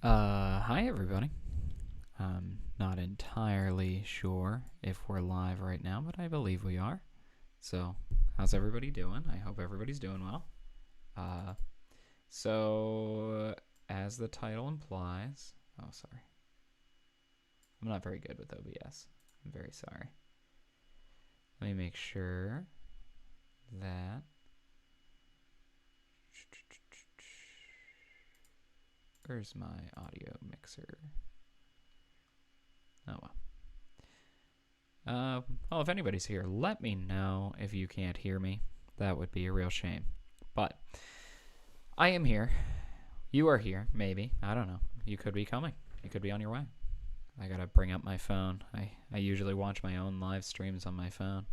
Hi everybody. I'm not entirely sure if we're live right now, but I believe we are. So, how's everybody doing? I hope everybody's doing well. Uh, so, as the title implies, oh, sorry. I'm not very good with OBS. I'm very sorry. Let me make sure that. Where's my audio mixer? Oh well. Well, if anybody's here, let me know if you can't hear me. That would be a real shame. But I am here. You are here, maybe. I don't know. You could be coming. You could be on your way. I gotta bring up my phone. I usually watch my own live streams on my phone.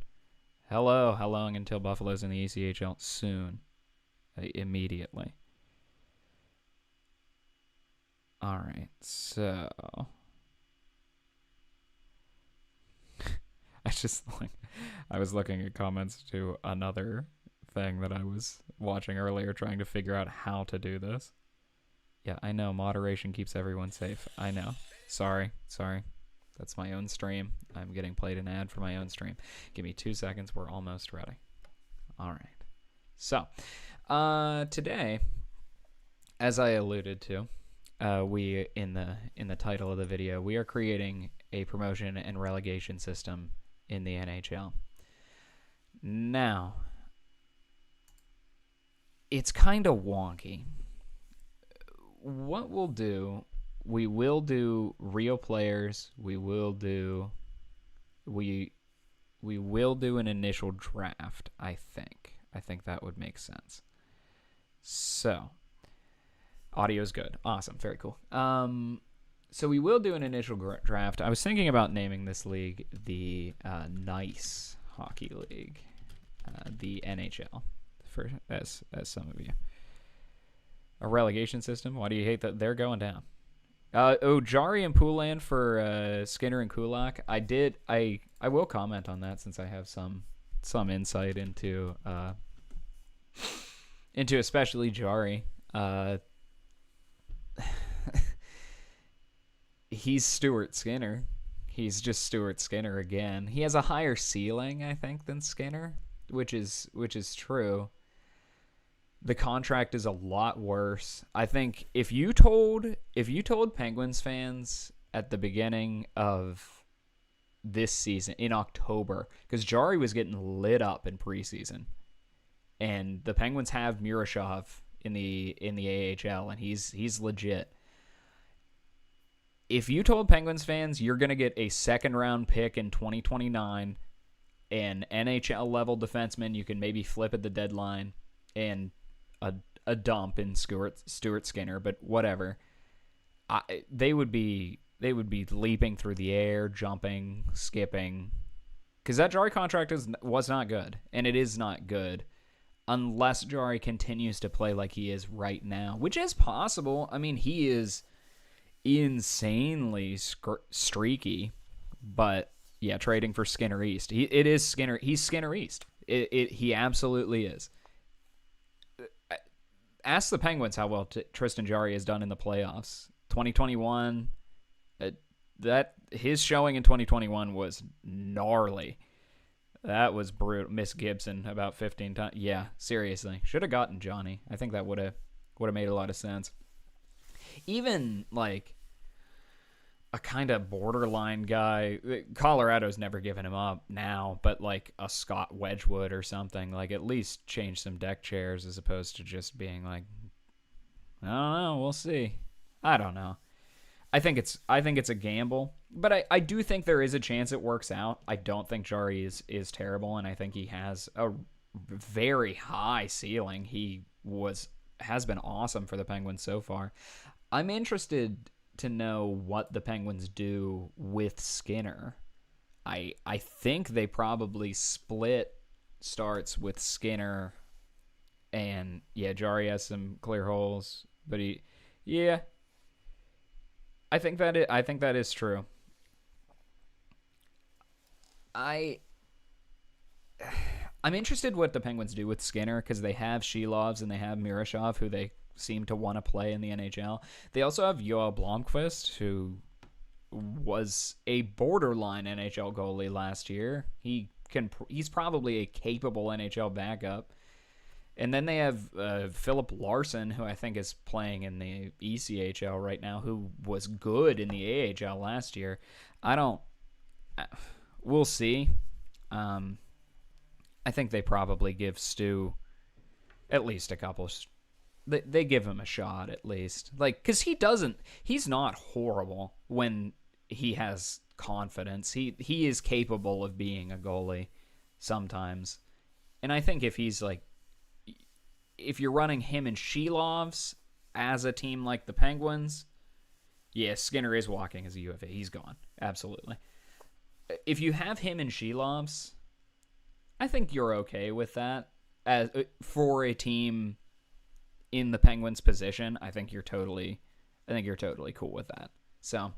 Hello, how long until Buffalo's in the ECHL? Soon. Immediately. Alright, so I was looking at comments to another thing that I was watching earlier, trying to figure out how to do this. Yeah, I know moderation keeps everyone safe. I know. Sorry. That's my own stream. I'm getting played an ad for my own stream. Give me 2 seconds. We're almost ready. All right. So, today, as I alluded to, we in the title of the video, we are creating a promotion and relegation system in the NHL. Now, it's kind of wonky. What we'll do, we will do real players. We will do an initial draft, I think. I think that would make sense. So, audio's good. Awesome. Very cool. So we will do an initial draft. I was thinking about naming this league the Nice Hockey League, the NHL, as some of you. A relegation system? Why do you hate that? They're going down. Jari and Poulin for Skinner and Kulak. I will comment on that since I have some insight into especially Jari. He's Stuart Skinner. He's just Stuart Skinner again. He has a higher ceiling, I think, than Skinner, which is true. The contract is a lot worse. I think if you told Penguins fans at the beginning of this season in October, because Jari was getting lit up in preseason, and the Penguins have Murashov in the AHL, and he's legit. If you told Penguins fans you're going to get a second-round pick in 2029, an NHL level defenseman you can maybe flip at the deadline, and a dump in Stuart Skinner, but whatever, they would be leaping through the air, jumping, skipping, because that Jari contract was not good, and it is not good unless Jari continues to play like he is right now, which is possible. I mean, he is insanely streaky, but yeah, trading for Skinner East. It is Skinner. He's Skinner East. He absolutely is. Ask the Penguins how well Tristan Jarry has done in the playoffs. 2021, that his showing in 2021 was gnarly. That was brutal. Miss Gibson about 15 times. Yeah, seriously, should have gotten Johnny. I think that would have made a lot of sense. Even like a kind of borderline guy, Colorado's never given him up now, but like a Scott Wedgwood or something, like at least change some deck chairs as opposed to just being like, I don't know, we'll see. I don't know. I think it's a gamble, but I do think there is a chance it works out. I don't think Jari is terrible, and I think he has a very high ceiling. He has been awesome for the Penguins so far. I'm interested to know what the Penguins do with Skinner. I think they probably split starts with Skinner, and yeah, Jari has some clear holes, but I think that is true. I'm interested what the Penguins do with Skinner because they have Shilovs and they have Murashov, who they seem to want to play in the NHL. They also have Joel Blomqvist, who was a borderline NHL goalie last year. He's probably a capable NHL backup. And then they have Philip Larson, who I think is playing in the ECHL right now, who was good in the AHL last year. We'll see. I think they probably give Stu at least a couple. They give him a shot at least. Like, because he's not horrible when he has confidence. He is capable of being a goalie sometimes. And I think if you're running him and Shelovs as a team like the Penguins, yeah, Skinner is walking as a UFA. He's gone. Absolutely. If you have him and Shelovs, I think you're okay with that. As for a team in the Penguins' position, I think you're totally cool with that. So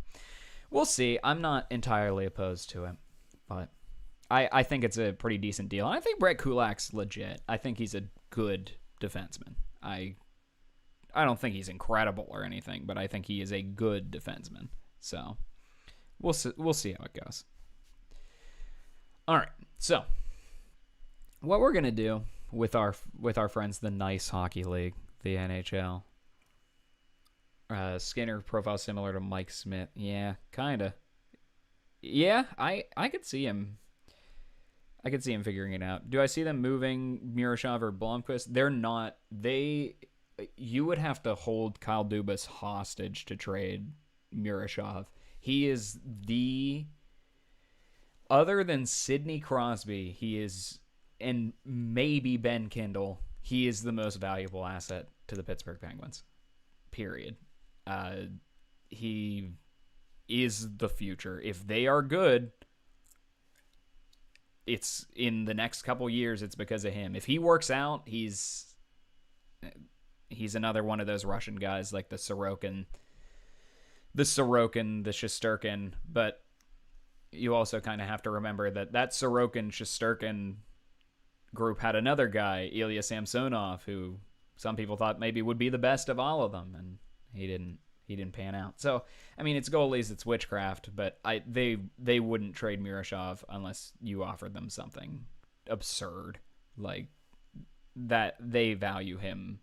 we'll see. I'm not entirely opposed to it, but I think it's a pretty decent deal. And I think Brett Kulak's legit. I think he's a good defenseman. I don't think he's incredible or anything, but I think he is a good defenseman. So we'll see how it goes. All right. So what we're gonna do with our friends, the Nice Hockey League, the NHL. Skinner profile similar to Mike Smith. Yeah, kinda. Yeah, I could see him. I could see him figuring it out. Do I see them moving Murashov or Blomqvist? They're not. You would have to hold Kyle Dubas hostage to trade Murashov. He is other than Sidney Crosby, he is, and maybe Ben Kindle, he is the most valuable asset to the Pittsburgh Penguins. Period. He is the future. If they are good, it's in the next couple years, it's because of him. If he works out, he's another one of those Russian guys like the Sorokin, the Shesterkin. But you also kind of have to remember that Sorokin, Shesterkin group had another guy, Ilya Samsonov, who some people thought maybe would be the best of all of them, and he didn't pan out. So, I mean, it's goalies, it's witchcraft, but they wouldn't trade Murashov unless you offered them something absurd like that. They value him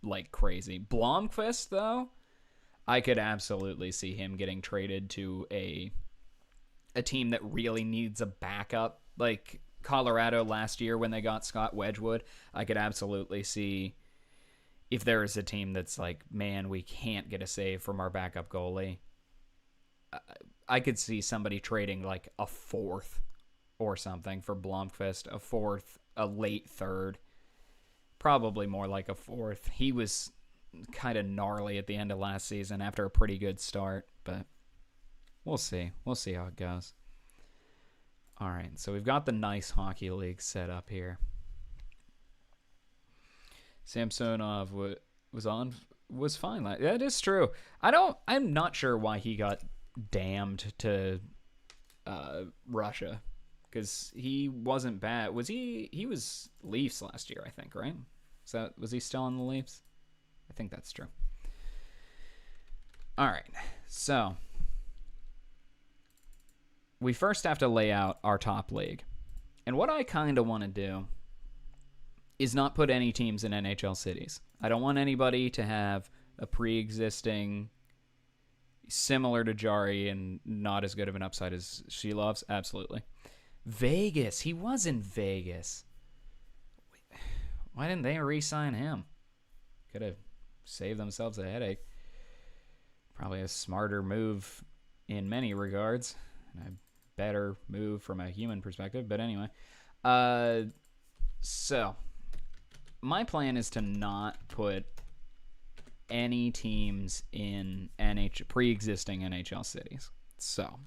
like crazy. Blomqvist, though, I could absolutely see him getting traded to a team that really needs a backup, like Colorado last year when they got Scott Wedgwood. I could absolutely see if there is a team that's like, man, we can't get a save from our backup goalie. I could see somebody trading like a fourth or something for Blomqvist, a fourth, a late third, probably more like a fourth. He was kind of gnarly at the end of last season after a pretty good start, but we'll see. We'll see how it goes. All right, so we've got the Nice Hockey League set up here. Samsonov was fine. That is true. I'm not sure why he got damned to Russia, because he wasn't bad. Was he? He was Leafs last year, I think, right? Was he still on the Leafs? I think that's true. All right, so we first have to lay out our top league. And what I kind of want to do is not put any teams in NHL cities. I don't want anybody to have a pre-existing, similar to Jari and not as good of an upside as Shelovs. Absolutely. Vegas. He was in Vegas. Why didn't they re-sign him? Could have saved themselves a headache. Probably a smarter move in many regards. And a better move from a human perspective. But anyway. So my plan is to not put any teams in pre-existing NHL cities. So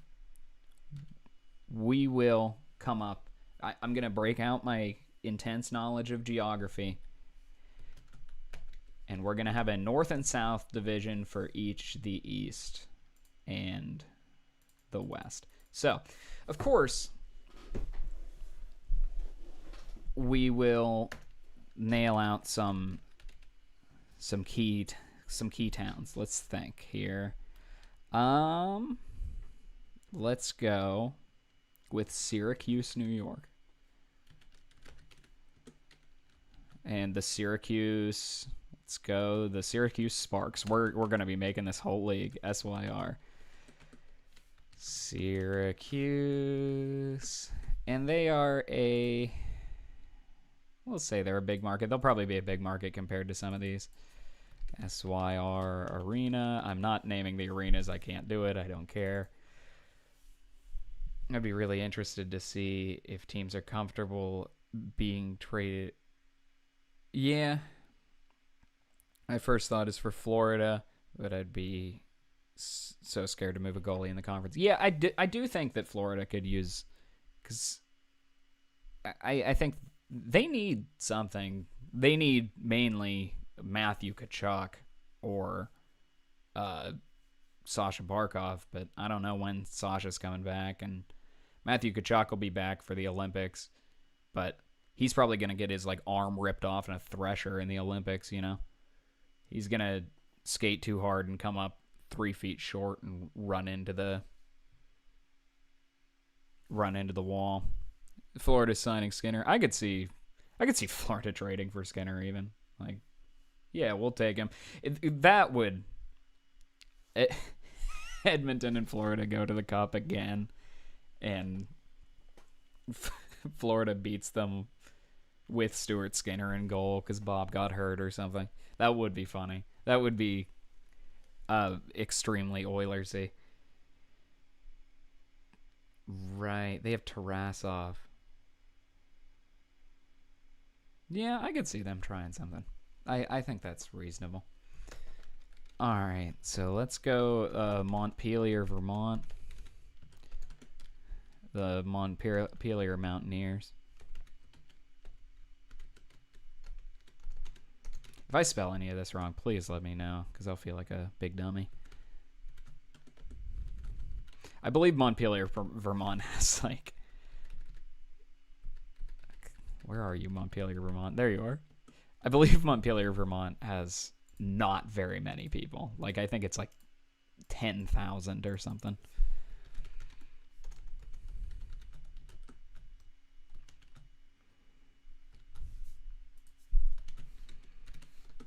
we will come up. I'm going to break out my intense knowledge of geography, and we're going to have a North and South division for each the East and the West. So, of course, we will nail out some some key towns. Let's think here. Let's go with Syracuse, New York. And the Syracuse, let's go the Syracuse Sparks. We're going to be making this whole league SYR. Syracuse. And they are we'll say they're a big market. They'll probably be a big market compared to some of these. SYR Arena. I'm not naming the arenas. I can't do it. I don't care. I'd be really interested to see if teams are comfortable being traded. Yeah. My first thought is for Florida, but I'd be so scared to move a goalie in the conference. Yeah, I do think that Florida could use, because I think they need something. They need mainly Matthew Tkachuk or Sasha Barkov, but I don't know when Sasha's coming back, and Matthew Tkachuk will be back for the Olympics, but he's probably going to get his arm ripped off in a thresher in the Olympics, you know? He's going to skate too hard and come up 3 feet short and run into the wall. Florida's signing Skinner. I could see Florida trading for Skinner even. Yeah, we'll take him. That would Edmonton and Florida go to the Cup again, and Florida beats them with Stuart Skinner in goal because Bob got hurt or something. That would be funny. That would be extremely Oilersy. Right, they have Tarasov. Yeah, I could see them trying something. I think that's reasonable. All right, so let's go Montpelier, Vermont. The Montpelier Mountaineers. If I spell any of this wrong, please let me know, because I'll feel like a big dummy. I believe Montpelier, Vermont has where are you, Montpelier, Vermont? There you are. I believe Montpelier, Vermont has not very many people. I think it's 10,000 or something.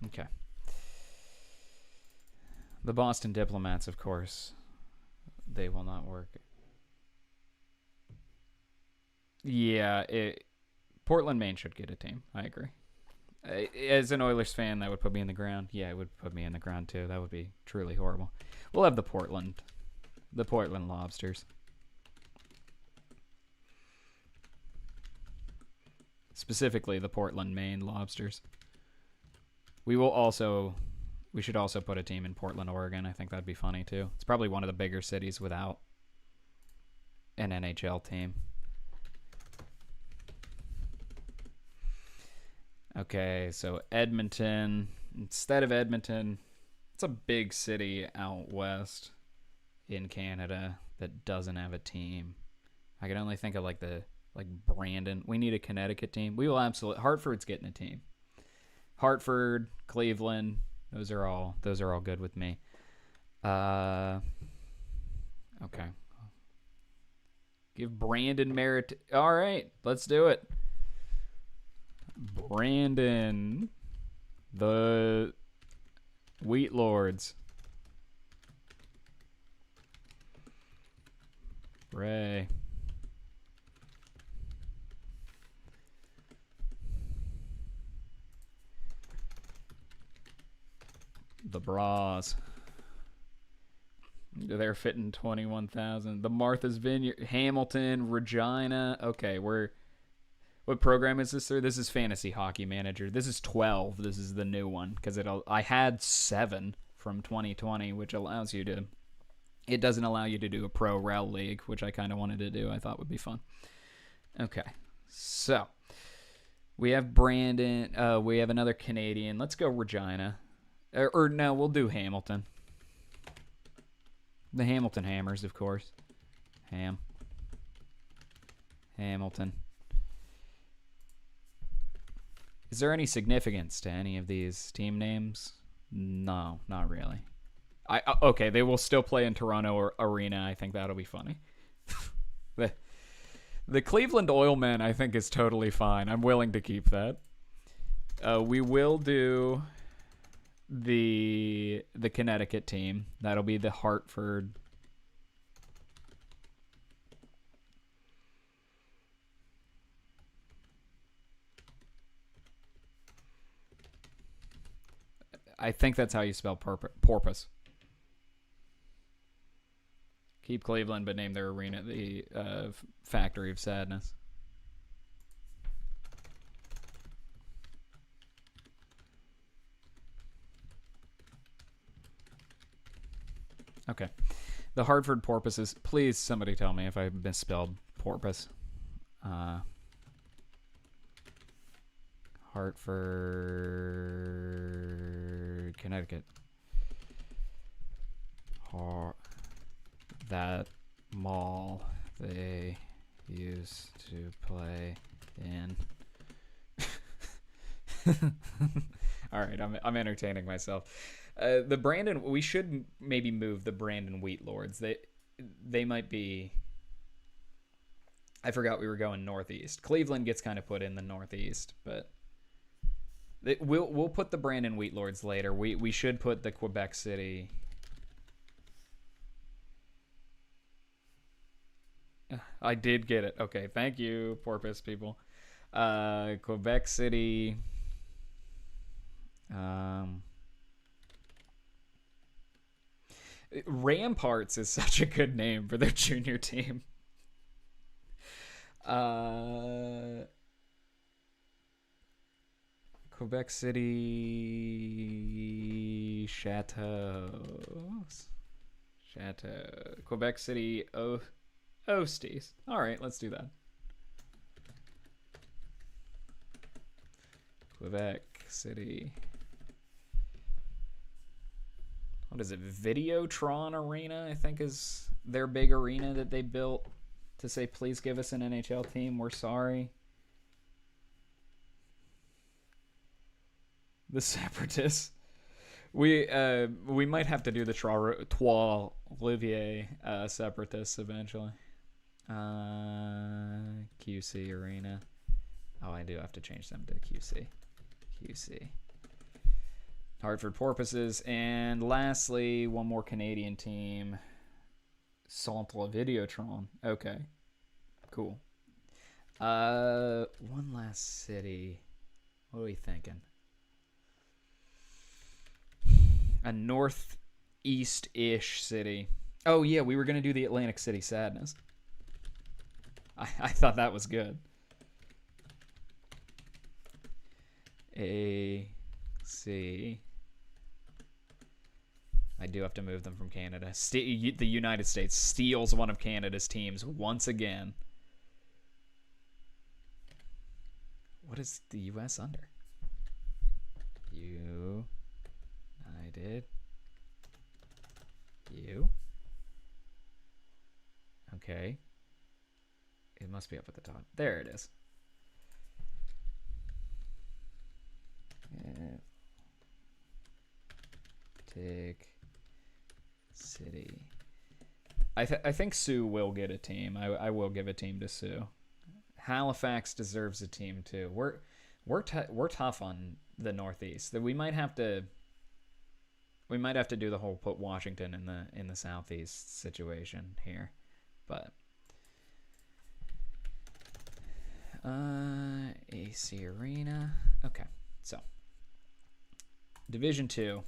Okay. The Boston Diplomats, of course, they will not work. Yeah, Portland, Maine should get a team. I agree. As an Oilers fan, that would put me in the ground. Yeah, it would put me in the ground too. That would be truly horrible. We'll have the Portland Lobsters. Specifically, the Portland, Maine Lobsters. We should also put a team in Portland, Oregon. I think that'd be funny too. It's probably one of the bigger cities without an NHL team. Okay, so Edmonton. Instead of Edmonton, it's a big city out west in Canada that doesn't have a team. I can only think of Brandon. We need a Connecticut team. We will absolutely. Hartford's getting a team. Hartford, Cleveland, those are all good with me. Okay. Give Brandon merit. All right, let's do it. Brandon, the Wheat Lords. Ray. The Bras. They're fitting 21,000. The Martha's Vineyard, Hamilton, Regina. Okay, what program is this through? This is Fantasy Hockey Manager. This is 12. This is the new one because I had 7 from 2020, which allows you to. It doesn't allow you to do a pro-rel league, which I kind of wanted to do. I thought would be fun. Okay, so we have Brandon. We have another Canadian. Let's go Regina. Or no, we'll do Hamilton. The Hamilton Hammers, of course. Hamilton. Is there any significance to any of these team names? No, not really. Okay, they will still play in Toronto or Arena. I think that'll be funny. the the Cleveland Oilmen, I think, is totally fine. I'm willing to keep that. We will do the Connecticut team. That'll be the Hartford. I think that's how you spell porpoise. Keep Cleveland, but name their arena the Factory of Sadness. Okay. The Hartford Porpoises. Please, somebody tell me if I misspelled porpoise. Hartford, Connecticut. That mall they used to play in. All right, I'm entertaining myself. The Brandon, we should maybe move the Brandon Wheat Lords. They might be. I forgot we were going northeast. Cleveland gets kind of put in the northeast, but we'll put the Brandon Wheat Lords later. We should put the Quebec City. I did get it. Okay, thank you, Porpoise people. Quebec City. Ramparts is such a good name for their junior team. Quebec City Chateaus. Quebec City Osties. All right, let's do that. Quebec City. What is it? Videotron Arena, I think, is their big arena that they built to say, please give us an NHL team. We're sorry. The Separatists. We might have to do the Trois Olivier Separatists eventually. QC Arena. Oh, I do have to change them to QC. Hartford Porpoises. And lastly, one more Canadian team. Centre Videotron. Okay. Cool. One last city. What are we thinking? A northeast-ish city. Oh, yeah, we were going to do the Atlantic City Sadness. I thought that was good. A-C. I do have to move them from Canada. The United States steals one of Canada's teams once again. What is the U.S. under? United. Okay. It must be up at the top. There it is. Atlantic City. I think Sioux will get a team. I will give a team to Sioux. Halifax deserves a team too. We're tough on the Northeast. That we might have to do the whole put Washington in the Southeast situation here, but AC Arena. Okay, so Division 2.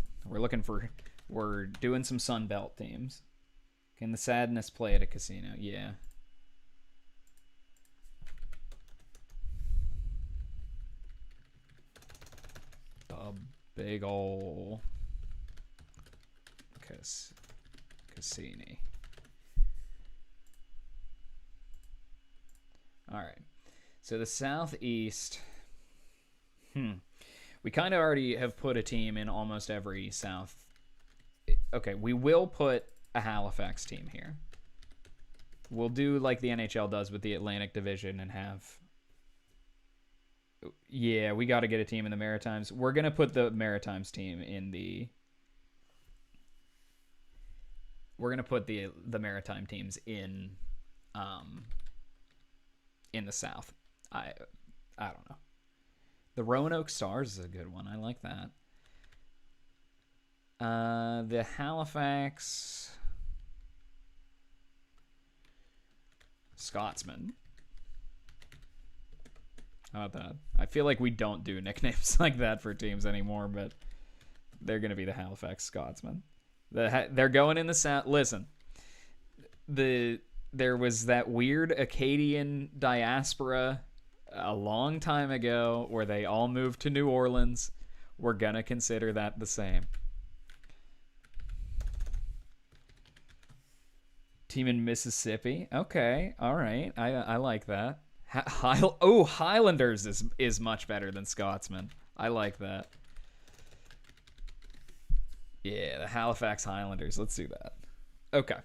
We're doing some Sun Belt teams. Can the Sadness play at a casino? Yeah. A big ol' Cassini. All right. So the Southeast. We kind of already have put a team in almost every South. Okay, we will put a Halifax team here. We'll do like the NHL does with the Atlantic Division and have... Yeah, we got to get a team in the Maritimes. We're gonna put the Maritimes team in the. We're gonna put the Maritime teams um, in the South. I don't know. The Roanoke Stars is a good one. I like that. The Halifax Scotsman. How about that? I feel like we don't do nicknames like that for teams anymore, but they're going to be the Halifax Scotsmen. They're going in the South. Listen, there was that weird Acadian diaspora a long time ago where they all moved to New Orleans. We're going to consider that the same. Team in Mississippi. Okay. All right. I like that. Highlanders is much better than Scotsman. I like that. Yeah, the Halifax Highlanders. Let's do that. Okay.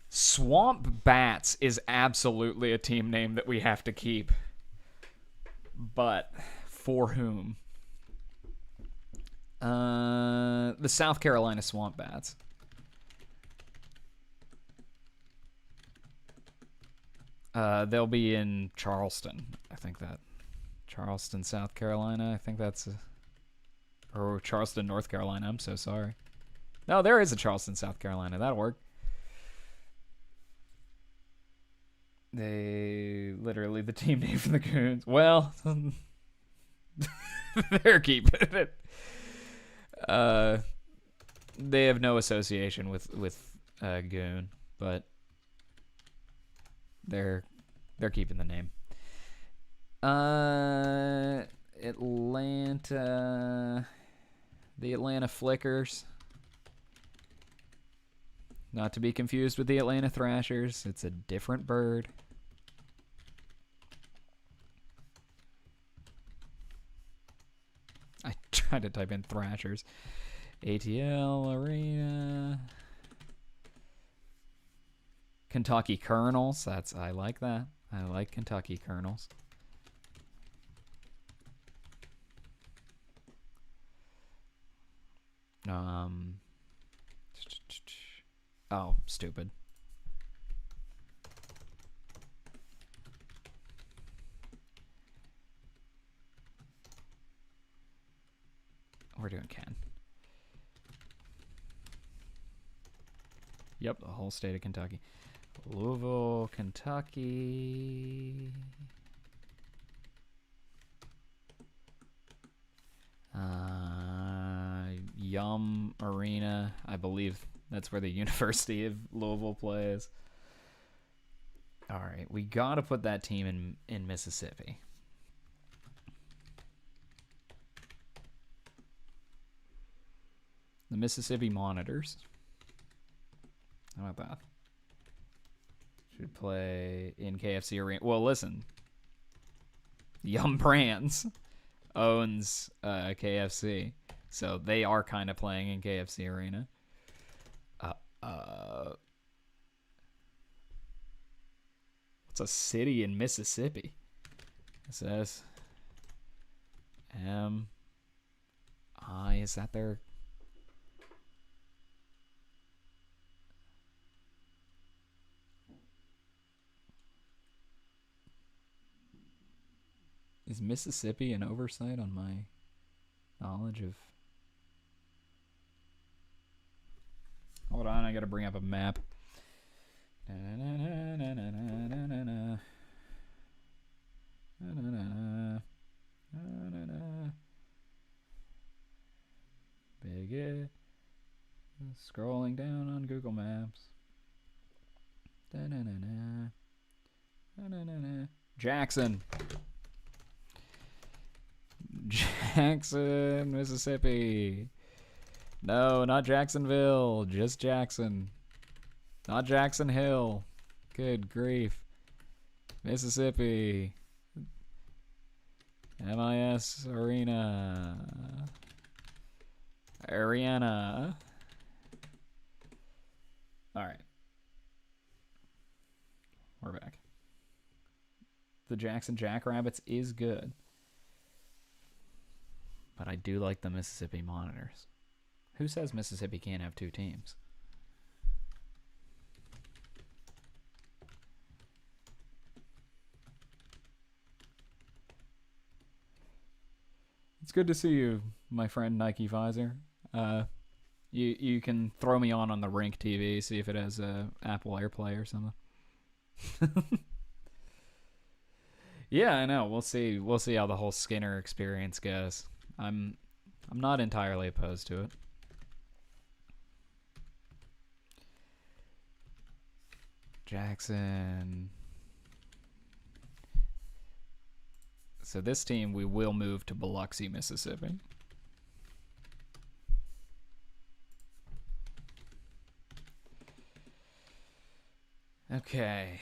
Swamp Bats is absolutely a team name that we have to keep. But for whom? The South Carolina Swamp Bats. They'll be in Charleston. I think that. Charleston, South Carolina. I think that's or Charleston, North Carolina. I'm so sorry. No, there is a Charleston, South Carolina. That'll work. They literally the team name for the Goons. Well, they're keeping it. They have no association with Goon, but they're keeping the name. Atlanta, the Atlanta Flickers. Not to be confused with the Atlanta Thrashers. It's a different bird. I tried to type in Thrashers. ATL Arena. Kentucky Colonels. I like that. I like Kentucky Colonels. Oh, stupid. We're doing Ken. Yep, the whole state of Kentucky. Louisville, Kentucky. Yum Arena. I believe that's where the University of Louisville plays. All right, we got to put that team in Mississippi. The Mississippi Monitors. How about that? Should play in KFC Arena. Well, listen. Yum Brands owns KFC. So they are kind of playing in KFC Arena. What's a city in Mississippi? It says is that their... Is Mississippi an oversight on my knowledge of... Hold on, I gotta bring up a map. Big scrolling down on Google Maps. Jackson. Jackson, Mississippi. No, not Jacksonville, just Jackson. Not Jackson Hill. Good grief. Mississippi. MIS Arena. Ariana. All right. We're back. The Jackson Jackrabbits is good. But I do like the Mississippi Monitors. Who says Mississippi can't have two teams? It's good to see you, my friend Nike Visor. You can throw me on the Rink TV, see if it has Apple AirPlay or something. Yeah, I know. We'll see. We'll see how the whole Skinner experience goes. I'm not entirely opposed to it. Jackson. So this team, we will move to Biloxi, Mississippi. Okay.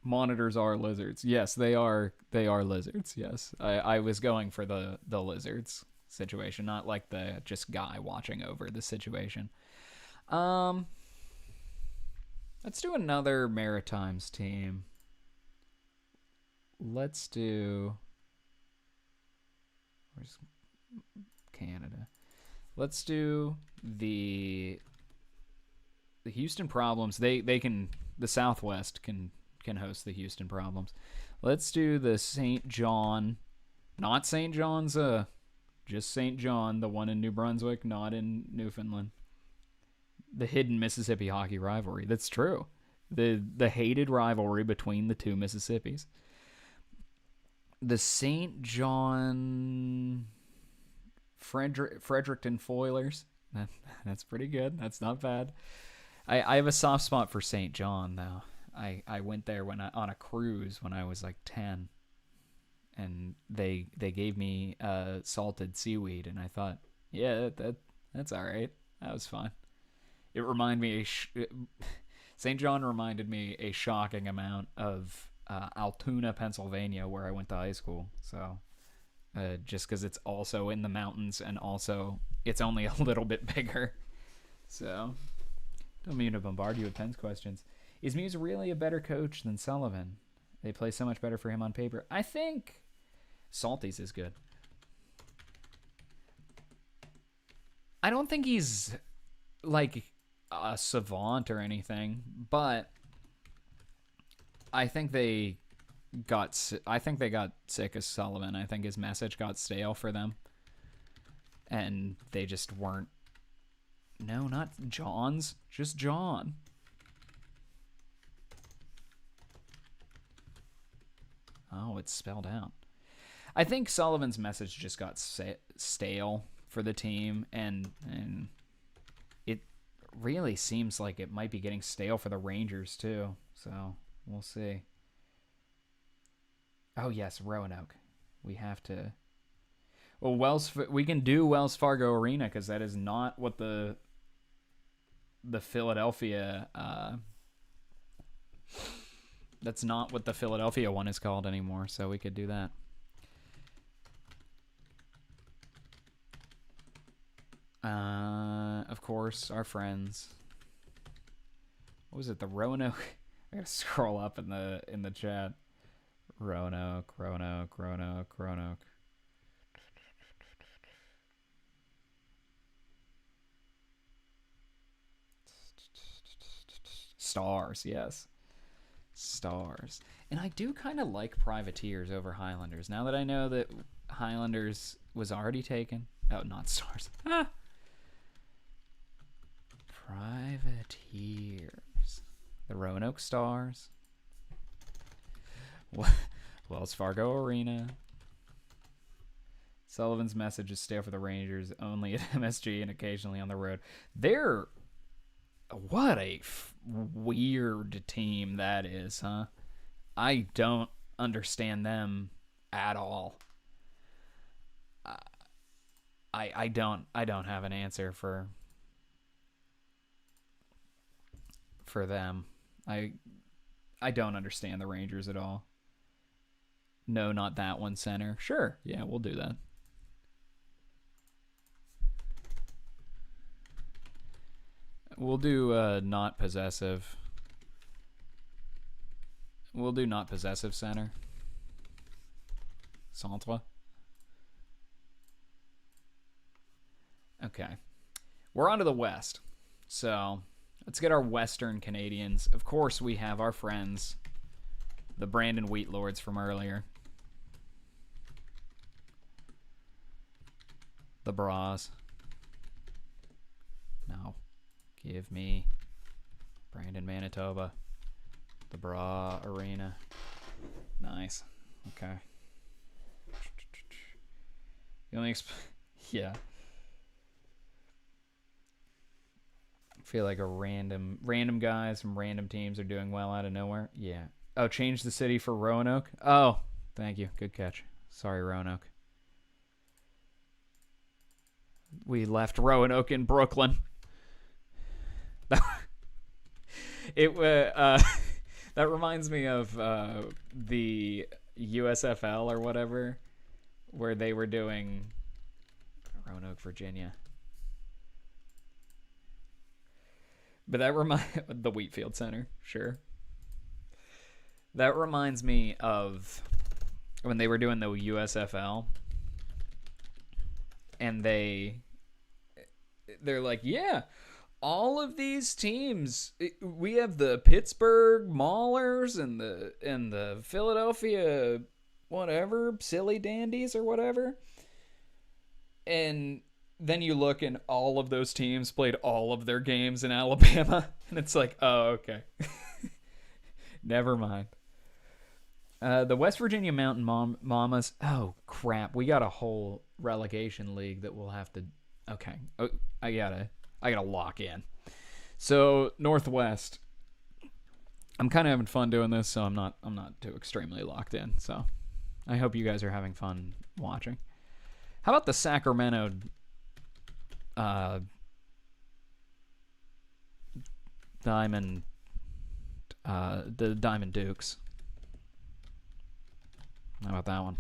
Monitors are lizards. Yes, they are. They are lizards. Yes, I was going for the lizards situation, not like the just guy watching over the situation. Let's do another Maritimes team. Let's do. Where's Canada? Let's do the Houston Problems. They can, the Southwest can host the Houston Problems. Let's do the St. John, not St. John's, just St. John, the one in New Brunswick, not in Newfoundland. The hidden Mississippi hockey rivalry. That's true. The hated rivalry between the two Mississippis. The St. John Fredericton Foilers. That's pretty good. That's not bad. I have a soft spot for St. John, though. I went there on a cruise when I was like 10, and they gave me salted seaweed, and I thought, yeah, that's all right. That was fun. It reminded me St. John reminded me a shocking amount of Altoona, Pennsylvania, where I went to high school. So just because it's also in the mountains and also it's only a little bit bigger. So don't mean to bombard you with Penn's questions. Is Muse really a better coach than Sullivan? They play so much better for him on paper. I think Salty's is good. I don't think he's like a savant or anything, but I think they got sick of Sullivan. I think his message got stale for them, and they just weren't. No, not John's, just John. Oh, it's spelled out. I think Sullivan's message just got stale for the team, and it really seems like it might be getting stale for the Rangers too. So we'll see. Oh yes, Roanoke. We have to. Well, we can do Wells Fargo Arena because that is not what the Philadelphia. That's not what the Philadelphia one is called anymore. So we could do that. Of course, our friends. What was it? The Roanoke. I gotta scroll up in the chat. Roanoke. Stars, yes. Stars. And I do kind of like Privateers over Highlanders. Now that I know that Highlanders was already taken. Oh, not Stars. Ah! Privateers. The Roanoke Stars. Wells Fargo Arena. Sullivan's message is stale for the Rangers, only at MSG and occasionally on the road. They're... What a weird team that is, huh? I don't understand them at all. I don't have an answer for them. I don't understand the Rangers at all. No, not that one, center. Sure, yeah, we'll do that. We'll do not possessive. We'll do not possessive center. Centre. Okay. We're on to the West. So let's get our Western Canadians. Of course, we have our friends, the Brandon Wheatlords from earlier. The Bras. No. Give me Brandon, Manitoba. The Bra Arena. Nice. Okay. The only yeah. I feel like a random guys from random teams are doing well out of nowhere. Yeah. Oh, change the city for Roanoke? Oh, thank you. Good catch. Sorry, Roanoke. We left Roanoke in Brooklyn. It that reminds me of the USFL or whatever, where they were doing Roanoke, Virginia. But that the Wheatfield Center, sure. That reminds me of when they were doing the USFL, and they're like, yeah, all of these teams, we have the Pittsburgh Maulers and the Philadelphia whatever silly dandies or whatever, and then you look and all of those teams played all of their games in Alabama, and it's like, oh, okay. Never mind. The West Virginia Mountain Mamas. Oh, crap. We got a whole relegation league that we'll have to... Okay. Oh, I gotta lock in. So, Northwest. I'm kind of having fun doing this, so I'm not too extremely locked in. So, I hope you guys are having fun watching. How about the Sacramento... Diamond... the Diamond Dukes. How about that one?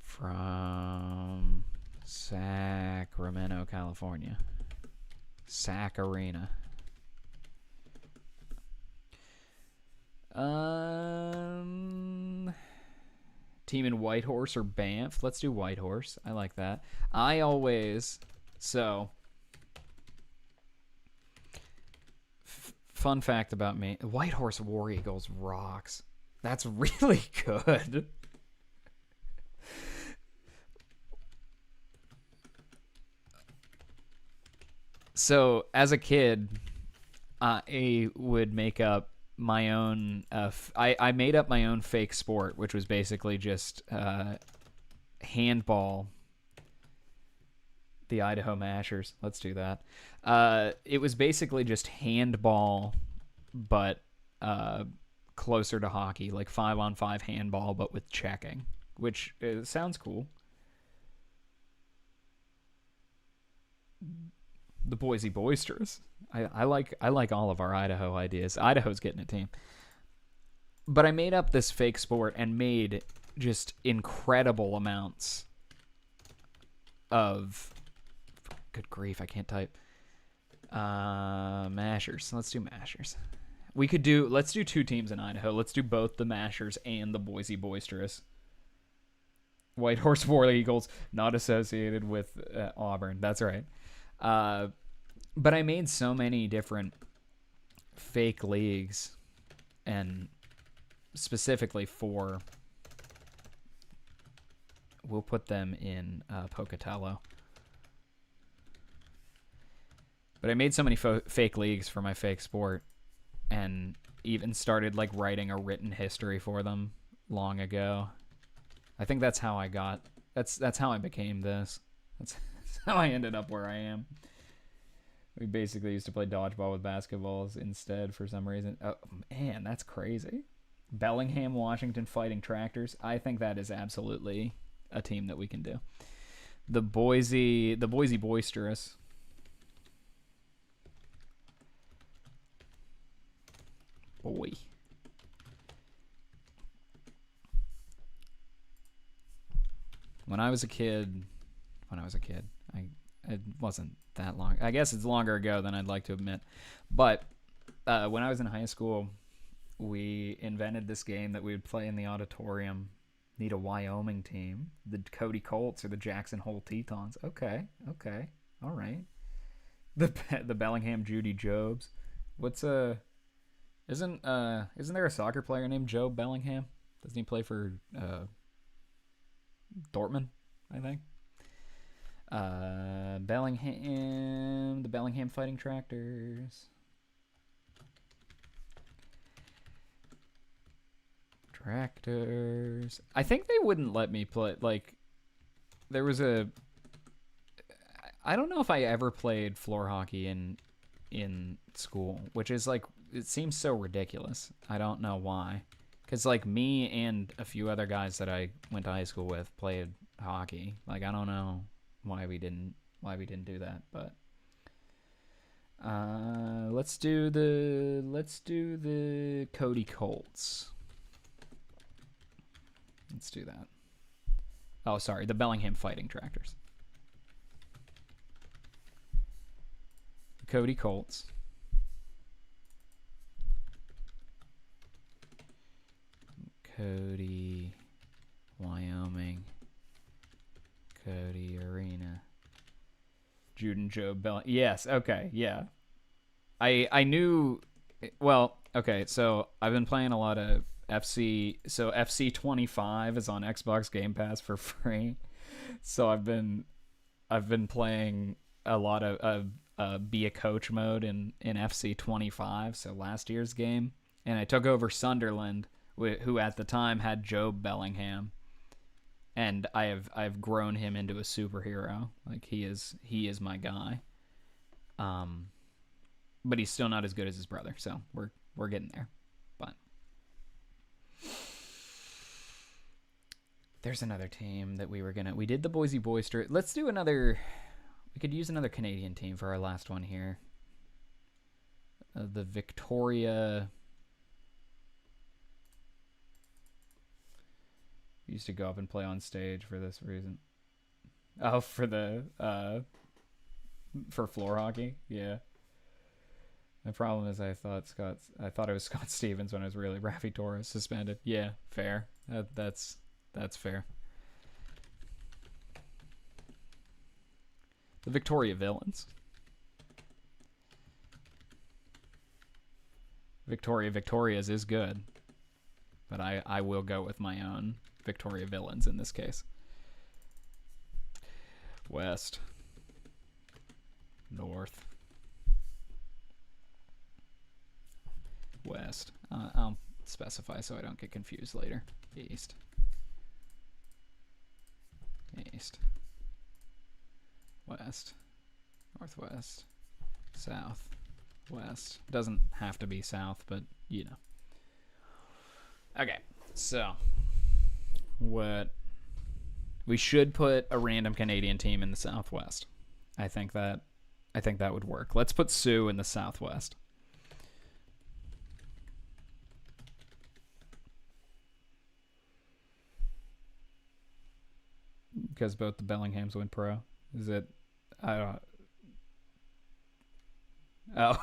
From Sacramento, California. Sac Arena. Team in Whitehorse or Banff? Let's do Whitehorse. I like that. Fun fact about me. Whitehorse War Eagles rocks. That's really good. So, as a kid, I would make up my own... I made up my own fake sport, which was basically just handball. The Idaho Mashers. Let's do that. It was basically just handball, but... closer to hockey, like 5-on-5 handball, but with checking, which sounds cool. The Boise Boisterous. I like all of our Idaho ideas. Idaho's getting a team. But I made up this fake sport and made just incredible amounts of... Good grief, I can't type. Mashers. Let's do Mashers. Let's do two teams in Idaho. Let's do both the Mashers and the Boise Boisterous. Whitehorse War Eagles, not associated with Auburn. That's right. But I made so many different fake leagues, and specifically we'll put them in Pocatello. But I made so many fake leagues for my fake sport, and even started like writing a written history for them long ago. I think that's how I got. That's how I became this. That's how I ended up where I am. We basically used to play dodgeball with basketballs instead for some reason. Oh man, that's crazy. Bellingham, Washington Fighting Tractors. I think that is absolutely a team that we can do. The Boise Boisterous. Boy. When I was a kid, it wasn't that long. I guess it's longer ago than I'd like to admit. But when I was in high school, we invented this game that we would play in the auditorium Need a Wyoming team. The Cody Colts or the Jackson Hole Tetons. Okay, okay, all right. The Bellingham Judy Jobs. What's isn't there a soccer player named Joe Bellingham? Doesn't he play for Dortmund? I think. Bellingham, the Bellingham Fighting Tractors. Tractors. I think they wouldn't let me play. Like, there was a. I don't know if I ever played floor hockey in school, which is like, it seems so ridiculous. I don't know why. Because, like, me and a few other guys that I went to high school with played hockey. Like, I don't know why we didn't do that, but let's do the Cody Colts. Let's do that. Oh, sorry, the Bellingham Fighting Tractors. Cody Colts. Cody, Wyoming. Cody Arena. Jude and Joe Bell. Yes, okay, yeah. I knew. Well, okay, so I've been playing a lot of FC. So FC 25 is on Xbox Game Pass for free. So I've been playing a lot of be a coach mode in FC 25. So last year's game, and I took over Sunderland, who at the time had Joe Bellingham. And I've grown him into a superhero. Like, he is my guy. But he's still not as good as his brother. So we're getting there. But there's another team that we did the Boise Boister. Let's do another. We could use another Canadian team for our last one here. The Victoria. Used to go up and play on stage for this reason. Oh, for the for floor hockey, yeah. The problem is I thought it was Scott Stevens when it was really Raffi Torres suspended. Yeah, fair. That's fair. The Victoria Villains. Victoria's is good, but I will go with my own Victoria Villains in this case. West. North. West. I'll specify so I don't get confused later. East. East. West. Northwest. South. West. Doesn't have to be south, but you know. Okay, so what we should put a random Canadian team in the Southwest. I think that would work. Let's put Sioux in the Southwest. Because both the Bellinghams went pro. Is it? I don't. Oh.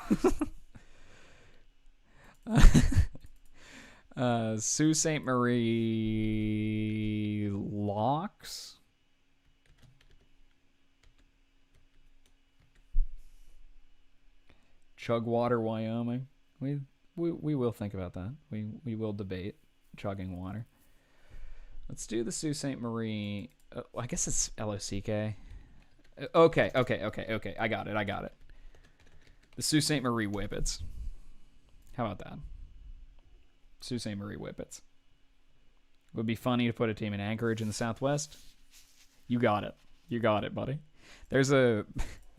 Sault Ste. Marie Locks. Chugwater, Wyoming. We will think about that. We will debate chugging water. Let's do the Sault Ste. Marie. I guess it's LOCK. Okay. I got it. The Sault Ste. Marie Whippets. How about that? Sault Ste. Marie Whippets. Would be funny to put a team in Anchorage in the Southwest. You got it, buddy. There's a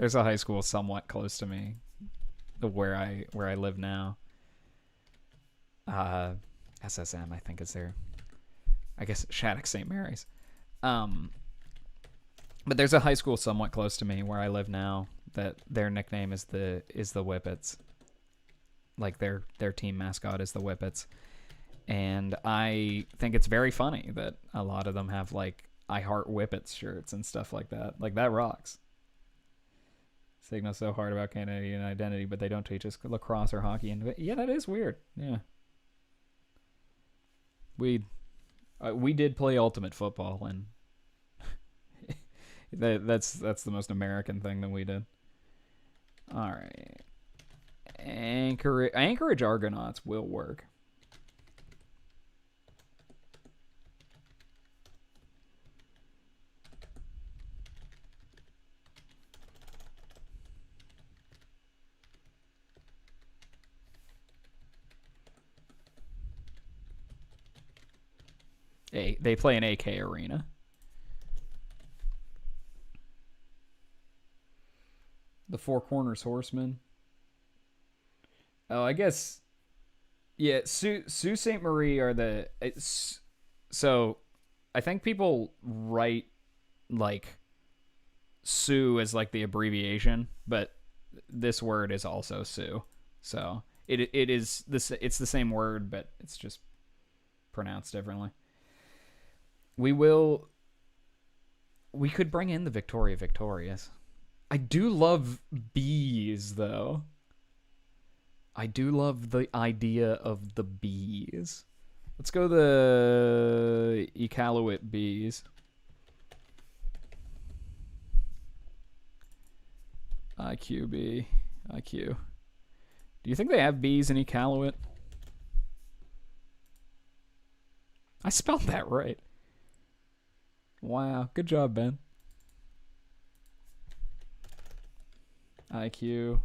high school somewhat close to me, where I live now. SSM, I think, is there. I guess Shattuck St. Mary's. But there's a high school somewhat close to me where I live now that their nickname is the Whippets. Like their team mascot is the Whippets. And I think it's very funny that a lot of them have like I Heart Whippets shirts and stuff like that. Like, that rocks. Signal so hard about Canadian identity, but they don't teach us lacrosse or hockey. And yeah, that is weird. Yeah. We did play Ultimate Football, and that's the most American thing that we did. All right. Anchorage Argonauts will work. They play an AK arena. The Four Corners Horsemen. Oh, I guess. Yeah, Sault Ste. Marie are the. So, I think people write like Sioux as like the abbreviation, but this word is also Sioux. So it is this. It's the same word, but it's just pronounced differently. We could bring in the Victoria Victorious. I do love bees, though. I do love the idea of the bees. Let's go the Iqaluit bees. IQB. IQ. Do you think they have bees in Iqaluit? I spelled that right. Wow. Good job, Ben. IQ.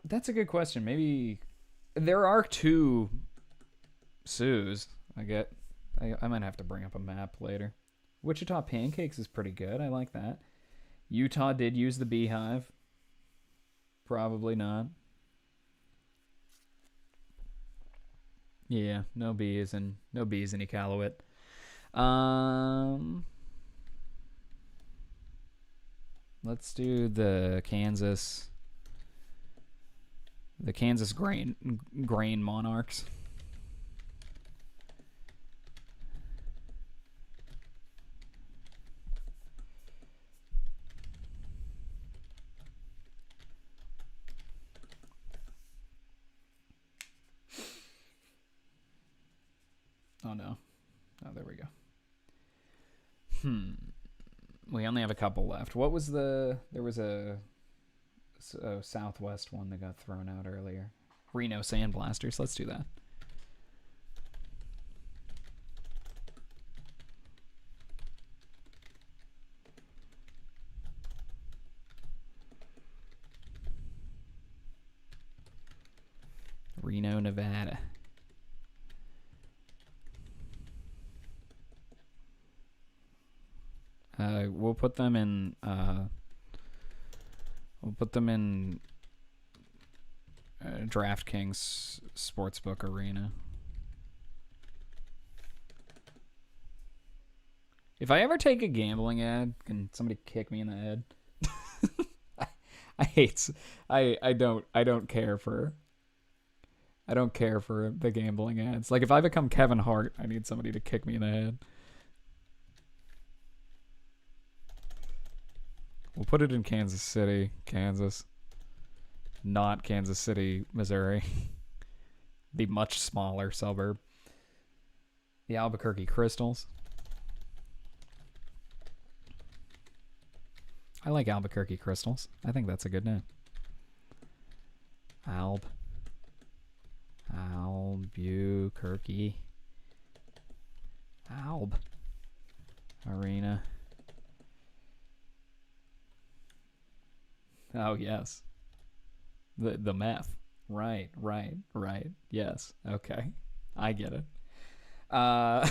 That's a good question. Maybe there are 2 Sioux. I might have to bring up a map later. Wichita Pancakes is pretty good. I like that. Utah did use the beehive. Probably not. Yeah, no bees in Iqaluit. Let's do the Kansas grain monarchs. Oh no. Oh, there we go. We only have a couple left. What was there was a Southwest one that got thrown out earlier. Reno Sandblasters. Let's do that. Reno, Nevada. We'll put them in. DraftKings Sportsbook Arena. If I ever take a gambling ad, can somebody kick me in the head? I don't care for the gambling ads. Like if I become Kevin Hart, I need somebody to kick me in the head. We'll put it in Kansas City, Kansas. Not Kansas City, Missouri. The much smaller suburb. The Albuquerque Crystals. I like Albuquerque Crystals. I think that's a good name. Albuquerque. Arena. Oh, yes. The meth. Right. Yes. Okay. I get it. I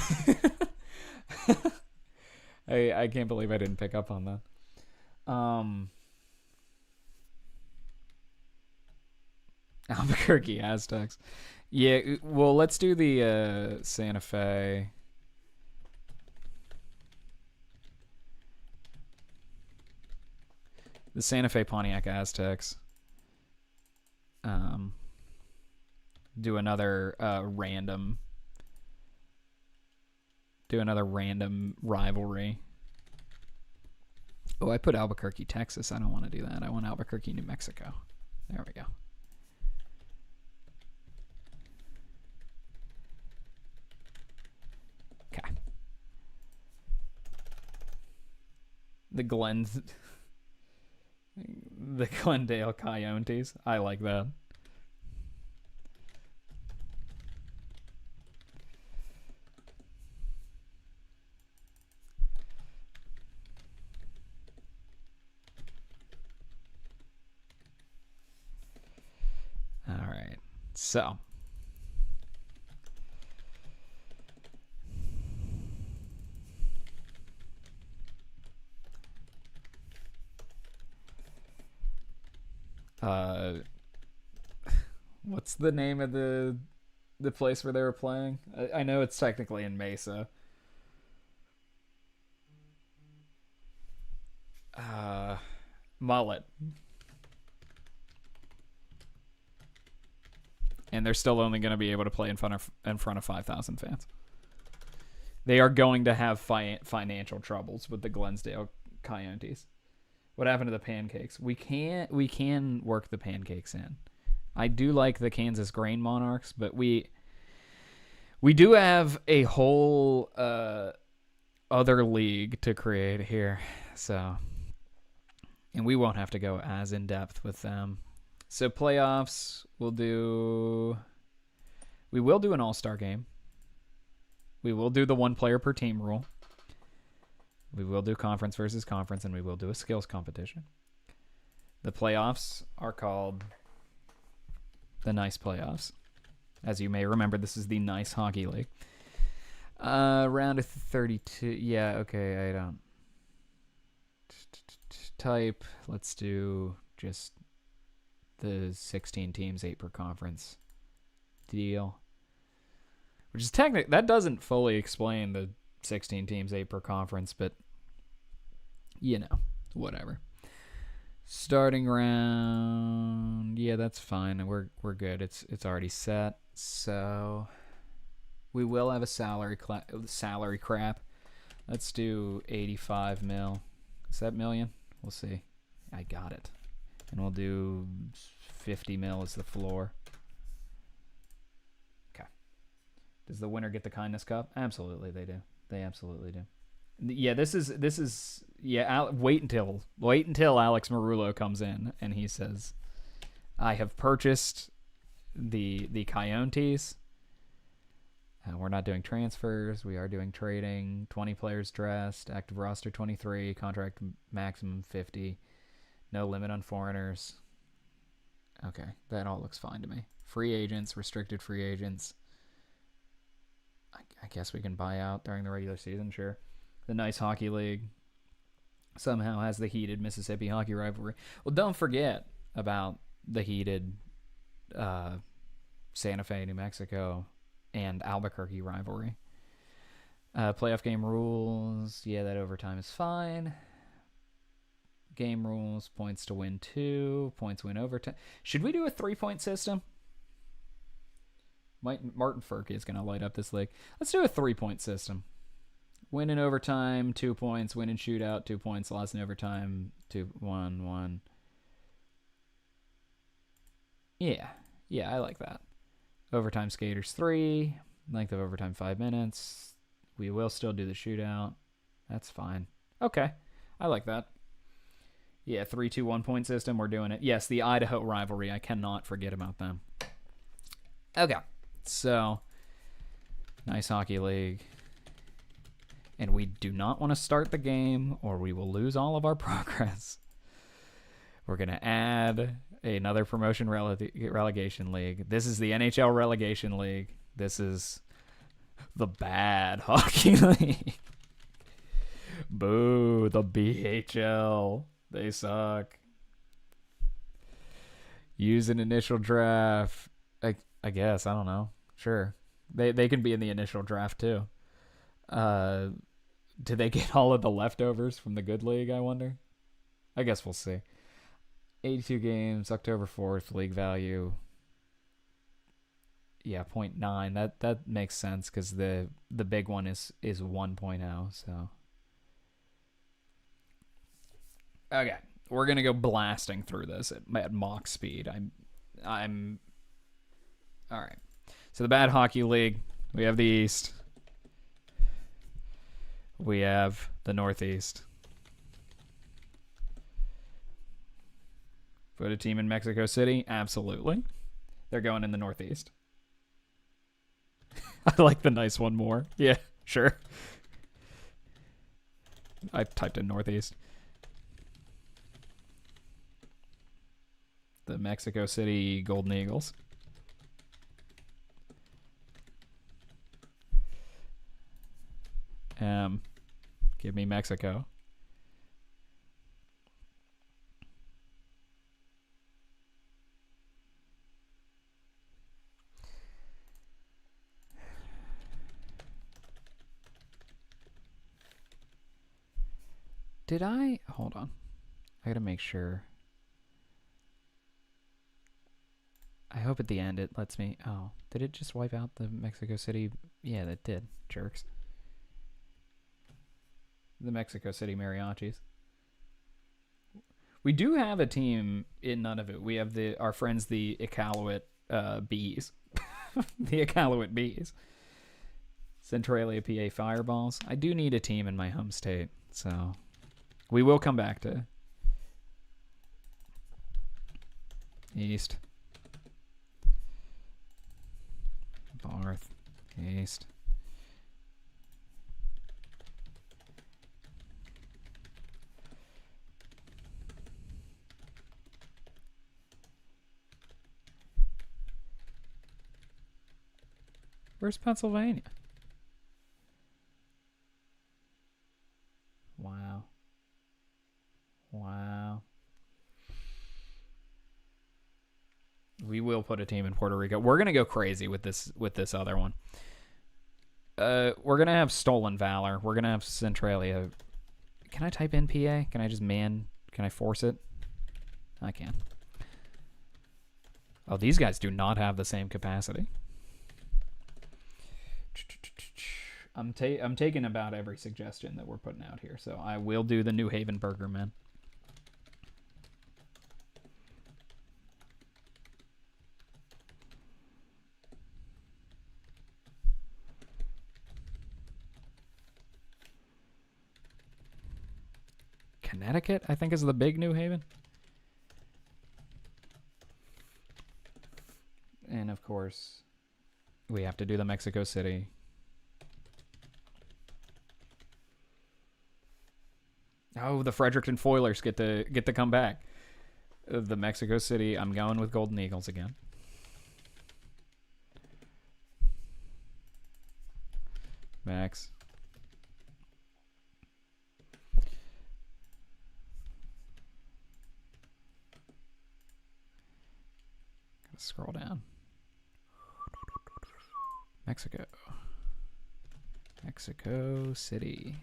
can't believe I didn't pick up on that. Albuquerque Aztecs. Yeah, well, let's do the Santa Fe. The Santa Fe Pontiac Aztecs. Do another random rivalry. Oh, I put Albuquerque, Texas. I don't want to do that. I want Albuquerque, New Mexico. There we go. The Glens, the Glendale Coyotes. I like that. All right. So, what's the name of the place where they were playing? I know it's technically in Mesa. Mullet. And they're still only going to be able to play in front of 5,000 fans. They are going to have financial troubles with the Glensdale Coyotes. What happened to the pancakes? We can work the pancakes in. I do like the Kansas Grain Monarchs, but we do have a whole other league to create here. So, and we won't have to go as in depth with them. So playoffs, we will do an all-star game. We will do the one player per team rule. We will do conference versus conference, and we will do a skills competition. The playoffs are called the Nice Playoffs. As you may remember, this is the Nice Hockey League. Round of 32. Yeah, okay, I don't. Type, let's do just the 16 teams, 8 per conference deal. Which is technically, that doesn't fully explain the 16 teams, 8 per conference, but you know, whatever. Starting round, yeah, that's fine. We're good. It's already set. So we will have a salary crap. Let's do 85 mil. Is that million? We'll see. I got it. And we'll do 50 mil as the floor. Okay. Does the winner get the Kindness Cup? Absolutely, they do. They absolutely do. Yeah, this is yeah. Wait until Alex Marullo comes in and he says, "I have purchased the Coyotes. We're not doing transfers. We are doing trading. 20 players dressed. Active roster 23. Contract maximum 50. No limit on foreigners." Okay, that all looks fine to me. Free agents, restricted free agents. I guess we can buy out during the regular season, sure. The Nice Hockey League somehow has the heated Mississippi hockey rivalry. Well, don't forget about the heated Santa Fe, New Mexico, and Albuquerque rivalry. Playoff game rules. Yeah, that overtime is fine. Game rules. Points to win 2. Points win overtime. Should we do a 3-point system? Martin Furke is going to light up this league. Let's do a 3-point system. Win in overtime, 2 points. Win in shootout, 2 points. Loss in overtime, 1-1. Yeah, I like that. Overtime skaters 3. Length of overtime 5 minutes. We will still do the shootout. That's fine. Okay, I like that. Yeah, 3-2-1 point system. We're doing it. Yes, the Idaho rivalry. I cannot forget about them. Okay, so Nice Hockey League. And we do not want to start the game or we will lose all of our progress. We're going to add another promotion relegation league. This is the NHL relegation league. This is the bad hockey league. Boo, the BHL. They suck. Use an initial draft. I guess. I don't know. Sure. They can be in the initial draft too. Do they get all of the leftovers from the good league, I wonder? I guess we'll see. 82 games, October 4th, league value. Yeah, 0.9. That makes sense because the big one is 1.0, so. Okay, we're gonna go blasting through this at Mach speed. I'm all right. So the bad hockey league, we have the East. We have the Northeast. Put a team in Mexico City? Absolutely. They're going in the Northeast. I like the nice one more. Yeah, sure. I typed in Northeast. The Mexico City Golden Eagles. Give me Mexico. Did I? Hold on. I gotta make sure. I hope at the end it lets me. Oh, did it just wipe out the Mexico City? Yeah, that did. Jerks. The Mexico City Mariachis. We do have a team in none of it. We have our friends, the Iqaluit Bees. The Iqaluit Bees. Centralia, PA Fireballs. I do need a team in my home state, so we will come back to East. North. East. Where's Pennsylvania? Wow. Wow. We will put a team in Puerto Rico. We're gonna go crazy with this other one. We're gonna have Stolen Valor. We're gonna have Centralia. Can I type in PA? Can I just Can I force it? I can. Oh, these guys do not have the same capacity. I'm taking about every suggestion that we're putting out here, so I will do the New Haven Burger Men. Connecticut, I think, is the big New Haven. And of course, we have to do the Mexico City. Oh, the Fredericton Foilers get to come back. The Mexico City, I'm going with Golden Eagles again. Max. Gotta scroll down. Mexico City.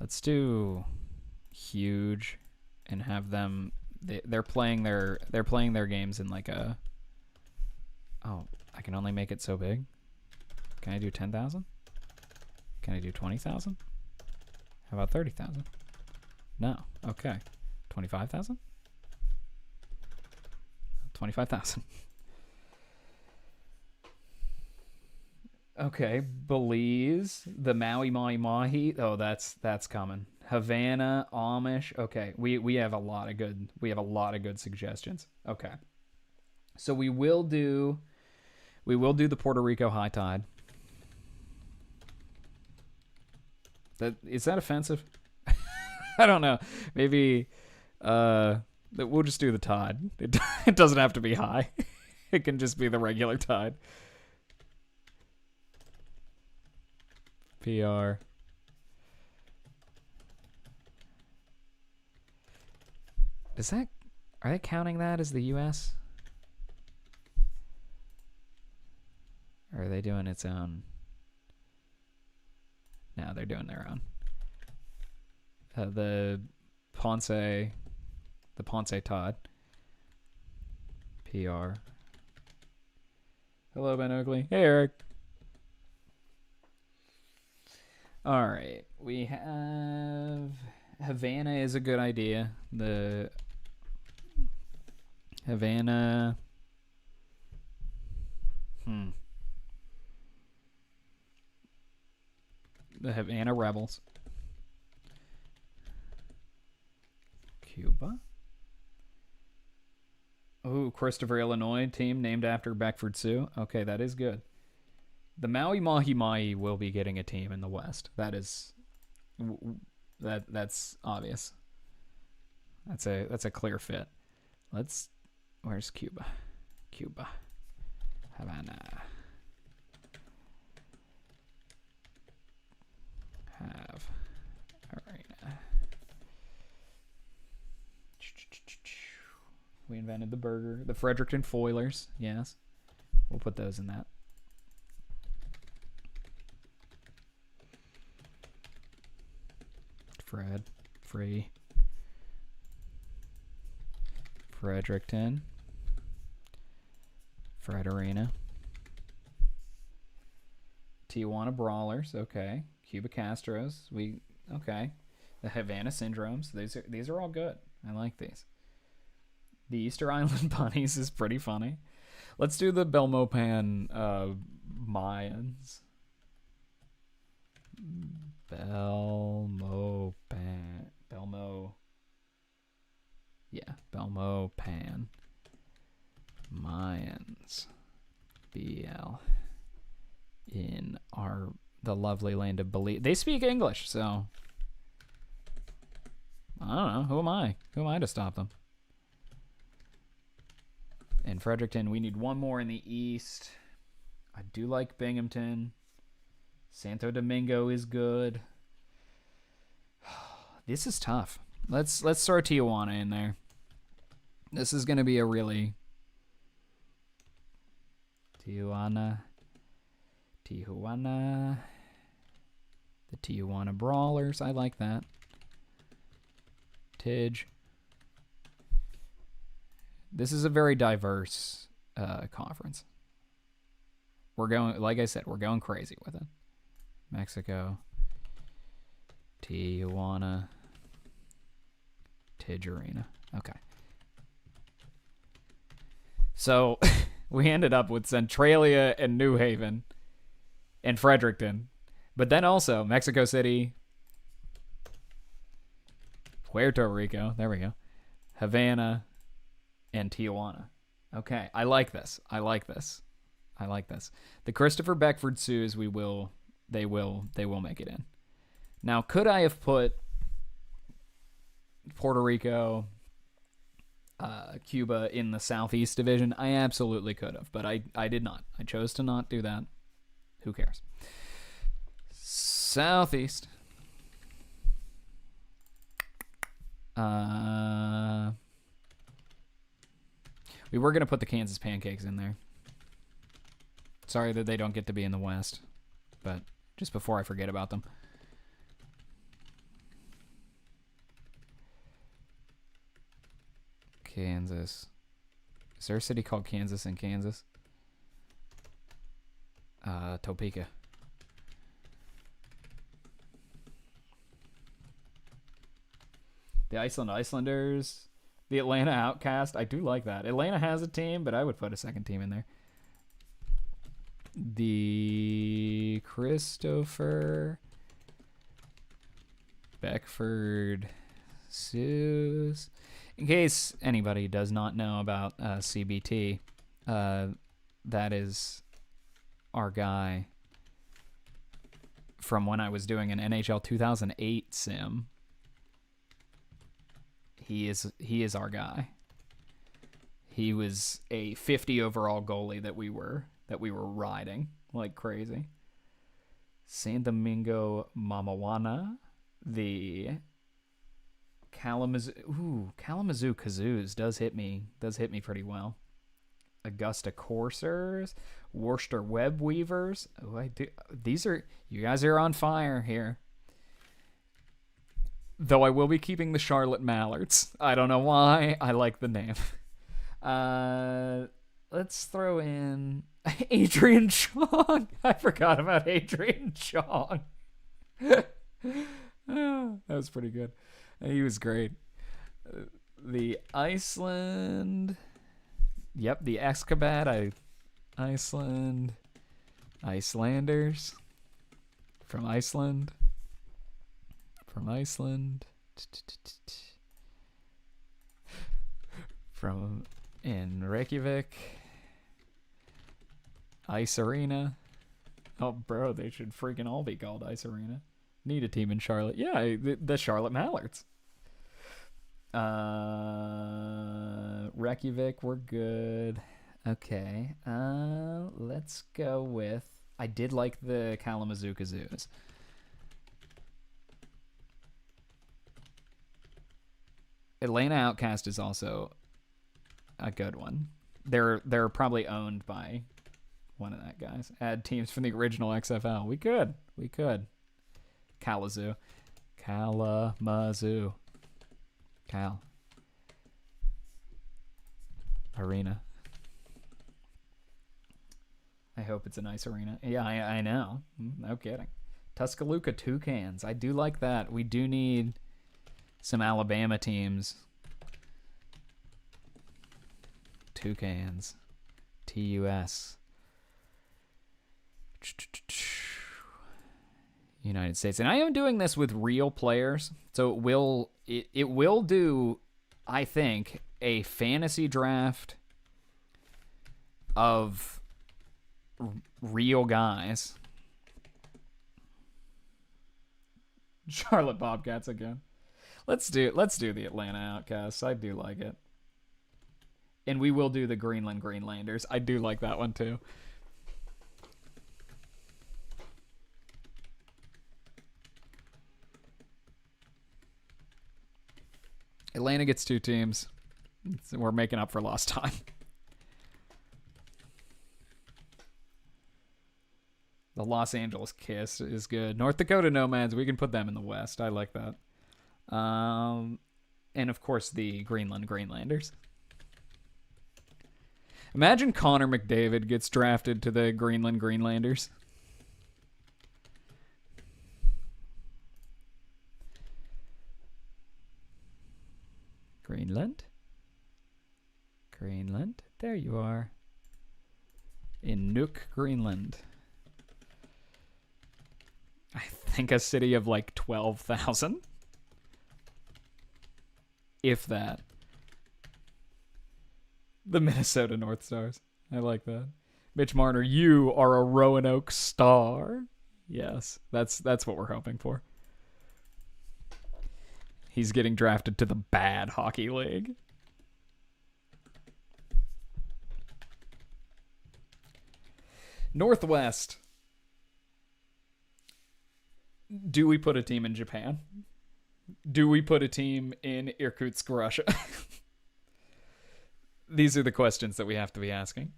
Let's do huge and have them. They're playing their games in like a. Oh, I can only make it so big. Can I do 10,000? Can I do 20,000? How about 30,000? No. Okay. 25,000? 25,000. Okay, Belize, the Maui Mahi. Oh, that's coming. Havana, Amish. Okay, we have a lot of good suggestions. Okay, so we will do the Puerto Rico High Tide. Is that offensive? I don't know. Maybe we'll just do the Tide. It doesn't have to be high. It can just be the regular Tide. PR. Are they counting that as the US? Or are they doing its own? No, they're doing their own. The Ponce Todd. PR. Hello, Ben Oakley. Hey, Eric. All right, we have Havana is a good idea. The Havana. the Havana Rebels. Cuba. Oh, Christopher, Illinois team named after Beckford Sioux. Okay, that is good. The Maui Mahi Mai will be getting a team in the West. That's obvious. That's a clear fit. Where's Cuba? Cuba. Havana. Have Arena. We invented the burger. The Fredericton Foilers. Yes. We'll put those in that. Free. Fredericton. Fred Arena. Tijuana Brawlers. Okay. Cuba Castros. Okay. The Havana Syndromes. These are all good. I like these. The Easter Island Bunnies is pretty funny. Let's do the Belmopan Mayans. Belmopan Mayans. BL in the lovely land of Belize. They speak English, so I don't know. Who am I? Who am I to stop them? In Fredericton, we need one more in the East. I do like Binghamton. Santo Domingo is good. This is tough. Let's throw Tijuana in there. This is going to be a really Tijuana. The Tijuana Brawlers. I like that. Tidge. This is a very diverse conference. We're going, like I said, we're going crazy with it. Mexico. Tijuana. Tidge Arena. Okay. So we ended up with Centralia and New Haven and Fredericton. But then also Mexico City, Puerto Rico, there we go, Havana, and Tijuana. Okay, I like this. The Christopher Beckford Sioux, they will make it in. Now, could I have put Puerto Rico, Cuba in the Southeast Division? I absolutely could have, but I did not. I chose to not do that. Who cares? Southeast. We were going to put the Kansas Pancakes in there. Sorry that they don't get to be in the West, but just before I forget about them. Kansas. Is there a city called Kansas in Kansas? Topeka. The Iceland Icelanders. The Atlanta Outcast. I do like that. Atlanta has a team, but I would put a second team in there. The Christopher Beckford Sioux. In case anybody does not know about CBT, that is our guy from when I was doing an NHL 2008 sim. He is our guy. He was a 50 overall goalie that we were riding like crazy. San Domingo Mamajuana, the Kalamazoo Kazoos does hit me pretty well. Augusta Coursers, Worcester Web Weavers. Oh, I do. You guys are on fire here. Though I will be keeping the Charlotte Mallards. I don't know why. I like the name. Let's throw in Adrian Chong. I forgot about Adrian Chong. That was pretty good. He was great. The Iceland. Yep, the Escobat. Icelanders. From Iceland. From Iceland. From in Reykjavik. Ice Arena. Oh, bro, they should freaking all be called Ice Arena. Need a team in Charlotte. Yeah, the Charlotte Mallards. Reykjavik, we're good. Okay. Let's go with... I did like the Kalamazoo Kazoos. Atlanta Outcast is also a good one. They're probably owned by one of that guys. Add teams from the original XFL. We could. Kalamazoo. Cal. Arena. I hope it's a nice arena. Yeah, I know. No kidding. Tuscaloosa Toucans. I do like that. We do need some Alabama teams. Toucans. TUS. United States. And I am doing this with real players. So it will do, I think, a fantasy draft of real guys. Charlotte Bobcats again. Let's do the Atlanta Outcasts. I do like it. And we will do the Greenlanders. I do like that one too. Atlanta gets 2 teams. We're making up for lost time. The Los Angeles Kiss is good. North Dakota Nomads, we can put them in the West. I like that. And of course the Greenlanders. Imagine Connor McDavid gets drafted to the Greenlanders. Greenland. There you are. In Nuuk, Greenland. I think a city of like 12,000. If that. The Minnesota North Stars. I like that. Mitch Marner, you are a Roanoke Star. Yes, that's what we're hoping for. He's getting drafted to the bad hockey league. Northwest. Do we put a team in Japan? Do we put a team in Irkutsk, Russia? These are the questions that we have to be asking.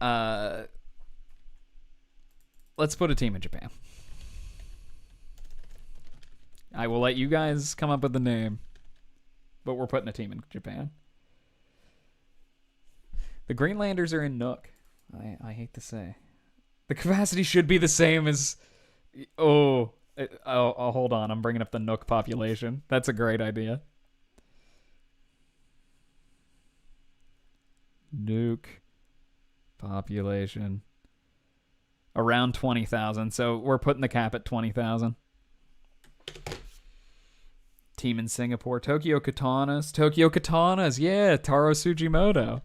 Let's put a team in Japan. I will let you guys come up with the name, but we're putting a team in Japan. The Greenlanders are in Nook. I hate to say. The capacity should be the same as... Oh, hold on. I'm bringing up the Nook population. That's a great idea. Nuke population. Around 20,000. So we're putting the cap at 20,000. Team in Singapore. Tokyo Katanas. Yeah, Taro Sugimoto.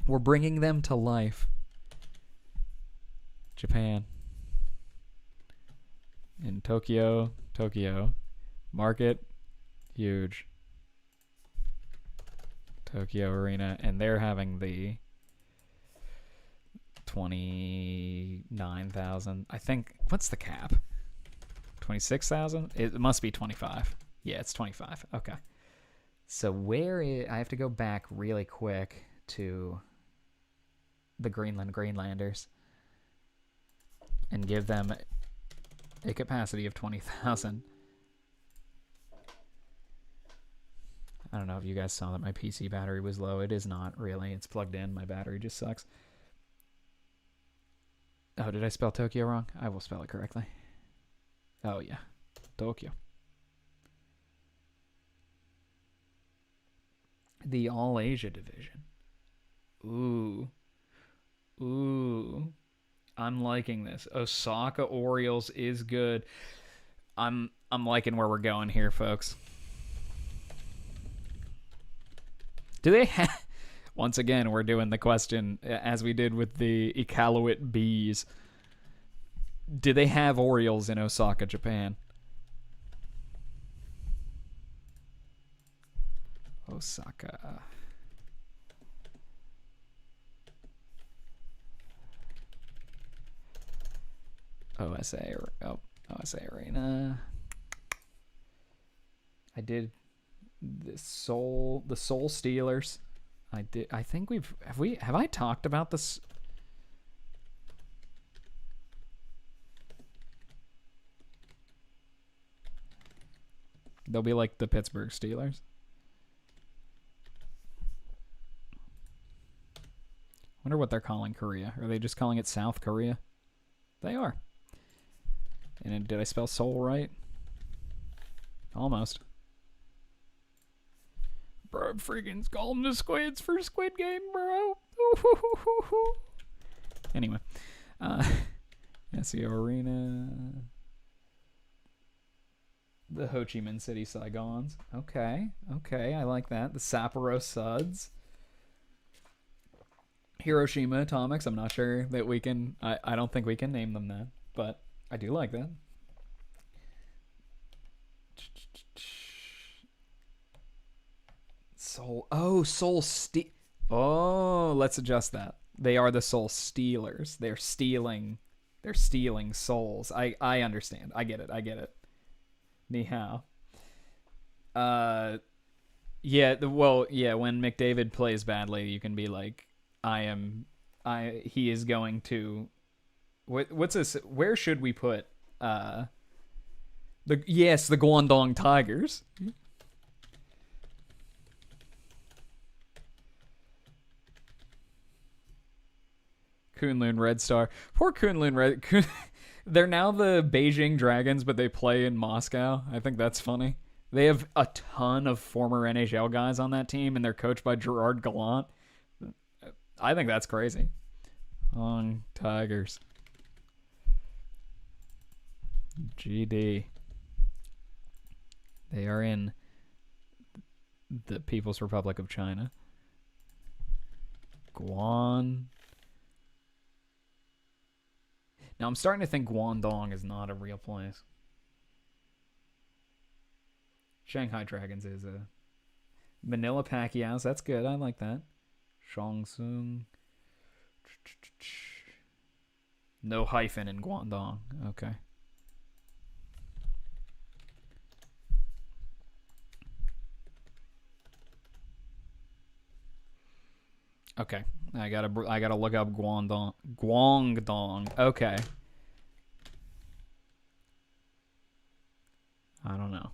We're bringing them to life. Japan. In Tokyo. Market. Huge. Tokyo Arena. And they're having the 29,000. I think. What's the cap? 26,000? It must be 25. Yeah, it's 25. Okay. So where is... I have to go back really quick to the Greenlanders and give them a capacity of 20,000. I don't know if you guys saw that my PC battery was low. It is not really. It's plugged in. My battery just sucks. Oh, did I spell Tokyo wrong? I will spell it correctly. Oh, yeah. Tokyo. The All Asia division. Ooh. I'm liking this. Osaka Orioles is good. I'm liking where we're going here, folks. Do they have? Once again, we're doing the question as we did with the Iqaluit bees. Do they have Orioles in Osaka, Japan? Osaka. OSA Arena. I did the Seoul Steelers. I think have I talked about this? They'll be like the Pittsburgh Steelers. Wonder what they're calling Korea. Are they just calling it South Korea? They are. And did I spell Seoul right? Almost. Bro, freaking calling the squids for Squid Game, bro. Anyway. SEO Arena. The Ho Chi Minh City Saigons. Okay. I like that. The Sapporo Suds. Hiroshima Atomics. I'm not sure that we can... I don't think we can name them that. But I do like that. Seoul Steel. Oh, let's adjust that. They are the Seoul Steelers. They're stealing souls. I understand. I get it. Ni hao. Yeah, when McDavid plays badly, you can be like, he is going to... What's this? Where should we put the Guangdong Tigers? Kunlun Red Star. Poor Kunlun Red. They're now the Beijing Dragons, but they play in Moscow. I think that's funny. They have a ton of former NHL guys on that team, and they're coached by Gerard Gallant. I think that's crazy. On Tigers. GD. They are in the People's Republic of China. Guan. Now I'm starting to think Guangdong is not a real place. Shanghai Dragons is a... Manila Pacquiaos. That's good. I like that. Shangsung. No hyphen in Guangdong. Okay. Okay, I gotta look up Guangdong. Okay. I don't know.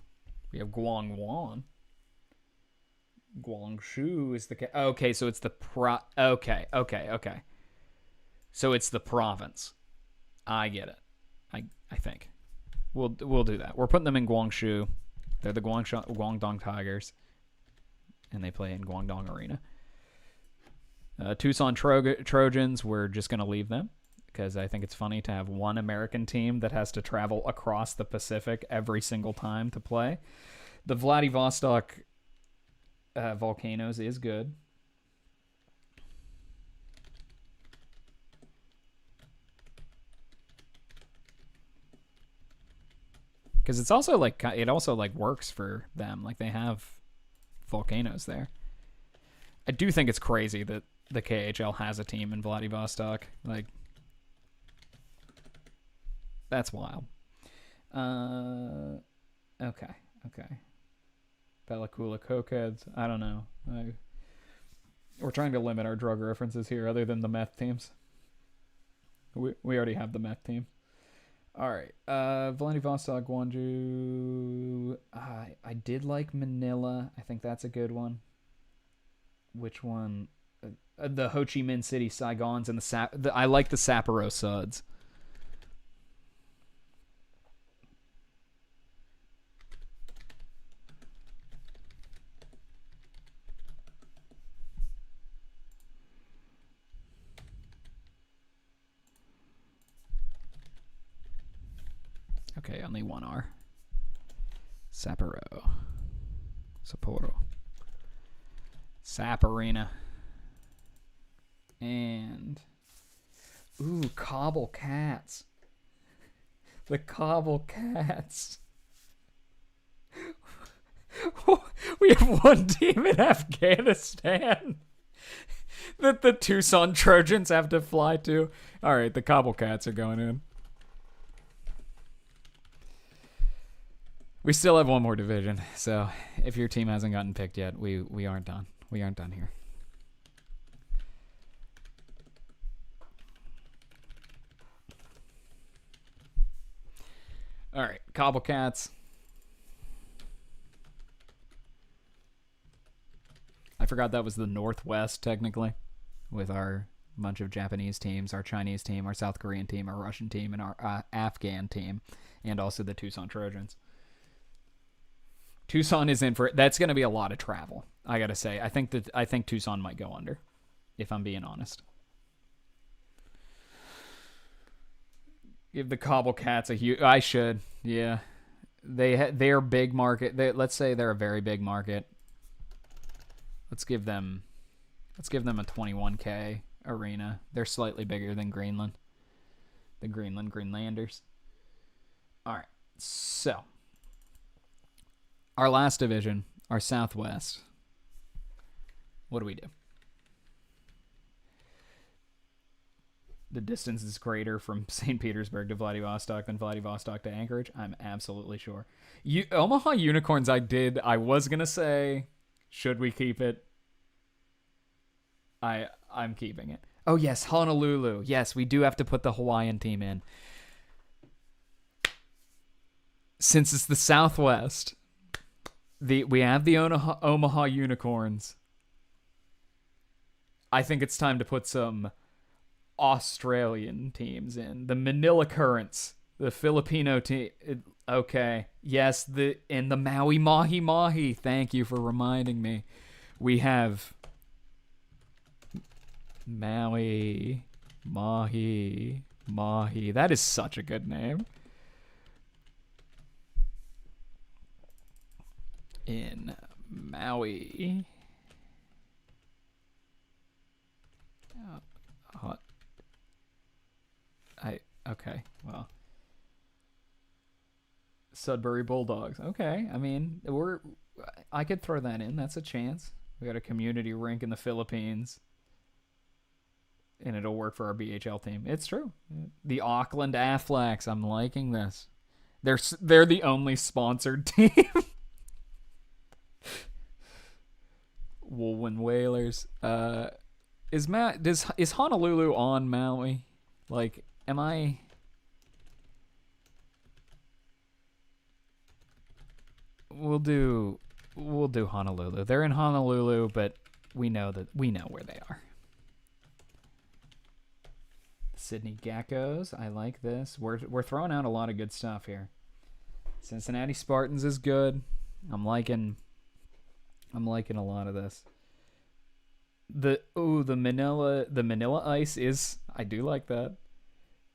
We have Guangwon. Guangzhou is the... Okay, so it's the Okay. So it's the province. I get it. I think. We'll do that. We're putting them in Guangzhou. They're the Guangdong Tigers. And they play in Guangdong Arena. Tucson Trojans, we're just going to leave them because I think it's funny to have one American team that has to travel across the Pacific every single time to play. The Vladivostok Volcanoes is good. Because it also works for them. Like they have volcanoes there. I do think it's crazy that the KHL has a team in Vladivostok. Like, that's wild. Okay. Pelakula Cokeheads. I don't know. We're trying to limit our drug references here other than the meth teams. We already have the meth team. All right. Vladivostok, Gwangju. I did like Manila. I think that's a good one. Which one? The Ho Chi Minh City Saigons and I like the Sapporo Suds. Okay, only one R. Sapporo. Sap Arena. And ooh, Cobble Cats. The Cobble Cats. We have one team in Afghanistan that the Tucson Trojans have to fly to. All right, the Cobble Cats are going in. We still have one more division, so if your team hasn't gotten picked yet, we aren't done. We aren't done here. All right, Cobble Cats. I forgot that was the Northwest, technically, with our bunch of Japanese teams, our Chinese team, our South Korean team, our Russian team, and our Afghan team, and also the Tucson Trojans. Tucson is in for it. That's going to be a lot of travel, I got to say. I think Tucson might go under, if I'm being honest. Give the Cobble Cats a huge... I should, yeah. They're big market. Let's say they're a very big market. Let's give them a 21K arena. They're slightly bigger than Greenland. The Greenlanders. All right, so our last division, our Southwest. What do we do? The distance is greater from St. Petersburg to Vladivostok than Vladivostok to Anchorage. I'm absolutely sure. Omaha Unicorns, I was going to say, should we keep it? I'm keeping it. Oh, yes, Honolulu. Yes, we do have to put the Hawaiian team in. Since it's the Southwest, we have the Omaha Unicorns. I think it's time to put some Australian teams in. The Manila Currents, the Filipino team. Okay. Yes, the Maui Mahi Mahi. Thank you for reminding me. We have Maui Mahi Mahi. That is such a good name. In Maui. Okay, well, Sudbury Bulldogs. Okay, I mean, I could throw that in. That's a chance. We got a community rink in the Philippines, and it'll work for our BHL team. It's true. The Auckland Athlaks. I'm liking this. They're the only sponsored team. Woolwyn Whalers. Is Honolulu on Maui? Like, am I? We'll do Honolulu. They're in Honolulu, but we know where they are. Sydney Geckos. I like this. We're throwing out a lot of good stuff here. Cincinnati Spartans is good. I'm liking a lot of this. The Manila Ice is, I do like that.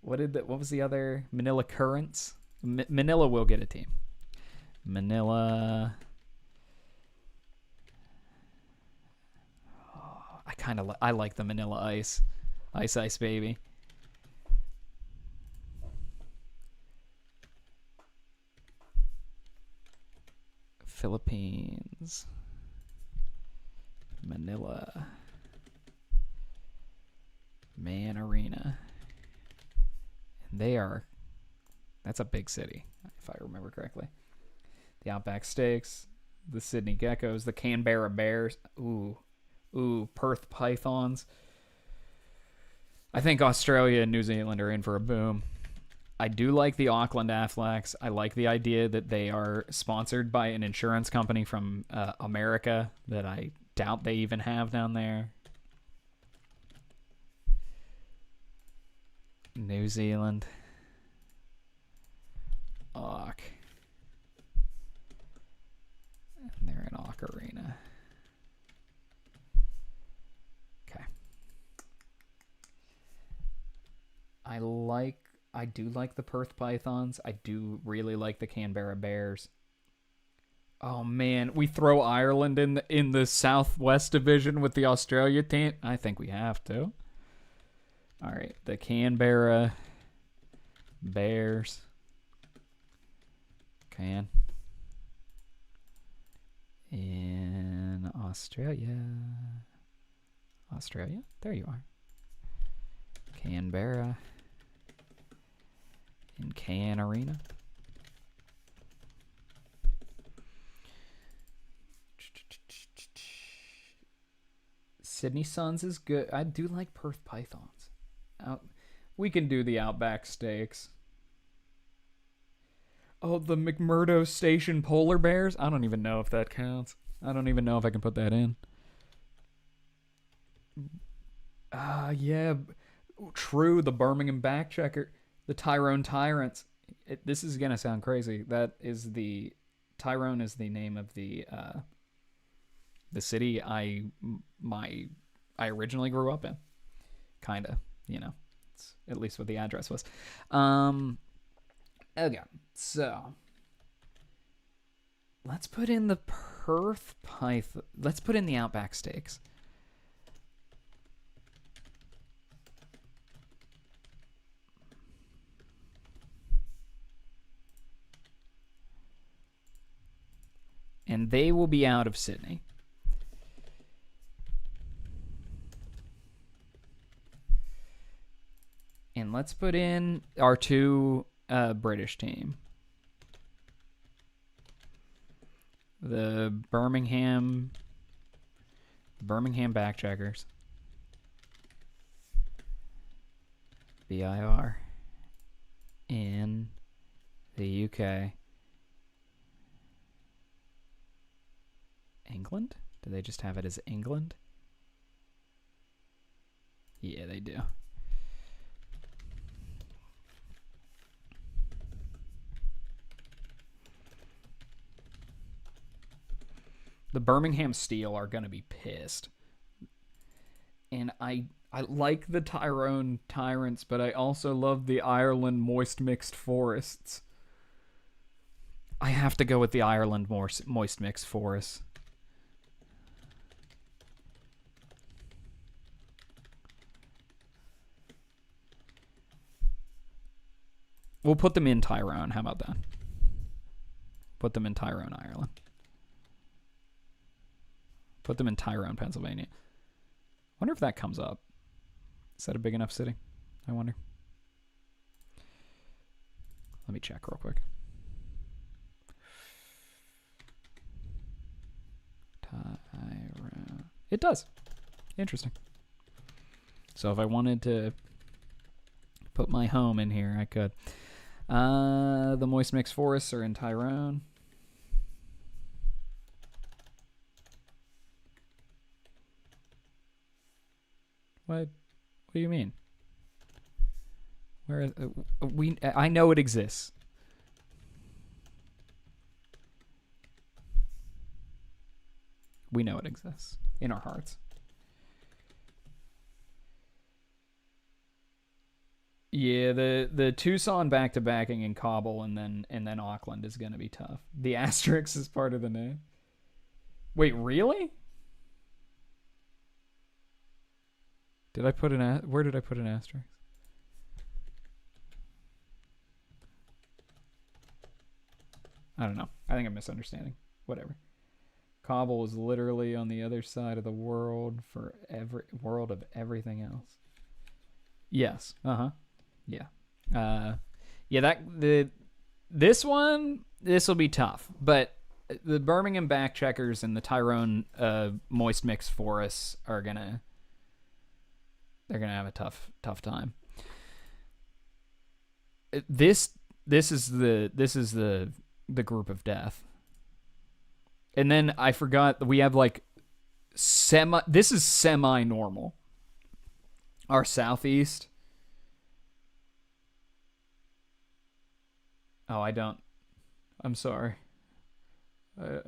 What was the other? Manila Currents? Manila will get a team. Manila. Oh, I like the Manila Ice. Ice baby. Philippines. Manila. Man Arena. And that's a big city, if I remember correctly. The Outback Steaks, the Sydney Geckos, the Canberra Bears. Ooh, Perth Pythons. I think Australia and New Zealand are in for a boom. I do like the Auckland Athlaks. I like the idea that they are sponsored by an insurance company from America that I doubt they even have down there. New Zealand. Auk. And they're in Auk Arena. Okay. I do like the Perth Pythons. I do really like the Canberra Bears. Oh man, we throw Ireland in the Southwest Division with the Australia team. I think we have to. All right, the Canberra Bears. Can in Australia. Australia? There you are. Canberra in Can Arena. Sydney Suns is good. I do like Perth Pythons. We can do the Outback Steaks. Oh, the McMurdo Station Polar Bears? I don't even know if that counts. I don't even know if I can put that in. Yeah. True, the Birmingham Backchecker. The Tyrone Tyrants. This is going to sound crazy. That is the... Tyrone is the name of the city I originally grew up in. Kind of, It's at least what the address was. Okay, so let's put in the Perth Python. Let's put in the Outback Steaks. And they will be out of Sydney. And let's put in our two British team. The Birmingham Backcheckers. BIR in the UK. England? Do they just have it as England? Yeah, they do. The Birmingham Steel are going to be pissed. And I like the Tyrone Tyrants, but I also love the Ireland Moist Mixed Forests. I have to go with the Ireland Moist Mixed Forests. We'll put them in Tyrone. How about that? Put them in Tyrone, Ireland. Put them in Tyrone, Pennsylvania. Wonder if that comes up. Is that a big enough city? I wonder. Let me check real quick. Tyrone. It does. Interesting. So if I wanted to put my home in here, I could. The Moist Mixed Forests are in Tyrone. What do you mean? Where is I know it exists. We know it exists in our hearts. Yeah, the Tucson back-to-backing in Kabul and then Auckland is going to be tough. The asterisk is part of the name. Wait, really? Did I put where did I put an asterisk? I don't know. I think I'm misunderstanding. Whatever. Kabul is literally on the other side of the world for world of everything else. Yes. Uh-huh. Yeah. This will be tough, but the Birmingham Backcheckers and the Tyrone Moist Mixed Forests are they're gonna have a tough time. This is the group of death. And then I forgot we have like this is semi-normal. Our Southeast. Oh, I don't. I'm sorry.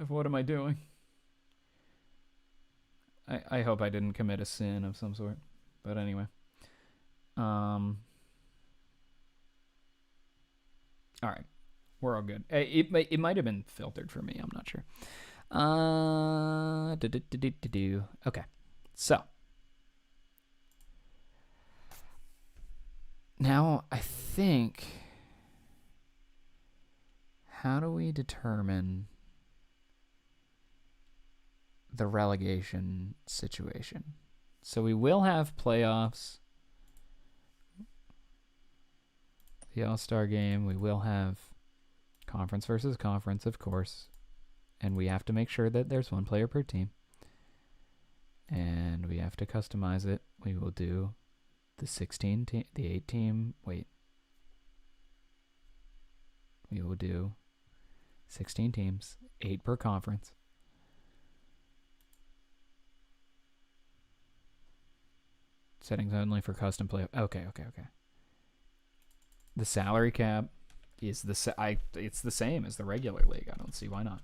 What am I doing? I hope I didn't commit a sin of some sort. But anyway. All right. We're all good. It might have been filtered for me. I'm not sure. Okay. So. Now, I think. How do we determine the relegation situation? So we will have playoffs. The All-Star game. We will have conference versus conference, of course. And we have to make sure that there's one player per team. And we have to customize it. We will do the 16 team, the 8 team. Wait. We will do 16 teams, 8 per conference. Settings only for custom play. Okay. The salary cap is it's the same as the regular league. I don't see why not.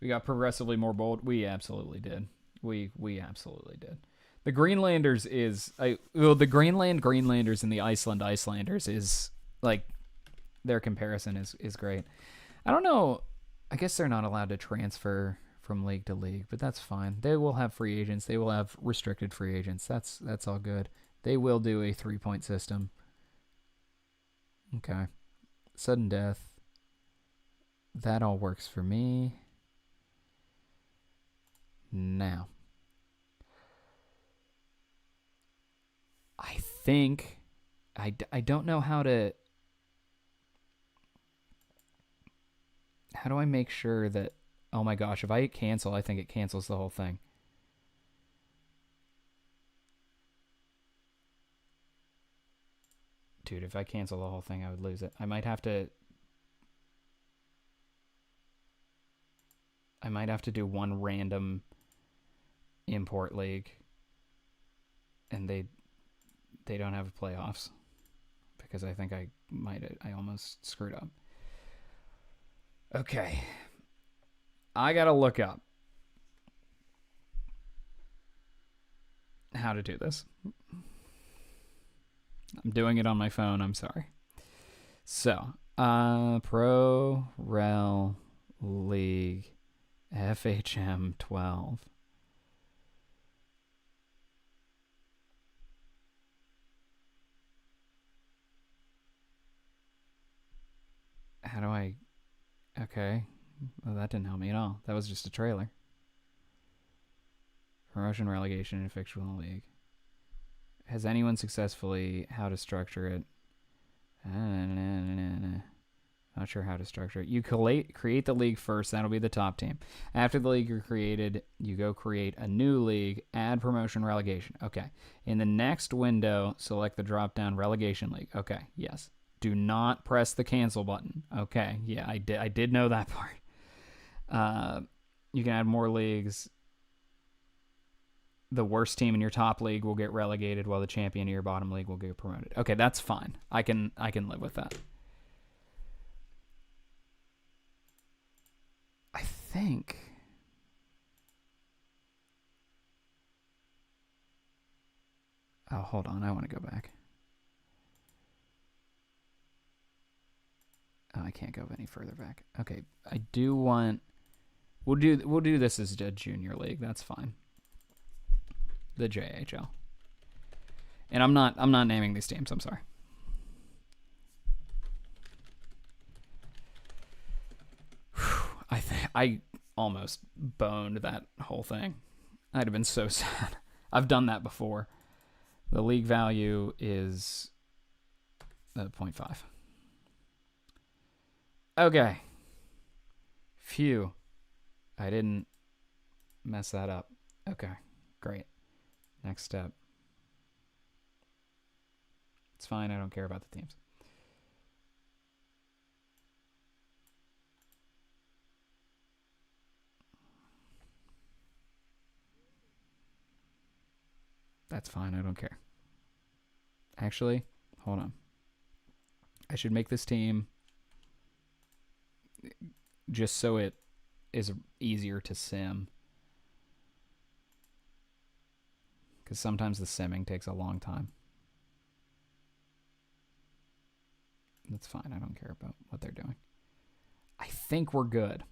We got progressively more bold. We absolutely did. We absolutely did. The Greenlanders the Greenlanders and the Icelanders is like their comparison is great. I don't know. I guess they're not allowed to transfer from league to league, but that's fine. They will have free agents. They will have restricted free agents. That's all good. They will do a 3-point system. Okay. Sudden death. That all works for me. Now, I think I don't know how do I make sure that, oh my gosh, if I hit cancel, I think it cancels the whole thing. Dude, if I cancel the whole thing, I would lose it. I might have to do one random import league, and they don't have playoffs because I think I almost screwed up. Okay, I gotta look up how to do this. I'm doing it on my phone. I'm sorry. So, pro-rel league FHM 12. How do I... Okay. Well, that didn't help me at all. That was just a trailer. Promotion, relegation, and fictional league. Has anyone successfully... How to structure it. Not sure how to structure it. You create the league first. That'll be the top team. After the league are created, you go create a new league, add promotion, relegation. Okay. In the next window, select the drop-down relegation league. Okay. Yes. Do not press the cancel button. Okay. Yeah, I did know that part. You can add more leagues. The worst team in your top league will get relegated, while the champion of your bottom league will get promoted. Okay, that's fine. I can live with that. I think. Oh, hold on. I want to go back. Oh, I can't go any further back. Okay, I do want. We'll do this as a junior league. That's fine. The JHL. And I'm not naming these teams. I'm sorry. I almost boned that whole thing. I'd have been so sad. I've done that before. The league value is 0.5. Okay. Phew. I didn't mess that up. Okay. Great. Next step. It's fine. I don't care about the teams. That's fine. I don't care. Actually, hold on. I should make this team just so it is easier to sim. because sometimes the simming takes a long time. That's fine. I don't care about what they're doing. I think we're good.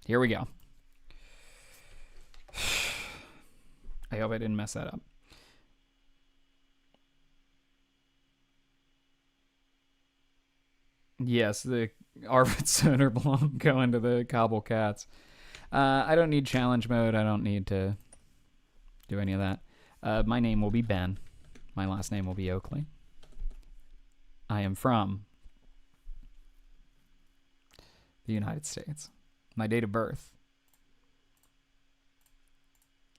Here we go. I hope I didn't mess that up. Yes, the Arvid Soderblom going to the Kabul Cats. I don't need challenge mode. I don't need to do any of that. My name will be Ben. My last name will be Oakley. I am from the United States. My date of birth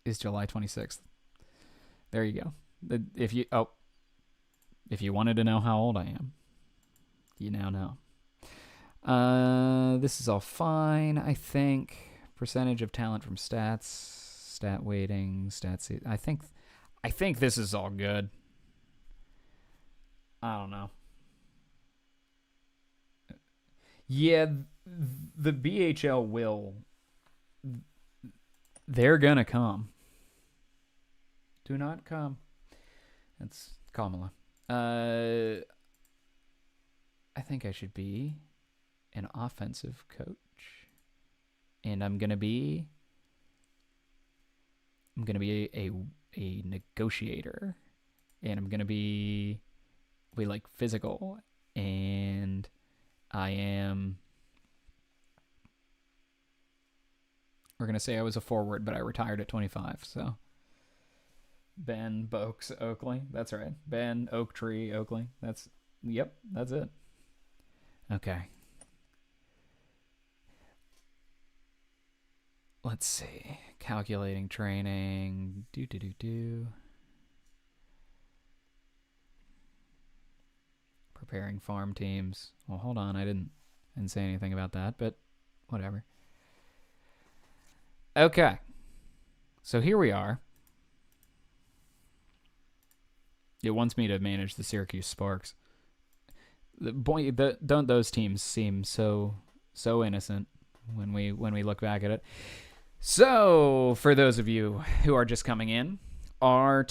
is July 26th. There you go. If you wanted to know how old I am, you now know. This is all fine, I think. Percentage of talent from stats, stat weighting, stats. I think this is all good. I don't know. Yeah, the BHL will. They're gonna come. Do not come. That's Kamala. I think I should be an offensive coach. And I'm gonna be a negotiator. And I'm gonna be like physical. And we're gonna say I was a forward, but I retired at 25, so Ben Boakes Oakley. That's right. Ben Oaktree Oakley. That's it. Okay. Let's see. Calculating training. Preparing farm teams. Well, hold on. I didn't say anything about that, but whatever. Okay. So here we are. It wants me to manage the Syracuse Sparks. Don't those teams seem so innocent when we look back at it? So, for those of you who are just coming in, our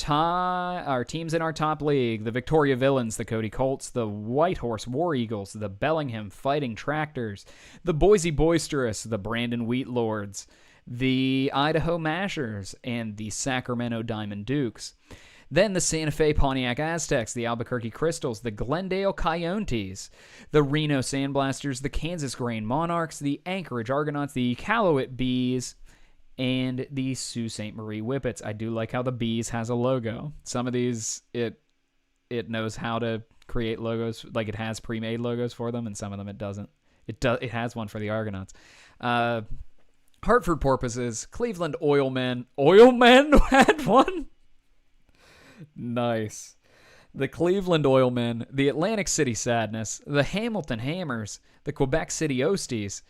teams in our top league: the Victoria Villains, the Cody Colts, the Whitehorse War Eagles, the Bellingham Fighting Tractors, the Boise Boisterous, the Brandon Wheat Lords, the Idaho Mashers, and the Sacramento Diamond Dukes. Then the Santa Fe Pontiac Aztecs, the Albuquerque Crystals, the Glendale Coyotes, the Reno Sandblasters, the Kansas Grain Monarchs, the Anchorage Argonauts, the Iqaluit Bees, and the Sault Ste. Marie Whippets. I do like how the Bees has a logo. Some of these, it knows how to create logos, like it has pre-made logos for them, and some of them it doesn't. It has one for the Argonauts. Hartford Porpoises, Cleveland Oilmen. Oilmen had one? Nice. The Cleveland Oilmen, the Atlantic City Sadness, the Hamilton Hammers, the Quebec City Osties,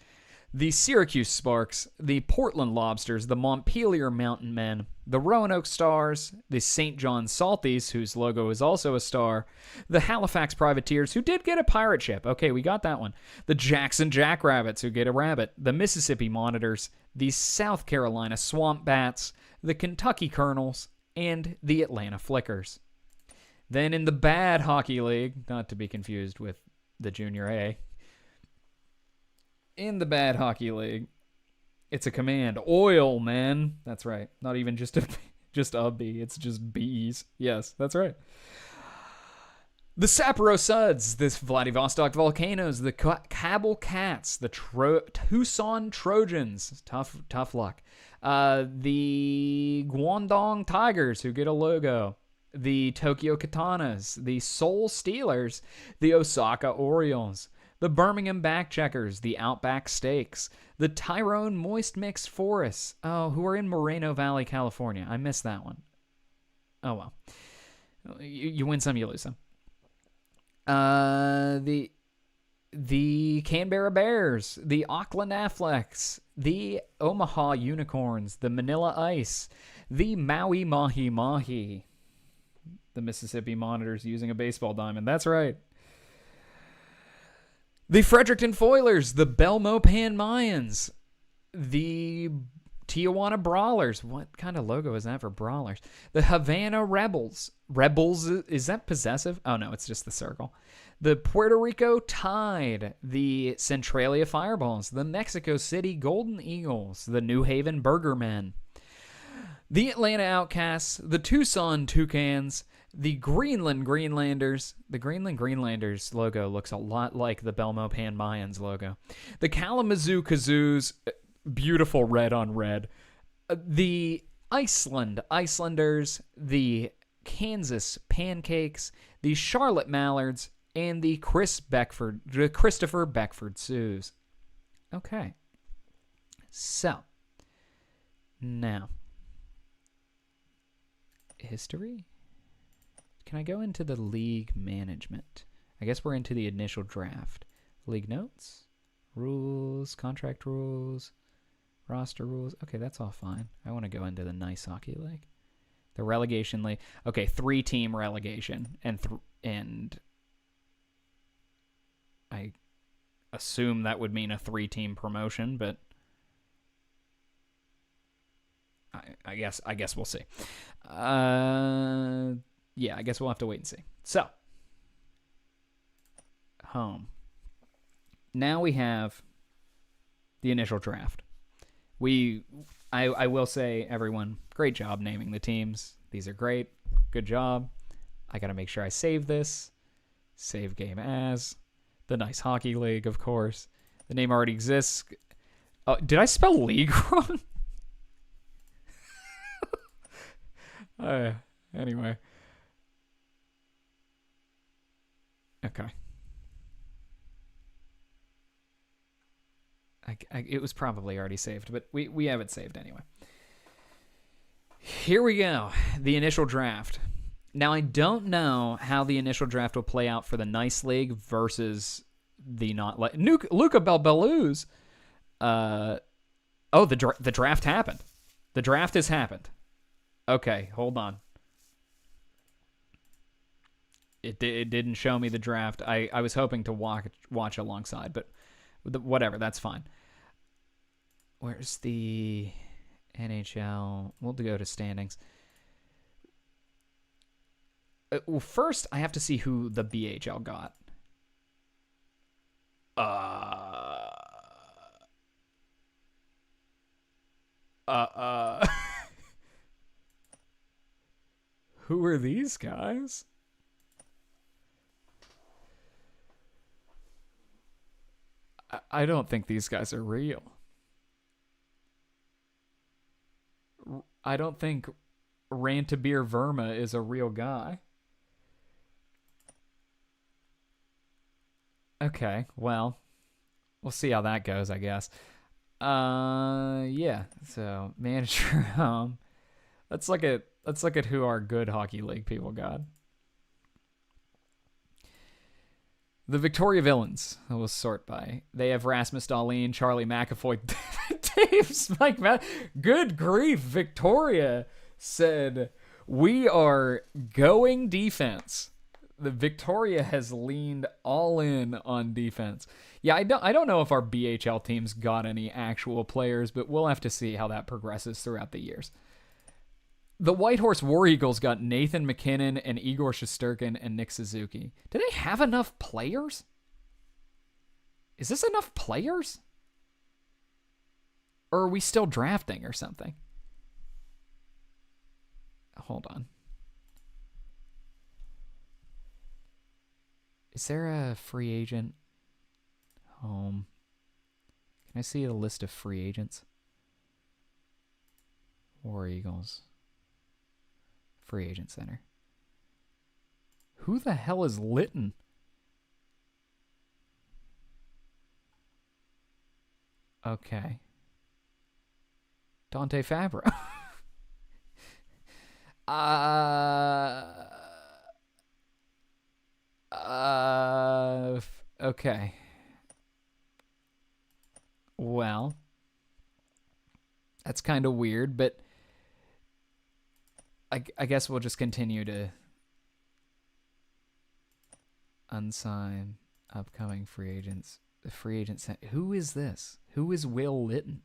the Syracuse Sparks, the Portland Lobsters, the Montpelier Mountain Men, the Roanoke Stars, the St. John Salties, whose logo is also a star, the Halifax Privateers, who did get a pirate ship. Okay, we got that one. The Jackson Jackrabbits, who get a rabbit. The Mississippi Monitors, the South Carolina Swamp Bats, the Kentucky Colonels, and the Atlanta Flickers. Then in the Bad Hockey League, not to be confused with the Junior A, in the Bad Hockey League, it's a command. Oil, man. That's right. Not even just a bee. It's just bees. Yes, that's right. The Sapporo Suds, the Vladivostok Volcanoes, the Kabul Cats, the Tucson Trojans. Tough luck. The Guangdong Tigers, who get a logo. The Tokyo Katanas, the Seoul Steelers, the Osaka Orioles, the Birmingham Backcheckers, the Outback Steaks, the Tyrone Moist Mixed Forests, who are in Moreno Valley, California. I missed that one. Oh, well. You win some, you lose some. The Canberra Bears, the Auckland Athletics, the Omaha Unicorns, the Manila Ice, the Maui Mahi Mahi, the Mississippi Monitors using a baseball diamond. That's right. The Fredericton Foilers, the Belmopan Mayans, the Tijuana Brawlers. What kind of logo is that for Brawlers? The Havana Rebels. Rebels, is that possessive? Oh, no, it's just the circle. The Puerto Rico Tide. The Centralia Fireballs. The Mexico City Golden Eagles. The New Haven Burgermen. The Atlanta Outcasts. The Tucson Toucans. The Greenland Greenlanders. The Greenland Greenlanders logo looks a lot like the Belmopan Mayans logo. The Kalamazoo Kazoos. Beautiful red on red. The Icelanders. The Kansas Pancakes. The Charlotte Mallards. And the Christopher Beckford Sioux. Okay. So. Now. History? Can I go into the league management? I guess we're into the initial draft. League notes, rules, contract rules, roster rules. Okay, that's all fine. I want to go into the nice hockey league. The relegation league. Okay, 3-team relegation. And I assume that would mean a 3-team promotion, but I guess we'll see. Yeah, I guess we'll have to wait and see. So, home. Now we have the initial draft. I will say, everyone, great job naming the teams. These are great. Good job. I got to make sure I save this. Save game as. The nice hockey league, of course. The name already exists. Oh, did I spell league wrong? Anyway. Okay. It was probably already saved, but we have it saved anyway. Here we go. The initial draft. Now, I don't know how the initial draft will play out for the Nice League versus the not... Luca Belbeluz. The draft happened. The draft has happened. Okay, hold on. It didn't show me the draft. I was hoping to watch alongside, but whatever, that's fine. Where's the NHL? We'll go to standings. Well, first, I have to see who the BHL got. Who are these guys? I don't think these guys are real. I don't think Rantabir Verma is a real guy. Okay, well, we'll see how that goes, I guess. Yeah. So manager. Let's look at who our good hockey league people got. The Victoria Villains, we'll sort by. They have Rasmus Dahlin, Charlie McAvoy, Dave, Mike Matt. Good grief, Victoria said, we are going defense. The Victoria has leaned all in on defense. Yeah, I don't know if our BHL teams got any actual players, but we'll have to see how that progresses throughout the years. The Whitehorse War Eagles got Nathan McKinnon and Igor Shesterkin and Nick Suzuki. Do they have enough players? Is this enough players? Or are we still drafting or something? Hold on. Is there a free agent? Home. Can I see a list of free agents? War Eagles. Free agent center. Who the hell is Litton? Okay. Dante Fabro. Okay. Well, that's kind of weird, but I guess we'll just continue to unsign upcoming free agents. The free agent who is this? Who is Will Litton?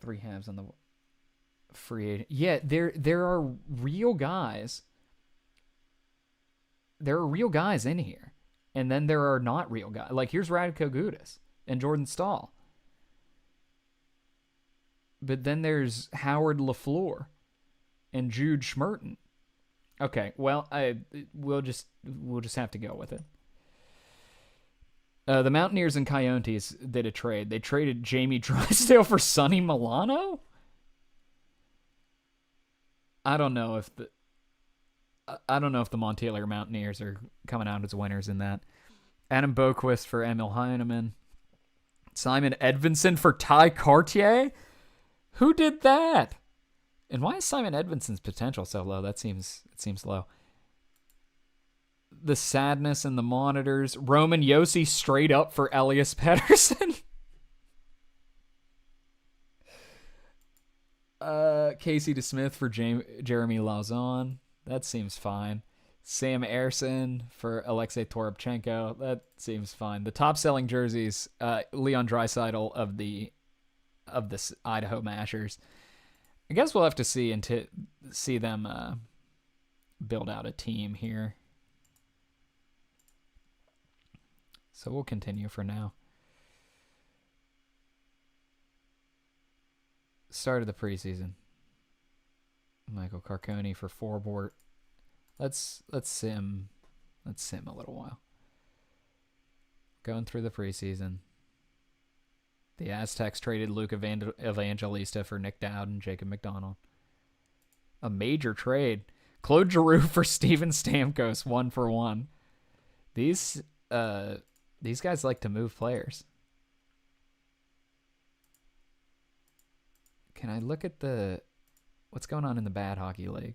Three halves on the free agent. Yeah, there are real guys. There are real guys in here. And then there are not real guys. Like, here's Radko Gudas and Jordan Stahl. But then there's Howard LaFleur and Jude Schmerton. Okay, well, we'll just have to go with it. The Mountaineers and Coyotes did a trade. They traded Jamie Drysdale for Sonny Milano? I don't know if the Montreal Mountaineers are coming out as winners in that. Adam Boquist for Emil Heineman. Simon Edvinsson for Ty Cartier? Who did that? And why is Simon Edvinsson's potential so low? It seems low. The Sadness and the Monitors. Roman Yossi straight up for Elias Pettersson. Casey DeSmith for Jeremy Lauzon. That seems fine. Sam Ersson for Alexei Toropchenko. That seems fine. The top selling jerseys, Leon Draisaitl of the Idaho Mashers. I guess we'll have to see see them build out a team here. So we'll continue for now. Start of the preseason. Michael Carconi for Forbort. Let's sim a little while. Going through the preseason. The Aztecs traded Luke Evangelista for Nick Dowd and Jacob McDonald. A major trade. Claude Giroux for Steven Stamkos, 1-for-1. These guys like to move players. Can I look at what's going on in the Bad Hockey League?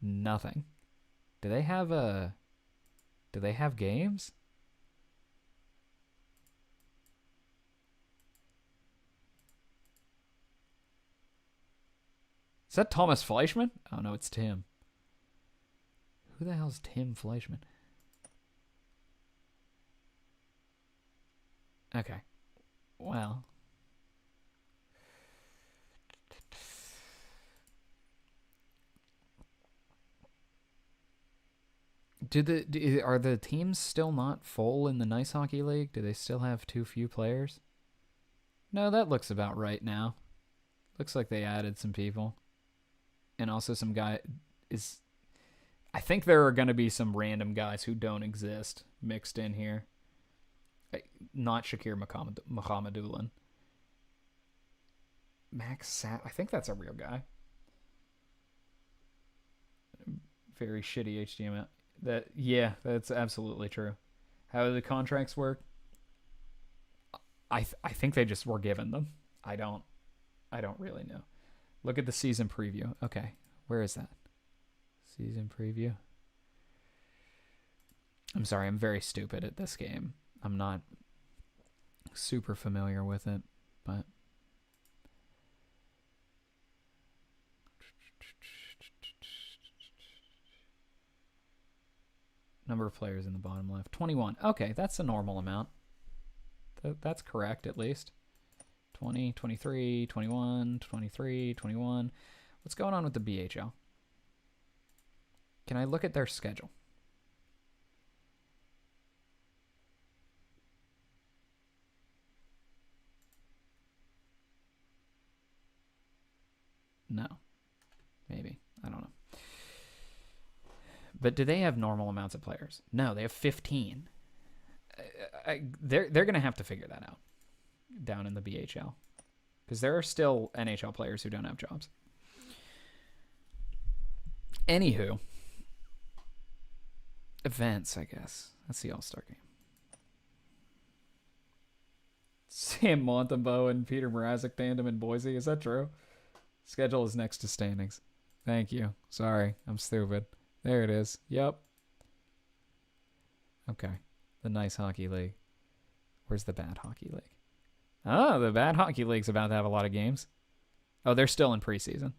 Nothing. Do they have games? Is that Thomas Fleischman? Oh no, it's Tim. Who the hell's Tim Fleischman? Okay. Well. Are the teams still not full in the Nice Hockey League? Do they still have too few players? No, that looks about right now. Looks like they added some people. And also some guy is... I think there are going to be some random guys who don't exist mixed in here. Not Shakir Mohammedullin. I think that's a real guy. Very shitty HTML. That's absolutely true. How do the contracts work? I think they just were given them. I don't really know. Look at the season preview. Okay, where is that? Season preview. I'm sorry, I'm very stupid at this game. I'm not super familiar with it, but number of players in the bottom left. 21. Okay, that's a normal amount. That's correct, at least. 20, 23, 21, 23, 21. What's going on with the BHL? Can I look at their schedule? No. Maybe. I don't know. But do they have normal amounts of players? No, they have 15. They're going to have to figure that out down in the BHL. Because there are still NHL players who don't have jobs. Anywho. Events, I guess. That's the All-Star game. Sam Montembeau and Peter Mrazek tandem in Boise. Is that true? Schedule is next to standings. Thank you. Sorry, I'm stupid. There it is. Yep. Okay. The Nice Hockey League. Where's the Bad Hockey League? Oh, the Bad Hockey League's about to have a lot of games. Oh, they're still in preseason.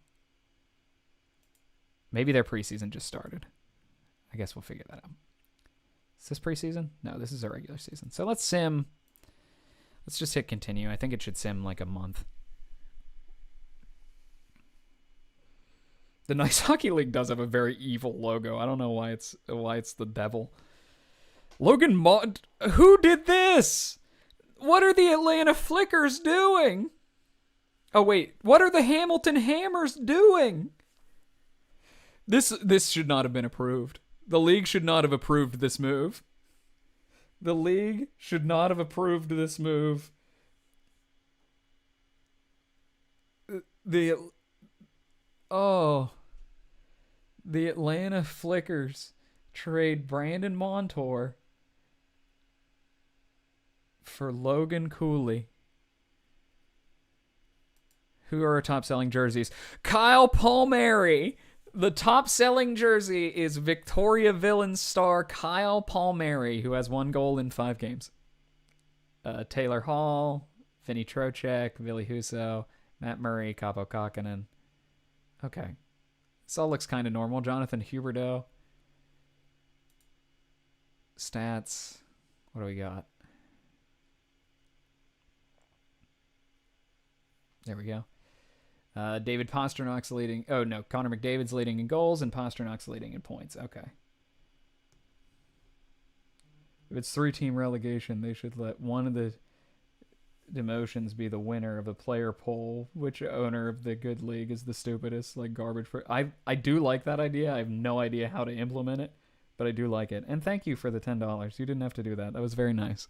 Maybe their preseason just started. I guess we'll figure that out. Is this preseason? No, this is a regular season. So let's sim. Let's just hit continue. I think it should sim like a month. The Nice Hockey League does have a very evil logo. I don't know why it's the devil. Who did this? What are the Atlanta Flickers doing? Oh wait, what are the Hamilton Hammers doing? This should not have been approved. The league should not have approved this move. The league should not have approved this move. The Atlanta Flickers trade Brandon Montour for Logan Cooley. Who are our top-selling jerseys? Kyle Palmieri. The top-selling jersey is Victoria Villains star Kyle Palmieri, who has 1 goal in 5 games. Taylor Hall, Vinny Trocheck, Ville Husso, Matt Murray, Kaapo Kakkonen. Okay. This all looks kind of normal. Jonathan Huberdeau. Stats. What do we got? There we go. David Pasternak's leading. Oh, no. Connor McDavid's leading in goals and Pasternak's leading in points. Okay. If it's 3-team relegation, they should let one of the demotions be the winner of a player poll. Which owner of the good league is the stupidest? Like garbage. I do like that idea. I have no idea how to implement it, but I do like it. And thank you for the $10. You didn't have to do that. That was very nice.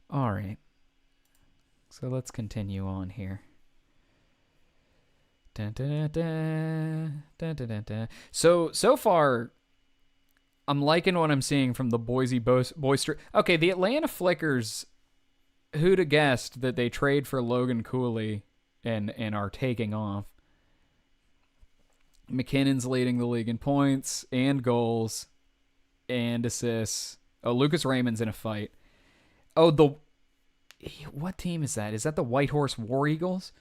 All right. So let's continue on here. Dun, dun, dun, dun, dun, dun, dun. So far, I'm liking what I'm seeing from the Boise Boister. Okay, the Atlanta Flickers, who'd have guessed that they trade for Logan Cooley and are taking off. McKinnon's leading the league in points and goals and assists. Oh, Lucas Raymond's in a fight. Oh, what team is that? Is that the Whitehorse War Eagles?